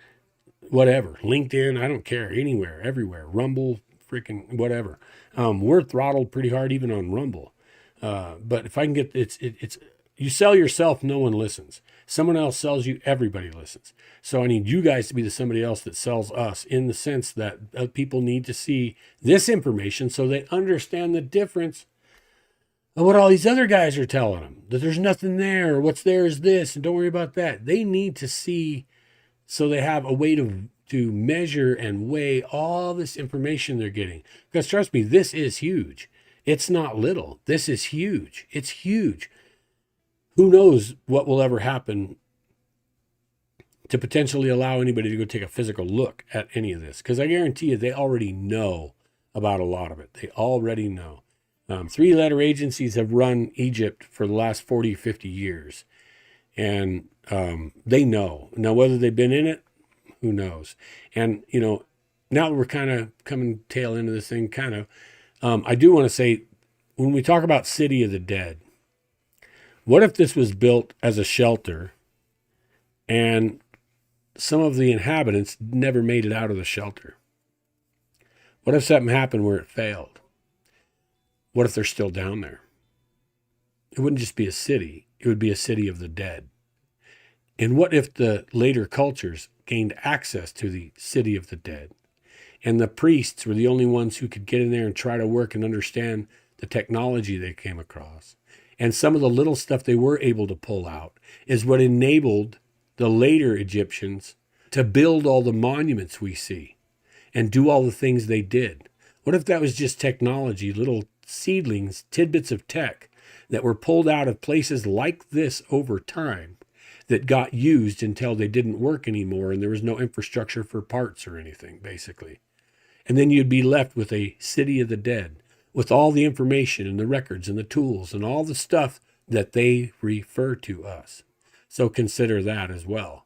whatever, LinkedIn, I don't care, anywhere, everywhere, Rumble, freaking whatever. We're throttled pretty hard even on Rumble. But if I can get, it's you sell yourself, no one listens. Someone else sells you, everybody listens. So I need you guys to be the somebody else that sells us, in the sense that people need to see this information so they understand the difference of what all these other guys are telling them, that there's nothing there, or what's there is this, and don't worry about that. They need to see, so they have a way to measure and weigh all this information they're getting. Because trust me, this is huge. It's not little. This is huge. It's huge. Who knows what will ever happen to potentially allow anybody to go take a physical look at any of this. Because I guarantee you, they already know about a lot of it. They already know. 3-letter agencies have run Egypt for the last 40, 50 years. And they know. Now, whether they've been in it, who knows? And, you know, now that we're kind of coming tail into this thing, I do want to say, when we talk about City of the Dead, what if this was built as a shelter and some of the inhabitants never made it out of the shelter? What if something happened where it failed? What if they're still down there? It wouldn't just be a city. It would be a city of the dead. And what if the later cultures gained access to the city of the dead, and the priests were the only ones who could get in there and try to work and understand the technology they came across? And some of the little stuff they were able to pull out is what enabled the later Egyptians to build all the monuments we see and do all the things they did. What if that was just technology, little seedlings, tidbits of tech that were pulled out of places like this over time, that got used until they didn't work anymore and there was no infrastructure for parts or anything, basically. And then you'd be left with a city of the dead, with all the information and the records and the tools and all the stuff that they refer to us. So consider that as well.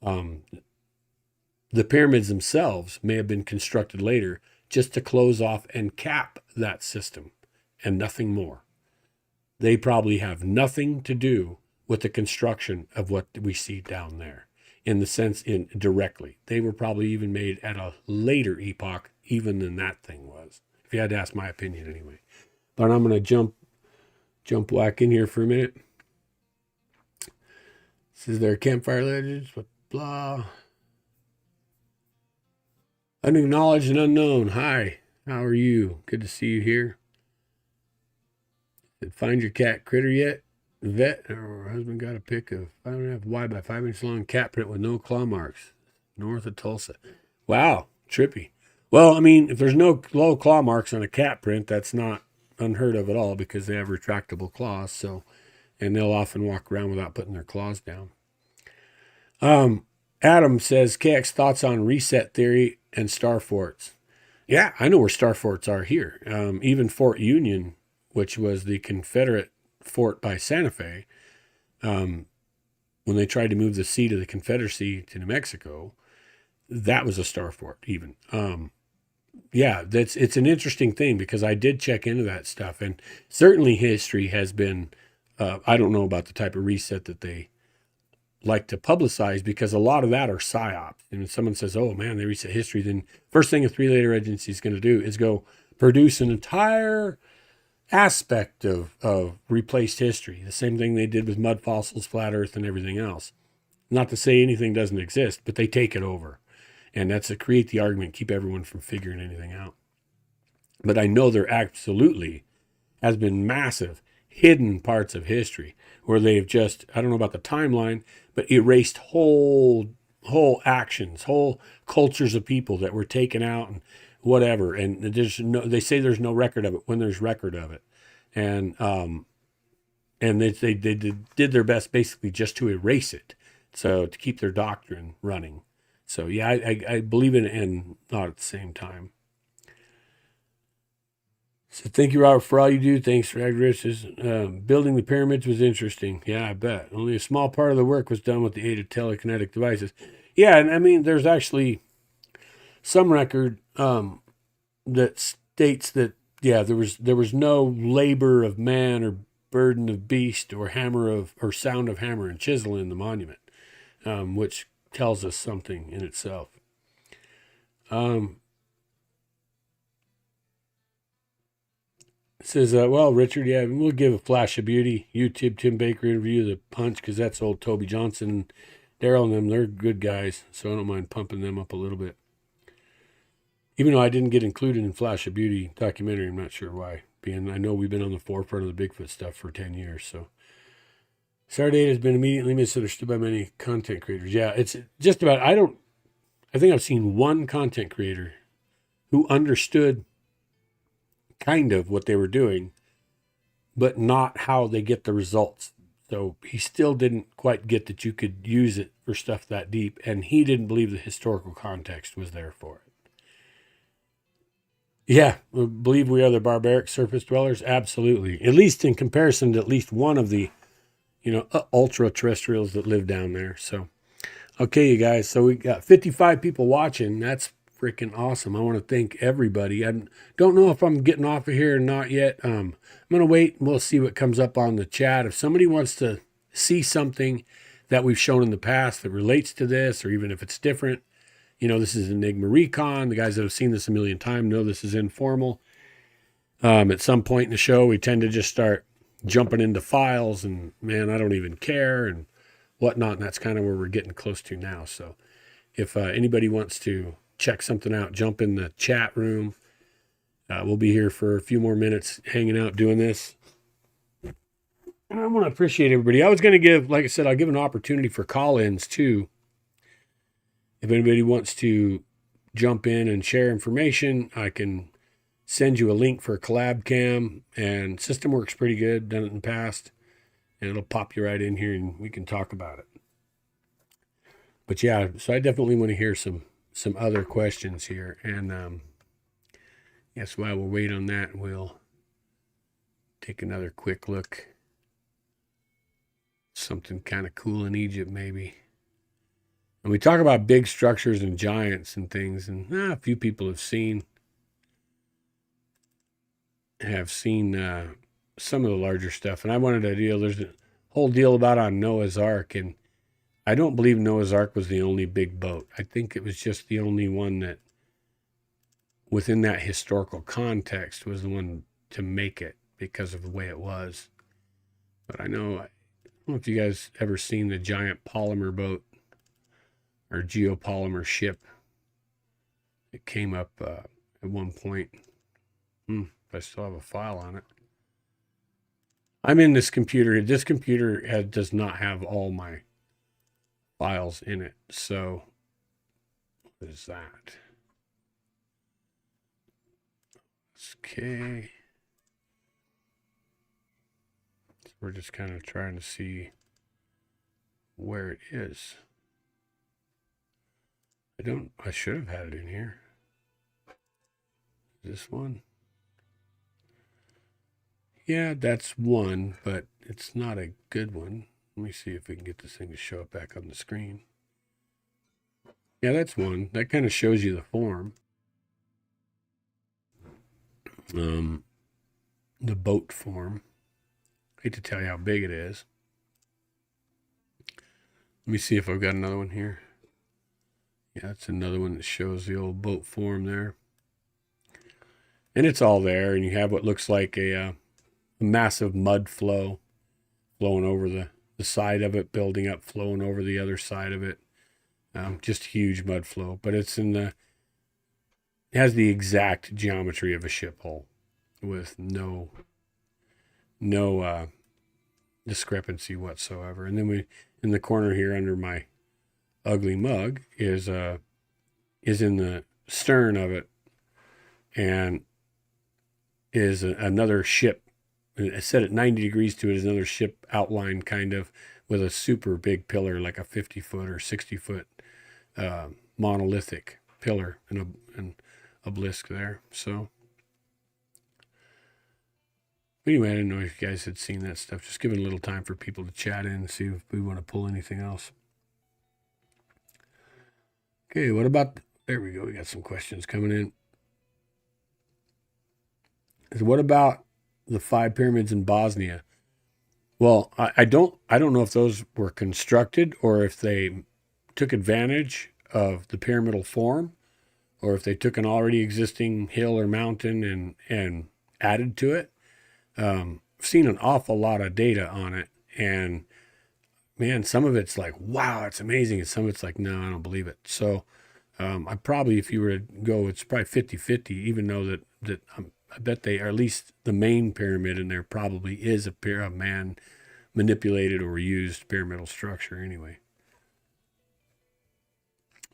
The pyramids themselves may have been constructed later just to close off and cap that system and nothing more. They probably have nothing to do with the construction of what we see down there, in the sense directly. They were probably even made at a later epoch even than that thing was, if you had to ask my opinion anyway. But I'm going to jump back in here for a minute. This is their campfire legends, blah. Unacknowledged and unknown. Hi, how are you? Good to see you here. Did find your cat KRYDER yet? Vet or her husband got a pic of 5.5 wide by 5 inch long cat print with no claw marks, north of Tulsa. Wow, trippy. Well, I mean, if there's no low claw marks on a cat print, that's not unheard of at all because they have retractable claws. So, and they'll often walk around without putting their claws down. Adam says, KX thoughts on reset theory and star forts. Yeah, I know where star forts are here. Even Fort Union, which was the Confederate fort by Santa Fe, when they tried to move the seat of the Confederacy to New Mexico, that was a star fort even. Yeah, it's an interesting thing because I did check into that stuff, and certainly history has been. I don't know about the type of reset that they like to publicize because a lot of that are psyops. And if someone says, "Oh man, they reset history," then first thing a three-letter agency is going to do is go produce an entire aspect of replaced history. The same thing they did with mud fossils, flat Earth, and everything else. Not to say anything doesn't exist, but they take it over. And that's to create the argument, keep everyone from figuring anything out. But I know there absolutely has been massive hidden parts of history where they've just, I don't know about the timeline, but erased whole actions, whole cultures of people that were taken out and whatever. And there's no, they say there's no record of it when there's record of it. And they did their best basically just to erase it. So to keep their doctrine running. So yeah, I believe in it and not at the same time. So thank you, Robert, for all you do. Thanks for addresses. Building the pyramids was interesting. Yeah, I bet. Only a small part of the work was done with the aid of telekinetic devices. Yeah, and I mean, there's actually some record that states that yeah, there was no labor of man or burden of beast or sound of hammer and chisel in the monument, which tells us something in itself. It says, well, Richard, yeah, we'll give a flash of beauty. YouTube Tim Baker interview the punch because that's old Toby Johnson, Daryl, and them. They're good guys, so I don't mind pumping them up a little bit. Even though I didn't get included in Flash of Beauty documentary, I'm not sure why. Being I know we've been on the forefront of the Bigfoot stuff for 10 years, so. SAR data has been immediately misunderstood by many content creators. Yeah, it's just about, I think I've seen one content creator who understood kind of what they were doing, but not how they get the results. So he still didn't quite get that you could use it for stuff that deep, and he didn't believe the historical context was there for it. Yeah, I believe we are the barbaric surface dwellers. Absolutely, at least in comparison to at least one of the, ultra terrestrials that live down there. So, okay, you guys. So we got 55 people watching. That's freaking awesome. I want to thank everybody. I don't know if I'm getting off of here or not yet. I'm going to wait and we'll see what comes up on the chat. If somebody wants to see something that we've shown in the past that relates to this, or even if it's different, this is Enigma Recon. The guys that have seen this a million times know this is informal. At some point in the show, we tend to just start jumping into files and, man, I don't even care and whatnot. And that's kind of where we're getting close to now. So if anybody wants to check something out, jump in the chat room. We'll be here for a few more minutes hanging out doing this. And I want to appreciate everybody. I was going to give, like I said, I'll give an opportunity for call-ins too. If anybody wants to jump in and share information, I can send you a link for a collab cam, and system works pretty good. Done it in the past, and it'll pop you right in here and we can talk about it. But yeah, so I definitely want to hear some other questions here. And yes, while we'll wait on that, we'll take another quick look. Something kind of cool in Egypt, maybe. And we talk about big structures and giants and things, and a few people have seen some of the larger stuff. And I wanted to deal, there's a whole deal about on Noah's Ark, and I don't believe Noah's Ark was the only big boat. I think it was just the only one that, within that historical context, was the one to make it because of the way it was. But I don't know if you guys ever seen the giant polymer boat or geopolymer ship. It came up at one point. I still have a file on it. I'm in this computer. This computer does not have all my files in it. So what is that? It's K. So we're just kind of trying to see where it is. I should have had it in here. This one? Yeah, that's one, but it's not a good one. Let me see if we can get this thing to show up back on the screen. Yeah, that's one. That kind of shows you the form. The boat form. I hate to tell you how big it is. Let me see if I've got another one here. Yeah, it's another one that shows the old boat form there. And it's all there, and you have what looks like a massive mud flow flowing over the side of it, building up, flowing over the other side of it. Just huge mud flow, but it has the exact geometry of a ship hull with no discrepancy whatsoever. And then in the corner here under my ugly mug is in the stern of it, and is another ship. Set at 90 degrees to it is another ship outlined kind of with a super big pillar, like a 50-foot or 60-foot monolithic pillar and obelisk there. So anyway, I didn't know if you guys had seen that stuff. Just giving a little time for people to chat in and see if we want to pull anything else. Okay, what about, there we go. We got some questions coming in. So what about the 5 pyramids in Bosnia? Well, I don't know if those were constructed or if they took advantage of the pyramidal form, or if they took an already existing hill or mountain and added to it. I've seen an awful lot of data on it, and man, some of it's like, wow, it's amazing, and some of it's like, no, I don't believe it. So I probably, if you were to go, it's probably 50-50, even though that I bet they, or at least the main pyramid in there probably is a man manipulated or used pyramidal structure anyway.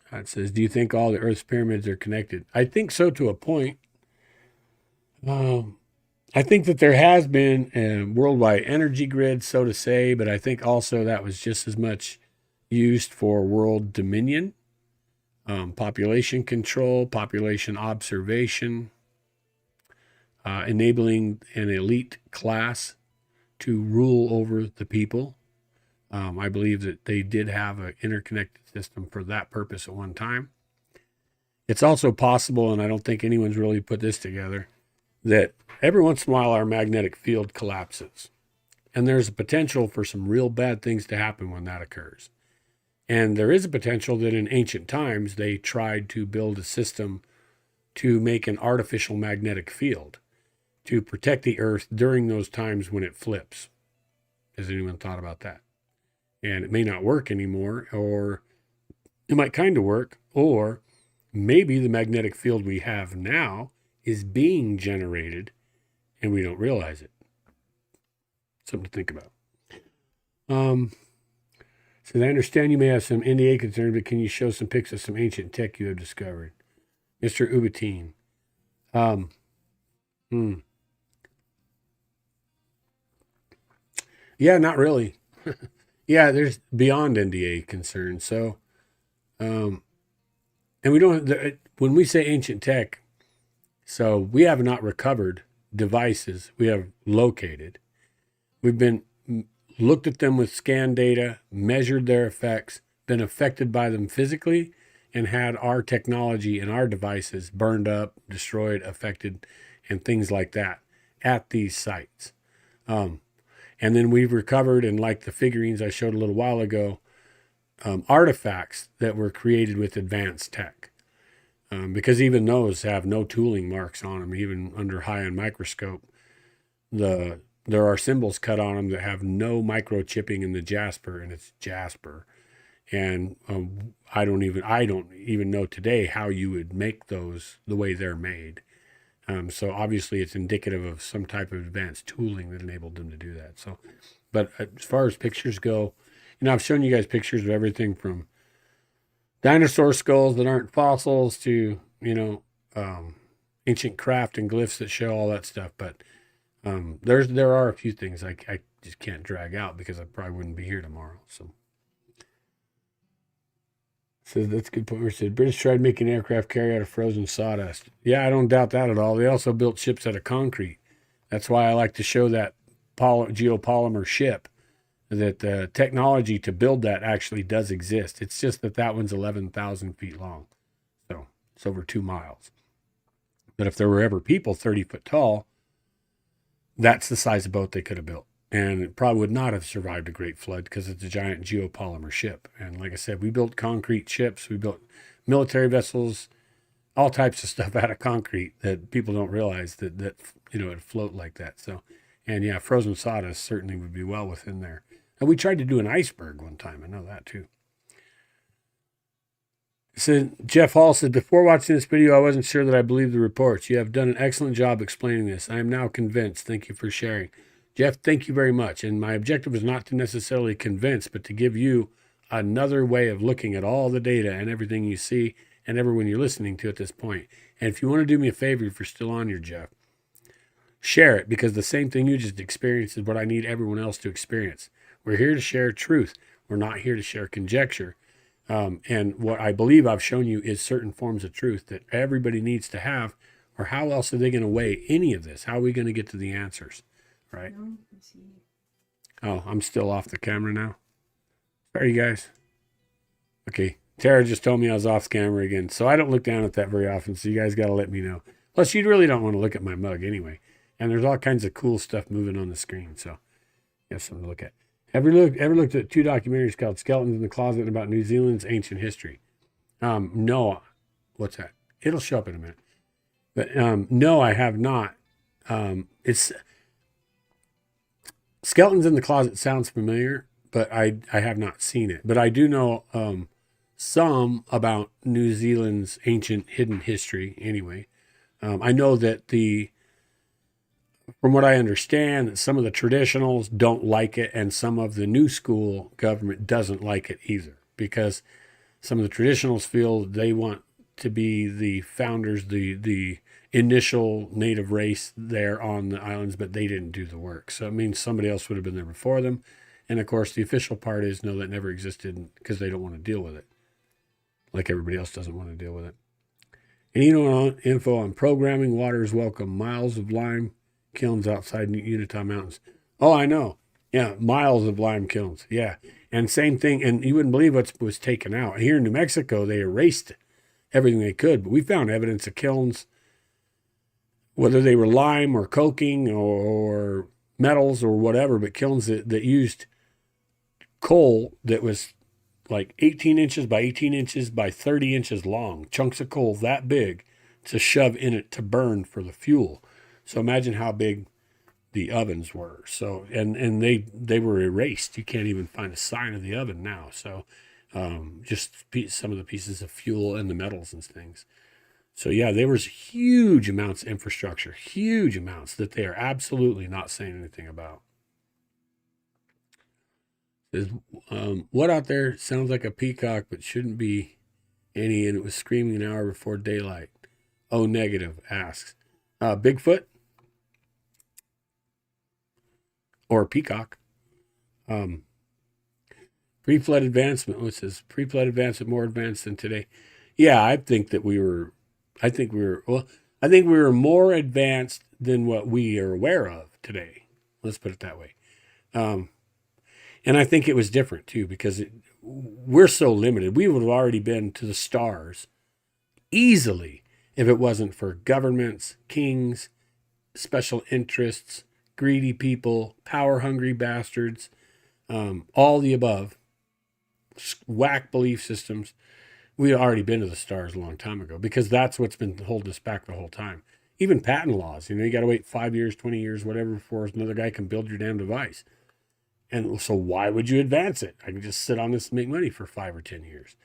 It says, do you think all the Earth's pyramids are connected? I think so, to a point. I think that there has been a worldwide energy grid, so to say, but I think also that was just as much used for world dominion, population control, population observation, enabling an elite class to rule over the people. I believe that they did have an interconnected system for that purpose at one time. It's also possible, and I don't think anyone's really put this together, that every once in a while our magnetic field collapses. And there's a potential for some real bad things to happen when that occurs. And there is a potential that in ancient times they tried to build a system to make an artificial magnetic field to protect the Earth during those times when it flips. Has anyone thought about that? And it may not work anymore, or it might kind of work, or maybe the magnetic field we have now is being generated and we don't realize it. Something to think about. So I understand you may have some NDA concerns, but can you show some pics of some ancient tech you have discovered? Mr. Ubatine. Yeah, not really. Yeah, there's beyond NDA concerns. So, and we don't, when we say ancient tech, so we have not recovered devices. We have located. We've been looked at them with scan data, measured their effects, been affected by them physically, and had our technology and our devices burned up, destroyed, affected, and things like that at these sites. And then we've recovered, and like the figurines I showed a little while ago, artifacts that were created with advanced tech. Because even those have no tooling marks on them, even under high-end microscope. There are symbols cut on them that have no microchipping in the jasper, and it's jasper. And I don't even know today how you would make those the way they're made. So obviously it's indicative of some type of advanced tooling that enabled them to do that. So, but as far as pictures go, I've shown you guys pictures of everything from dinosaur skulls that aren't fossils to, ancient craft and glyphs that show all that stuff. But there are a few things I just can't drag out because I probably wouldn't be here tomorrow. So that's a good point. We said British tried making aircraft carry out of frozen sawdust. Yeah, I don't doubt that at all. They also built ships out of concrete. That's why I like to show that geopolymer ship. That the technology to build that actually does exist. It's just that one's 11,000 feet long. So it's over 2 miles. But if there were ever people 30 foot tall, that's the size of boat they could have built. And it probably would not have survived a great flood because it's a giant geopolymer ship. And like I said, we built concrete ships. We built military vessels, all types of stuff out of concrete that people don't realize that it float like that. So, and yeah, frozen sawdust certainly would be well within there. And we tried to do an iceberg one time. I know that too. So Jeff Hall said, before watching this video, I wasn't sure that I believed the reports. You have done an excellent job explaining this. I am now convinced. Thank you for sharing. Jeff, thank you very much. And my objective was not to necessarily convince, but to give you another way of looking at all the data and everything you see and everyone you're listening to at this point. And if you want to do me a favor, if you're still on here, Jeff, share it, because the same thing you just experienced is what I need everyone else to experience. We're here to share truth. We're not here to share conjecture. And what I believe I've shown you is certain forms of truth that everybody needs to have, or how else are they going to weigh any of this? How are we going to get to the answers? Right? Oh, I'm still off the camera now. Sorry, you guys. Okay. Tara just told me I was off camera again. So I don't look down at that very often. So you guys got to let me know. Plus, you really don't want to look at my mug anyway. And there's all kinds of cool stuff moving on the screen. So you have something to look at. Ever looked at 2 documentaries called Skeletons in the Closet and about New Zealand's ancient history? No. What's that? It'll show up in a minute. But no, I have not. It's Skeletons in the Closet sounds familiar, but I have not seen it. But I do know some about New Zealand's ancient hidden history anyway. I know that from what I understand, that some of the traditionals don't like it, and some of the new school government doesn't like it either, because some of the traditionals feel they want to be the founders, the initial native race there on the islands, but they didn't do the work. So it means somebody else would have been there before them. And of course, the official part is no, that never existed, because they don't want to deal with it, like everybody else doesn't want to deal with it. And info on programming, water is welcome. Miles of lime kilns outside Utah Mountains. Oh, I know. Yeah, miles of lime kilns. Yeah. And same thing, and you wouldn't believe what was taken out. Here in New Mexico, they erased everything they could, but we found evidence of kilns, whether they were lime or coking or metals or whatever, but kilns that used coal that was like 18 inches by 18 inches by 30 inches long, chunks of coal that big to shove in it to burn for the fuel. So imagine how big the ovens were. So, and they were erased. You can't even find a sign of the oven now. So just some of the pieces of fuel and the metals and things. So yeah, there was huge amounts of infrastructure, huge amounts that they are absolutely not saying anything about. Says, what out there sounds like a peacock, but shouldn't be any, and it was screaming an hour before daylight. Oh, negative, asks. Bigfoot? Or peacock. Pre-flood advancement. What says pre-flood advancement more advanced than today? Yeah, I think we were more advanced than what we are aware of today. Let's put it that way. And I think it was different too, because we're so limited. We would have already been to the stars easily if it wasn't for governments, kings, special interests, greedy people, power-hungry bastards, all the above, whack belief systems. We had already been to the stars a long time ago, because that's what's been holding us back the whole time. Even patent laws, you got to wait 5 years, 20 years, whatever, before another guy can build your damn device. And so why would you advance it? I can just sit on this and make money for 5 or 10 years.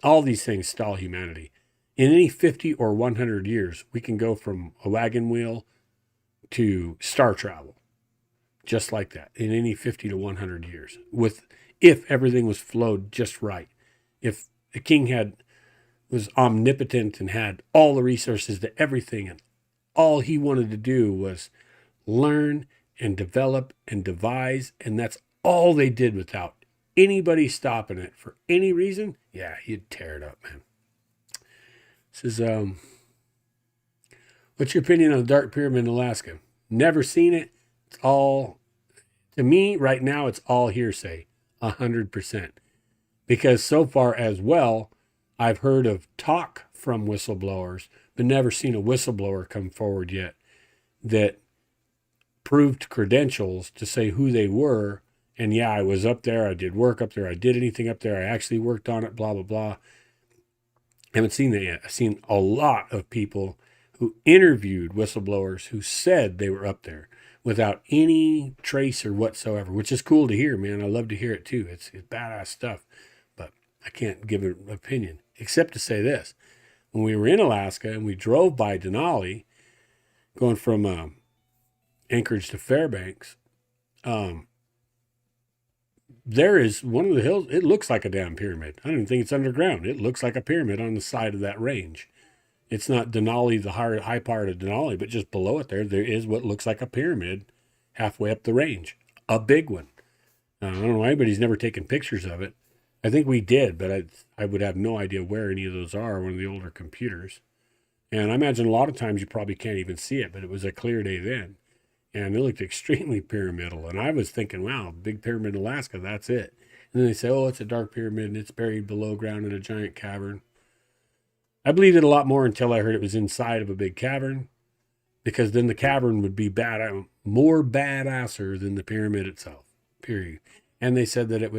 All these things stall humanity. In any 50 or 100 years, we can go from a wagon wheel to star travel, just like that, in any 50 to 100 years, if everything was flowed just right. If the king had was omnipotent and had all the resources to everything, and all he wanted to do was learn and develop and devise, and that's all they did without anybody stopping it for any reason, yeah, you'd tear it up, man. This is what's your opinion on the Dark Pyramid in Alaska? Never seen it. It's all, to me right now, it's all hearsay, 100%. Because so far as well, I've heard of talk from whistleblowers, but never seen a whistleblower come forward yet that proved credentials to say who they were. And yeah, I was up there. I did work up there. I did anything up there. I actually worked on it, blah, blah, blah. I haven't seen that yet. I've seen a lot of people who interviewed whistleblowers who said they were up there without any tracer whatsoever, which is cool to hear, man. I love to hear it too. It's badass stuff, but I can't give an opinion except to say this. When we were in Alaska and we drove by Denali, going from Anchorage to Fairbanks, there is one of the hills. It looks like a damn pyramid. I don't even think it's underground. It looks like a pyramid on the side of that range. It's not Denali, the high part of Denali, but just below it there is what looks like a pyramid halfway up the range. A big one. I don't know why anybody's never taken pictures of it. I think we did, but I would have no idea where any of those are on one of the older computers. And I imagine a lot of times you probably can't even see it, but it was a clear day then. And it looked extremely pyramidal. And I was thinking, wow, big pyramid in Alaska, that's it. And then they say, oh, it's a dark pyramid and it's buried below ground in a giant cavern. I believed it a lot more until I heard it was inside of a big cavern, because then the cavern would be more badasser than the pyramid itself, period. And they said that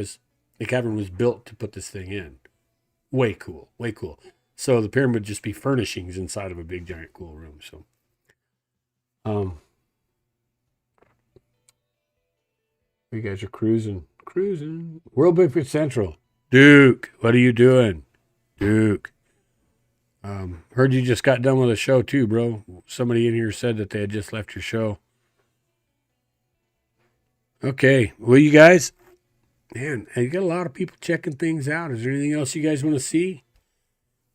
the cavern was built to put this thing in. Way cool, way cool. So the pyramid would just be furnishings inside of a big, giant, cool room. So, you guys are cruising. World Bigfoot Central. Duke, what are you doing? Duke. Heard you just got done with a show too, bro. Somebody in here said that they had just left your show. Okay. Well, you guys, man, you got a lot of people checking things out. Is there anything else you guys want to see?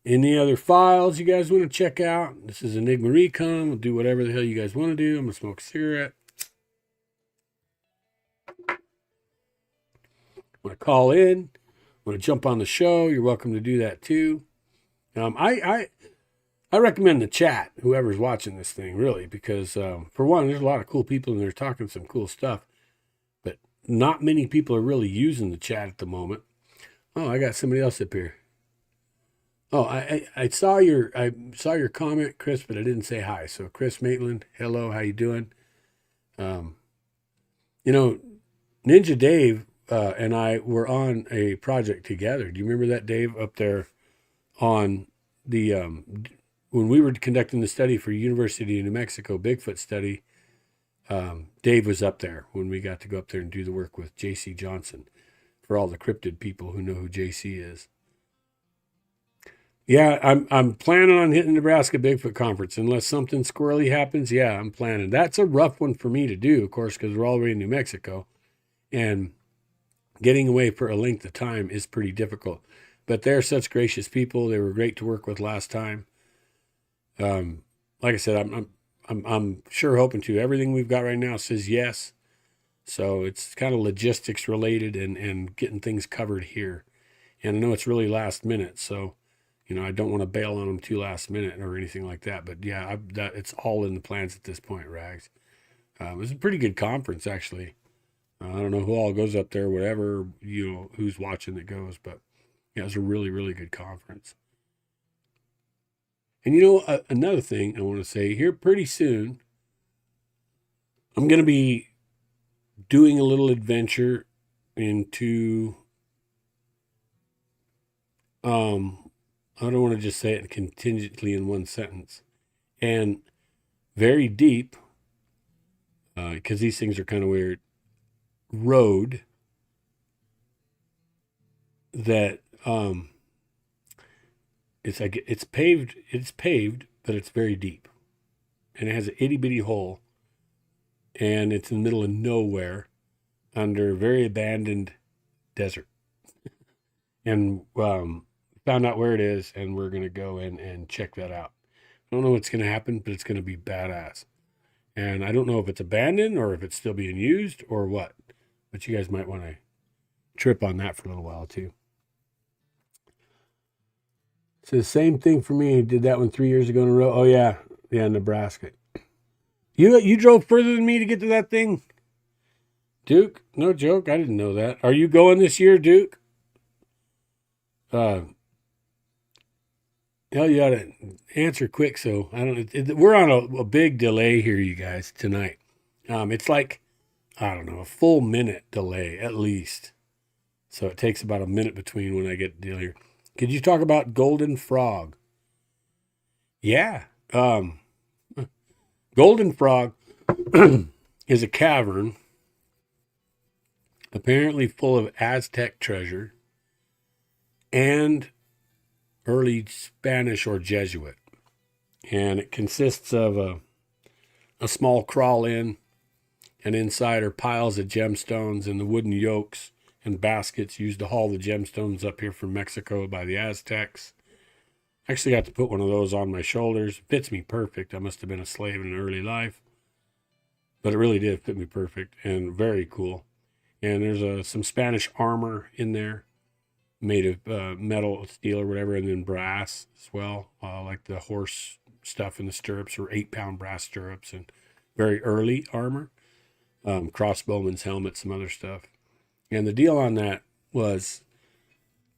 Any other files you guys want to check out? This is Enigma Recon. We'll do whatever the hell you guys want to do. I'm going to smoke a cigarette. Want to call in? Want to jump on the show? You're welcome to do that too. I recommend the chat, whoever's watching this thing, really, because for one, there's a lot of cool people in there talking some cool stuff, but not many people are really using the chat at the moment. Oh, I got somebody else up here. Oh, I saw your comment, Chris, but I didn't say hi. So Chris Maitland, hello, how you doing? Ninja Dave and I were on a project together. Do you remember that, Dave, up there on the when we were conducting the study for University of New Mexico Bigfoot study? Dave was up there when we got to go up there and do the work with J.C. Johnson, for all the cryptid people who know who J.C. is. Yeah, I'm planning on hitting Nebraska Bigfoot Conference unless something squirrely happens. Yeah, I'm planning. That's a rough one for me to do, of course, because we're already in New Mexico, and getting away for a length of time is pretty difficult. But they're such gracious people. They were great to work with last time. Like I said, I'm sure hoping to. Everything we've got right now says yes. So it's kind of logistics related and getting things covered here. And I know it's really last minute, so I don't want to bail on them too last minute or anything like that. But yeah, it's all in the plans at this point, Rags. It was a pretty good conference, actually. I don't know who all goes up there, whatever, who's watching that goes. But yeah, it was a really, really good conference. And another thing I want to say here, pretty soon, I'm going to be doing a little adventure into, I don't want to just say it contingently in one sentence, and very deep, because these things are kind of weird, road that it's paved, but it's very deep, and it has an itty bitty hole, and it's in the middle of nowhere, under a very abandoned desert. And felt found out where it is, and we're going to go in and check that out. I don't know what's going to happen, but it's going to be badass. And I don't know if it's abandoned or if it's still being used or what. But you guys might want to trip on that for a little while too. So the same thing for me. Did that one 3 years ago in a row. Oh yeah, Nebraska. You drove further than me to get to that thing, Duke. No joke. I didn't know that. Are you going this year, Duke? Hell, you ought to answer quick. So I don't. We're on a big delay here, you guys, tonight. It's like, I don't know, a full minute delay at least. So it takes about a minute between when I get the deal here. Could you talk about Golden Frog? Yeah. Golden Frog is a cavern apparently full of Aztec treasure and early Spanish or Jesuit. And it consists of a small crawl-in, and inside are piles of gemstones and the wooden yokes and baskets used to haul the gemstones up here from Mexico by the Aztecs. I actually got to put one of those on my shoulders. It fits me perfect. I must have been a slave in an early life. But it really did fit me perfect and very cool. And there's some Spanish armor in there made of metal, steel, or whatever, and then brass as well. Like the horse stuff in the stirrups were 8-pound brass stirrups and very early armor. Crossbowman's helmet, some other stuff. And the deal on that was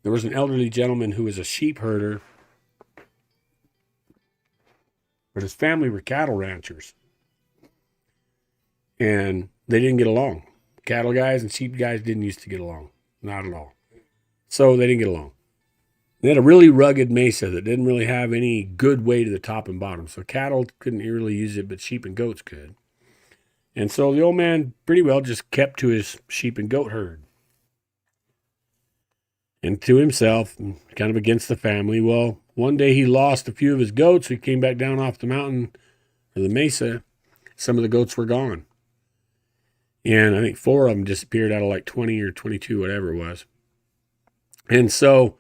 there was an elderly gentleman who was a sheep herder, but his family were cattle ranchers. And they didn't get along. Cattle guys and sheep guys didn't used to get along. Not at all. So they didn't get along. They had a really rugged mesa that didn't really have any good way to the top and bottom. So cattle couldn't really use it, but sheep and goats could. And so the old man pretty well just kept to his sheep and goat herd. And to himself, kind of against the family. Well, one day he lost a few of his goats. He came back down off the mountain or the mesa. Some of the goats were gone. And I think 4 of them disappeared out of like 20 or 22, whatever it was. And so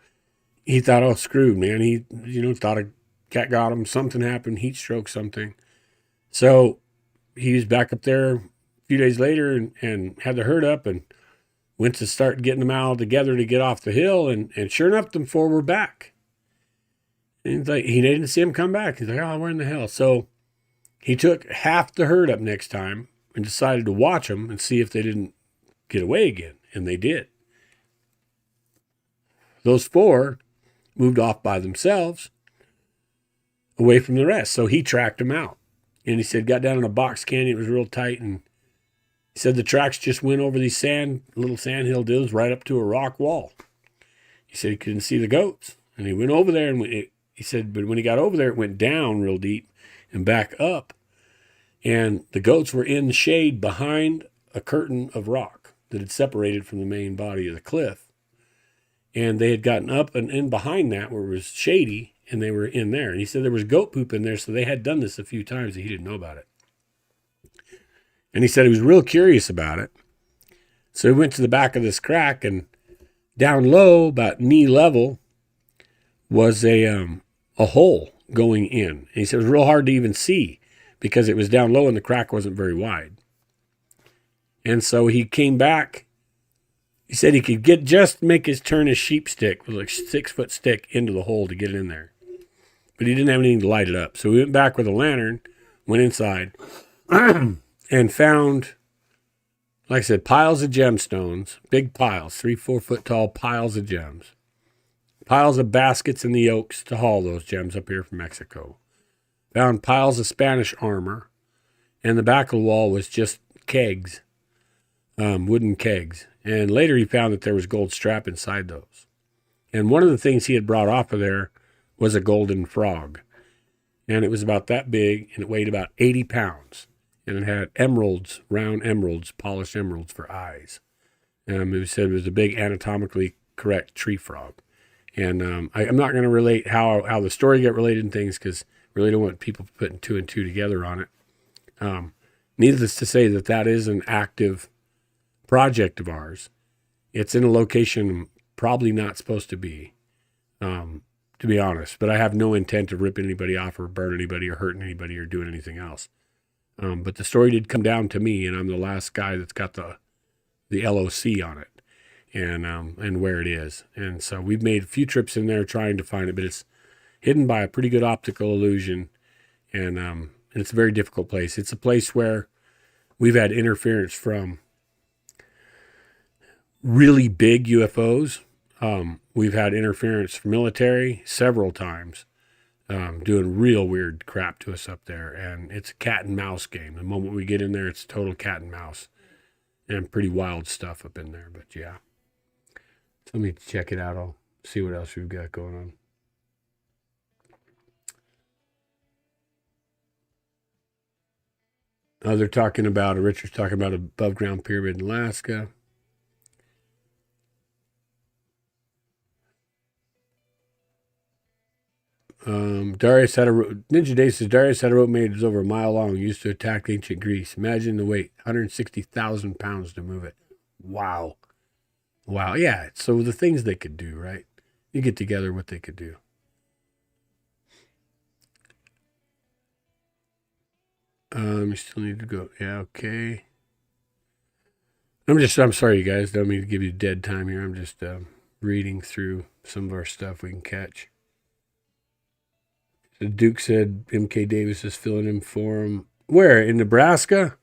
he thought, oh, screwed, man. He, thought a cat got him. Something happened, heat stroke, something. So he was back up there a few days later and had the herd up and went to start getting them all together to get off the hill. And sure enough, them 4 were back. And he's like, he didn't see them come back. He's like, oh, where in the hell? So he took half the herd up next time and decided to watch them and see if they didn't get away again. And they did. Those 4 moved off by themselves away from the rest. So he tracked them out. And he said, got down in a box canyon. It was real tight. And he said the tracks just went over these little sandhill dills right up to a rock wall. He said he couldn't see the goats. And he went over there and he said, but when he got over there, it went down real deep and back up. And the goats were in the shade behind a curtain of rock that had separated from the main body of the cliff. And they had gotten up and in behind that where it was shady, and they were in there. And he said there was goat poop in there, so they had done this a few times and he didn't know about it. And he said he was real curious about it. So he went to the back of this crack, and down low, about knee level, was a hole going in. And he said it was real hard to even see because it was down low and the crack wasn't very wide. And so he came back. He said he could make his sheep stick with like 6-foot stick into the hole to get in there. But he didn't have anything to light it up. So we went back with a lantern, went inside, and found, like I said, piles of gemstones, big piles, 3-4 foot tall piles of gems. Piles of baskets in the yokes to haul those gems up here from Mexico. Found piles of Spanish armor, and the back of the wall was just kegs, wooden kegs. And later he found that there was gold strap inside those. And one of the things he had brought off of there was a golden frog. And it was about that big, and it weighed about 80 pounds. And it had emeralds, round emeralds, polished emeralds for eyes. It said it was a big anatomically correct tree frog. And I'm not going to relate how the story got related and things because I really don't want people putting 2 and 2 together on it. Needless to say that is an active project of ours. It's in a location probably not supposed to be. to be honest. But I have no intent of ripping anybody off or burning anybody or hurting anybody or doing anything else. But the story did come down to me, and I'm the last guy that's got the LOC on it and where it is. And so we've made a few trips in there trying to find it, but it's hidden by a pretty good optical illusion, and it's a very difficult place. It's a place where we've had interference from really big UFOs. We've had interference from military several times, doing real weird crap to us up there. And it's a cat and mouse game. The moment we get in there, it's total cat and mouse and pretty wild stuff up in there. But yeah, so let me check it out. I'll see what else we've got going on. They're talking about, Richard's talking about above ground pyramid in Alaska. Darius had a Ninja Day says Darius had a rope made over a mile long, used to attack ancient Greece. Imagine the weight, 160,000 pounds to move it. Wow. Yeah. So the things they could do, right? You get together what they could do. You still need to go. Yeah. Okay. I'm sorry, you guys. Don't mean to give you dead time here. I'm just reading through some of our stuff we can catch. The Duke said MK Davis is filling in for him. Where? In Nebraska?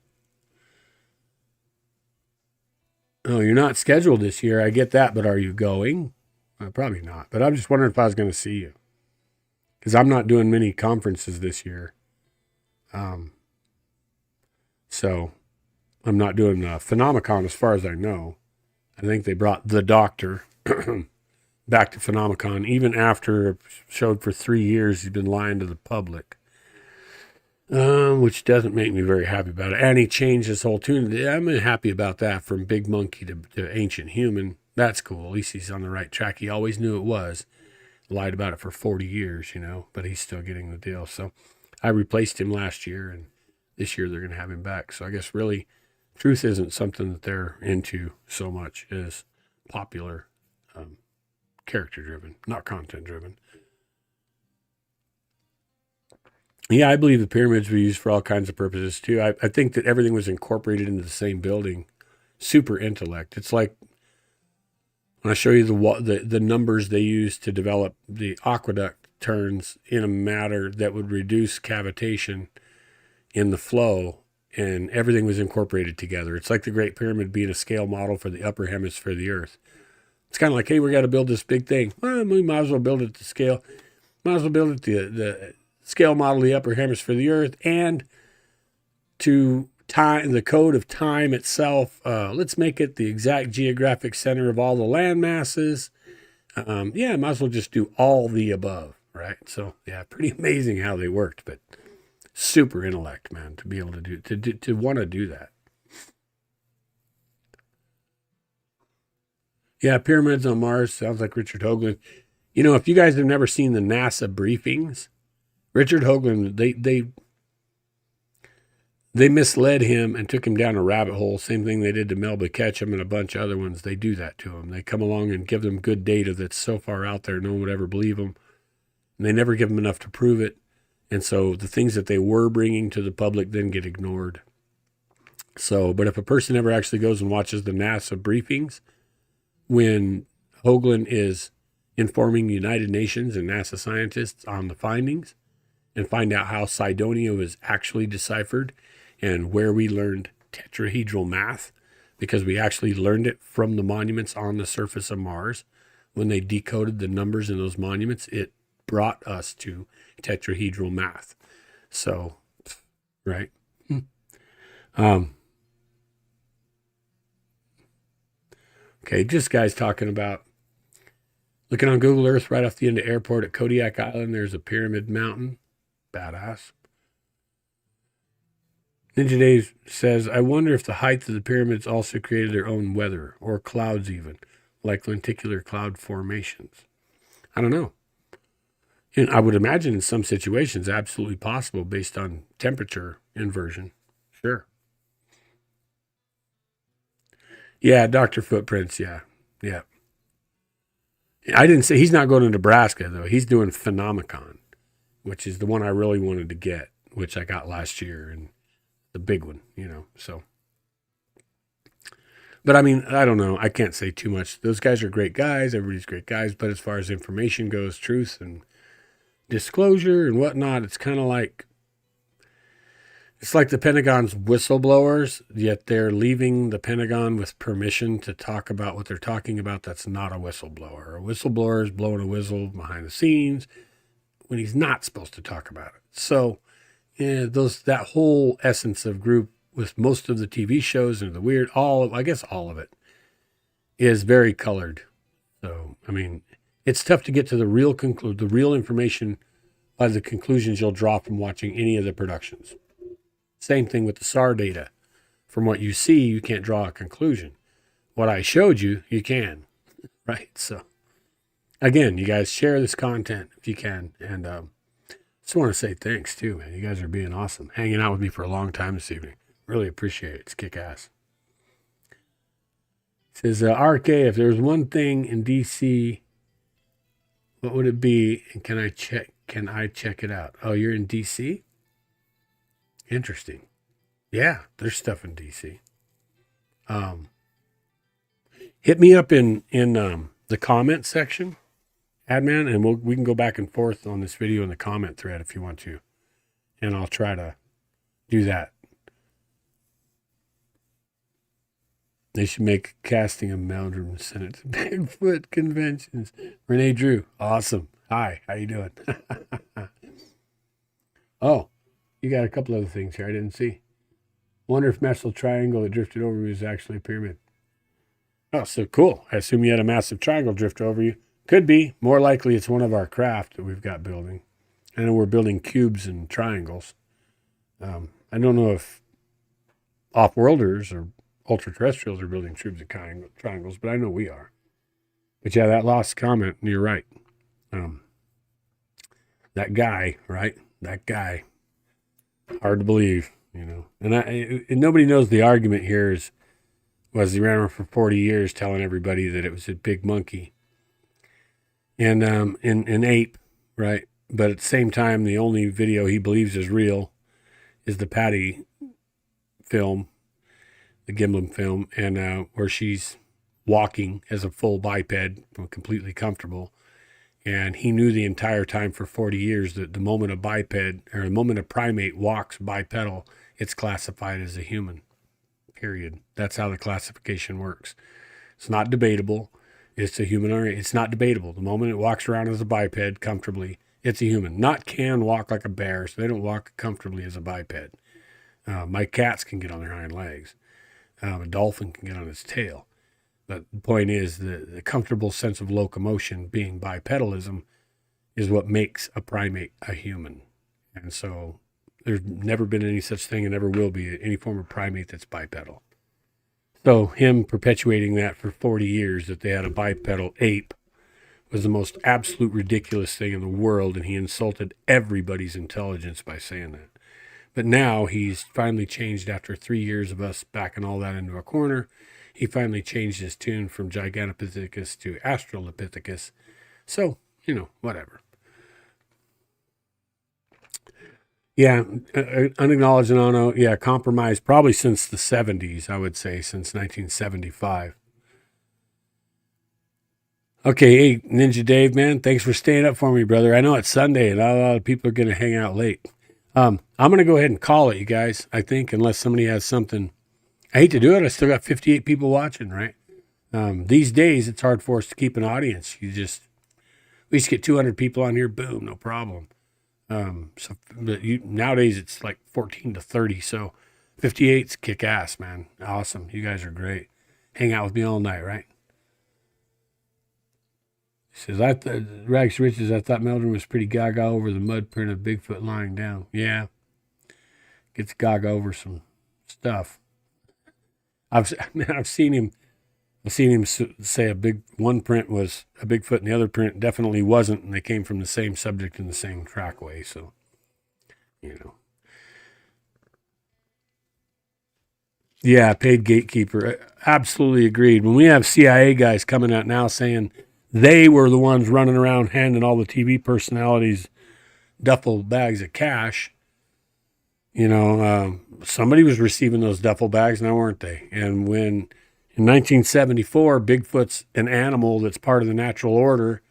Oh, you're not scheduled this year. I get that, but are you going? Probably not. But I'm just wondering if I was going to see you. Because I'm not doing many conferences this year. So I'm not doing Phenomicon as far as I know. I think they brought the doctor back to Phenomicon, even after it showed for 3 years he's been lying to the public, which doesn't make me very happy about it. And he changed his whole tune. I'm happy about that, from big monkey to ancient human. That's cool. At least he's on the right track. He always knew it was. Lied about it for 40 years, but he's still getting the deal. So I replaced him last year, and this year they're going to have him back. So I guess really truth isn't something that they're into so much as popular, character driven, not content driven. Yeah, I believe the pyramids were used for all kinds of purposes too. I think that everything was incorporated into the same building. Super intellect. It's like when I show you the numbers they used to develop the aqueduct turns in a matter that would reduce cavitation in the flow, and everything was incorporated together. It's like the Great Pyramid being a scale model for the upper hemisphere of the Earth. It's kind of like, hey, we got to build this big thing. Well, we might as well build it to scale. Might as well build it to the scale model of the upper hemisphere of the Earth, and to time the code of time itself. Let's make it the exact geographic center of all the land masses. Yeah, might as well just do all the above, right? So yeah, pretty amazing how they worked, but super intellect, man, to be able to do to want to do that. Yeah, pyramids on Mars sounds like Richard Hoagland. If you guys have never seen the NASA briefings, Richard Hoagland, they misled him and took him down a rabbit hole. Same thing they did to Melba Ketchum and a bunch of other ones. They do that to him. They come along and give them good data that's so far out there no one would ever believe them. And they never give them enough to prove it. And so the things that they were bringing to the public then get ignored. So, but if a person ever actually goes and watches the NASA briefings, when Hoagland is informing United Nations and NASA scientists on the findings, and find out how Cydonia was actually deciphered and where we learned tetrahedral math, because we actually learned it from the monuments on the surface of Mars. When they decoded the numbers in those monuments, it brought us to tetrahedral math. So, right. Okay, just guys talking about looking on Google Earth right off the end of airport at Kodiak Island. There's a pyramid mountain. Badass. Ninja Dave says, I wonder if the height of the pyramids also created their own weather, or clouds even, like lenticular cloud formations. I don't know. And I would imagine in some situations, absolutely possible based on temperature inversion. Sure. Yeah, Dr. Footprints, yeah. I didn't say he's not going to Nebraska though. He's doing Phenomicon, which is the one I really wanted to get, which I got last year, and the big one, So, but I mean, I don't know. I can't say too much. Those guys are great guys. Everybody's great guys. But as far as information goes, truth and disclosure and whatnot, it's kind of like it's like the Pentagon's whistleblowers, yet they're leaving the Pentagon with permission to talk about what they're talking about. That's not a whistleblower. A whistleblower is blowing a whistle behind the scenes when he's not supposed to talk about it. So, yeah, that whole essence of group with most of the TV shows and the weird, all of it is very colored. So, I mean, it's tough to get to the real information by the conclusions you'll draw from watching any of the productions. Same thing with the SAR data. From what you see, you can't draw a conclusion. What I showed you, you can, right? So, again, you guys share this content if you can. And just want to say thanks, too, man. You guys are being awesome. Hanging out with me for a long time this evening. Really appreciate it. It's kick-ass. It says, RK, if there's one thing in DC, what would it be? And can I check it out? Oh, you're in DC? Interesting. Yeah, there's stuff in DC. Hit me up in the comment section, Adman, and we can go back and forth on this video in the comment thread if you want to. And I'll try to do that. They should make casting of Meldrum and send it to Bigfoot conventions. Renee Drew, awesome. Hi, how you doing? Oh, you got a couple other things here I didn't see. Wonder if massive triangle that drifted over you is actually a pyramid. Oh, so cool. I assume you had a massive triangle drift over you. Could be. More likely it's one of our craft that we've got building. I know we're building cubes and triangles. I don't know if off-worlders or ultra-terrestrials are building cubes and triangles, but I know we are. But yeah, that lost comment, and you're right. That guy, right? That guy. Hard to believe, And nobody knows the argument here was he ran around for 40 years telling everybody that it was a big monkey and an ape, right? But at the same time, the only video he believes is real is the Patty film, the Gimlin film, and where she's walking as a full biped, completely comfortable. And he knew the entire time for 40 years that the moment a biped or the moment a primate walks bipedal, it's classified as a human, period. That's how the classification works. It's not debatable. It's a human. It's not debatable. The moment it walks around as a biped comfortably, it's a human. Not can walk like a bear, so they don't walk comfortably as a biped. My cats can get on their hind legs. A dolphin can get on its tail. But the point is the comfortable sense of locomotion being bipedalism is what makes a primate a human. And so there's never been any such thing and never will be any form of primate that's bipedal. So him perpetuating that for 40 years that they had a bipedal ape was the most absolute ridiculous thing in the world, and he insulted everybody's intelligence by saying that. But now he's finally changed after 3 years of us backing all that into a corner. He finally changed his tune from Gigantopithecus to Australopithecus. So, whatever. Yeah, unacknowledged and unknown. Yeah, compromised probably since the 70s, I would say, since 1975. Okay, hey, Ninja Dave, man, thanks for staying up for me, brother. I know it's Sunday and not a lot of people are going to hang out late. I'm going to go ahead and call it, you guys, I think, unless somebody has something. I hate to do it. I still got 58 people watching, right? These days, it's hard for us to keep an audience. We just get 200 people on here, boom, no problem. Nowadays, it's like 14 to 30, so 58's kick ass, man. Awesome. You guys are great. Hang out with me all night, right? He says, Rags to Riches, I thought Meldrum was pretty gaga over the mud print of Bigfoot lying down. Yeah. Gets gaga over some stuff. I've seen him say one print was a Bigfoot and the other print definitely wasn't, and they came from the same subject in the same trackway. So, Yeah, paid gatekeeper. Absolutely agreed. When we have CIA guys coming out now saying they were the ones running around handing all the TV personalities duffel bags of cash. Somebody was receiving those duffel bags, now weren't they? And when in 1974, Bigfoot's an animal that's part of the natural order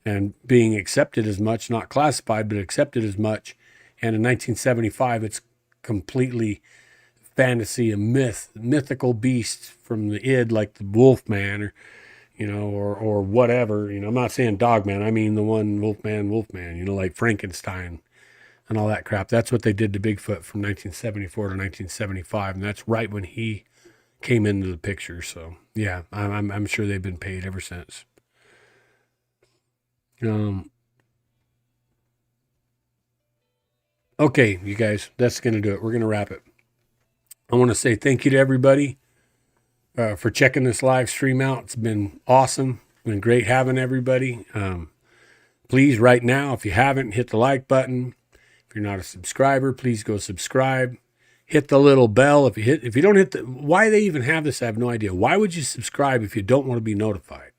and being accepted as much, not classified, but accepted as much. And in 1975, it's completely fantasy, a mythical beast from the id, like the Wolfman, or whatever. I'm not saying Dogman. I mean the one Wolfman, like Frankenstein and all that crap. That's what they did to Bigfoot from 1974 to 1975, and that's right when he came into the picture. So yeah, I'm sure they've been paid ever since. Okay, you guys, that's going to do it. We're going to wrap it. I want to say thank you to everybody for checking this live stream out. It's been awesome. It's been great having everybody. Please, right now, if you haven't, hit the like button. If you're not a subscriber, please go subscribe. Hit the little bell. If you don't hit why they even have this, I have no idea. Why would you subscribe if you don't want to be notified,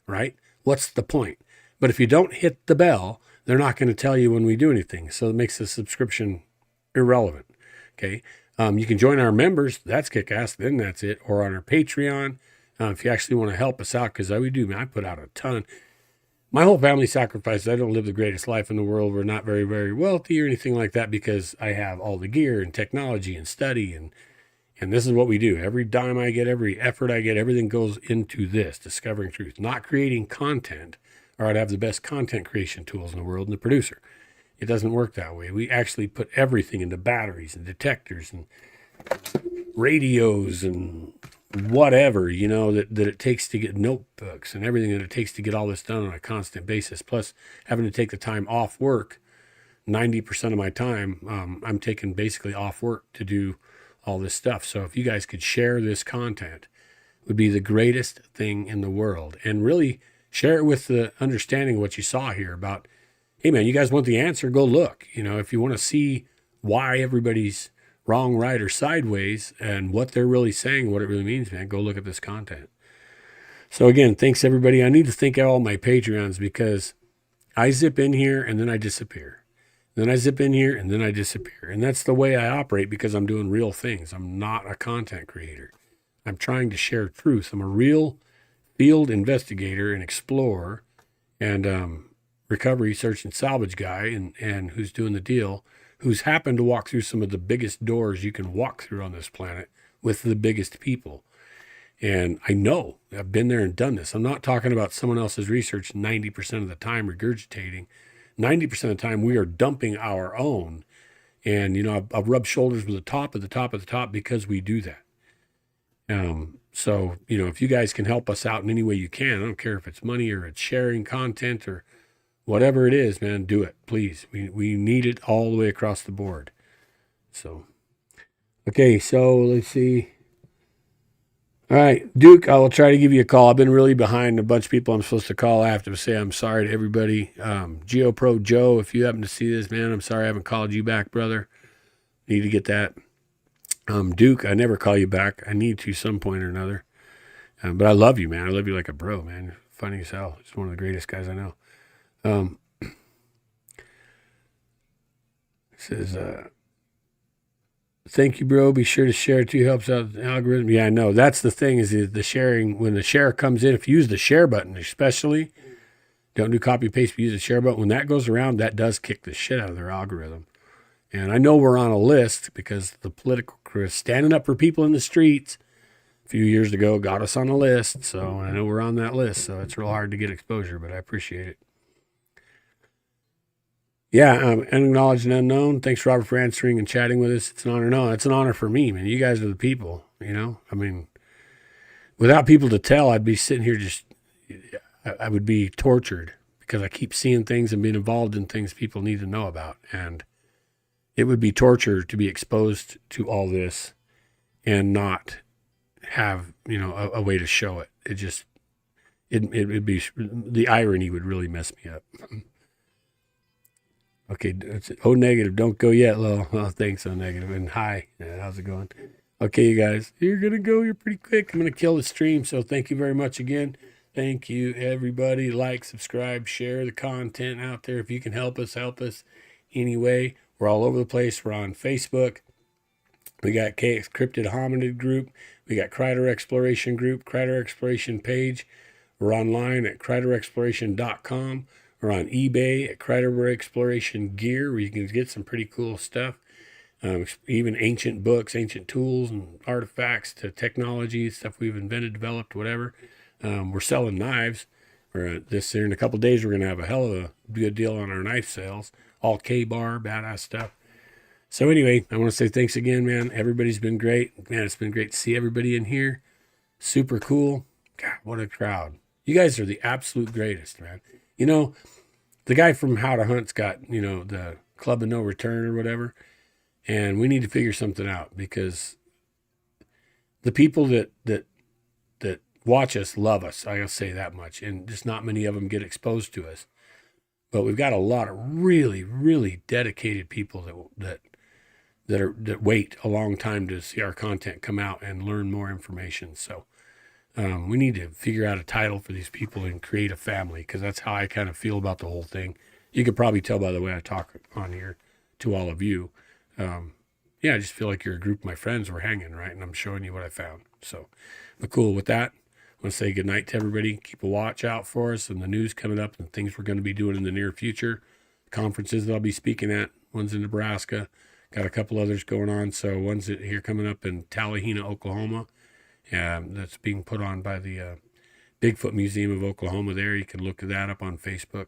right? What's the point? But if you don't hit the bell, they're not going to tell you when we do anything. So it makes the subscription irrelevant. Okay. You can join our members. That's kick-ass. Then that's it. Or on our Patreon. If you actually want to help us out, because we do, man, I put out a ton. My whole family sacrifices. I don't live the greatest life in the world. We're not very, very wealthy or anything like that because I have all the gear and technology and study. And this is what we do. Every dime I get, every effort I get, everything goes into this, discovering truth, not creating content, or I'd have the best content creation tools in the world and the producer. It doesn't work that way. We actually put everything into batteries and detectors and radios and whatever, that it takes to get notebooks and everything that it takes to get all this done on a constant basis. Plus having to take the time off work, 90% of my time, I'm taking basically off work to do all this stuff. So if you guys could share this content, it would be the greatest thing in the world. And really share it with the understanding of what you saw here about, hey man, you guys want the answer? Go look. If you want to see why everybody's wrong, right, or sideways and what they're really saying, what it really means, man, go look at this content. So again, thanks everybody. I need to thank all my Patreons because I zip in here and then I disappear. Then I zip in here and then I disappear. And that's the way I operate because I'm doing real things. I'm not a content creator. I'm trying to share truth. I'm a real field investigator and explorer and recovery, search, and salvage guy and who's doing the deal, who's happened to walk through some of the biggest doors you can walk through on this planet with the biggest people. And I know I've been there and done this. I'm not talking about someone else's research 90% of the time regurgitating. 90% of the time we are dumping our own. And, I've rubbed shoulders with the top of the top of the top because we do that. So, if you guys can help us out in any way you can, I don't care if it's money or it's sharing content or whatever it is, man, do it, please. We need it all the way across the board. So, okay, so let's see. All right, Duke, I will try to give you a call. I've been really behind a bunch of people I'm supposed to call. I have to say I'm sorry to everybody. GeoPro Joe, if you happen to see this, man, I'm sorry I haven't called you back, brother. Need to get that. Duke, I never call you back. I need to some point or another. But I love you, man. I love you like a bro, man. You're funny as hell. Just one of the greatest guys I know. Says, thank you, bro. Be sure to share it too. Helps out the algorithm. Yeah, I know. That's the thing is the sharing. When the share comes in, if you use the share button, especially, don't do copy paste, but use the share button. When that goes around, that does kick the shit out of their algorithm. And I know we're on a list because the political crew is standing up for people in the streets a few years ago got us on a list. So I know we're on that list. So it's real hard to get exposure, but I appreciate it. Yeah, unacknowledged and unknown. Thanks, Robert, for answering and chatting with us. It's an honor. No, it's an honor for me, man. You guys are the people, I mean, without people to tell, I'd be sitting here I would be tortured because I keep seeing things and being involved in things people need to know about. And it would be torture to be exposed to all this and not have, a way to show it. It would be, the irony would really mess me up. Okay, O negative, don't go yet, Lo. Oh, thanks, O negative. And hi, how's it going? Okay, you guys, you're going to go. You're pretty quick. I'm going to kill the stream. So thank you very much again. Thank you, everybody. Like, subscribe, share the content out there. If you can help us anyway. We're all over the place. We're on Facebook. We got KX Cryptid Hominid Group. We got KRYDER Exploration Group, KRYDER Exploration page. We're online at KRYDERexploration.com. We're on eBay at KRYDER Exploration Gear, where you can get some pretty cool stuff. Even ancient books, ancient tools, and artifacts to technology, stuff we've invented, developed, whatever. We're selling knives. This here in a couple of days, we're going to have a hell of a good deal on our knife sales. All K-bar, badass stuff. So anyway, I want to say thanks again, man. Everybody's been great. Man, it's been great to see everybody in here. Super cool. God, what a crowd. You guys are the absolute greatest, man. You know, the guy from How to Hunt's got, the Club of No Return or whatever. And we need to figure something out, because the people that watch us love us. I gotta say that much. And just not many of them get exposed to us. But we've got a lot of really, really dedicated people that wait a long time to see our content come out and learn more information. So we need to figure out a title for these people and create a family, because that's how I kind of feel about the whole thing. You could probably tell by the way I talk on here to all of you. I just feel like you're a group of my friends. We're hanging, right? And I'm showing you what I found. So, but cool. With that, I want to say good night to everybody. Keep a watch out for us and the news coming up and things we're going to be doing in the near future. Conferences that I'll be speaking at. One's in Nebraska. Got a couple others going on. So one's here coming up in Tallahena, Oklahoma. That's being put on by the Bigfoot Museum of Oklahoma there. You can look that up on Facebook.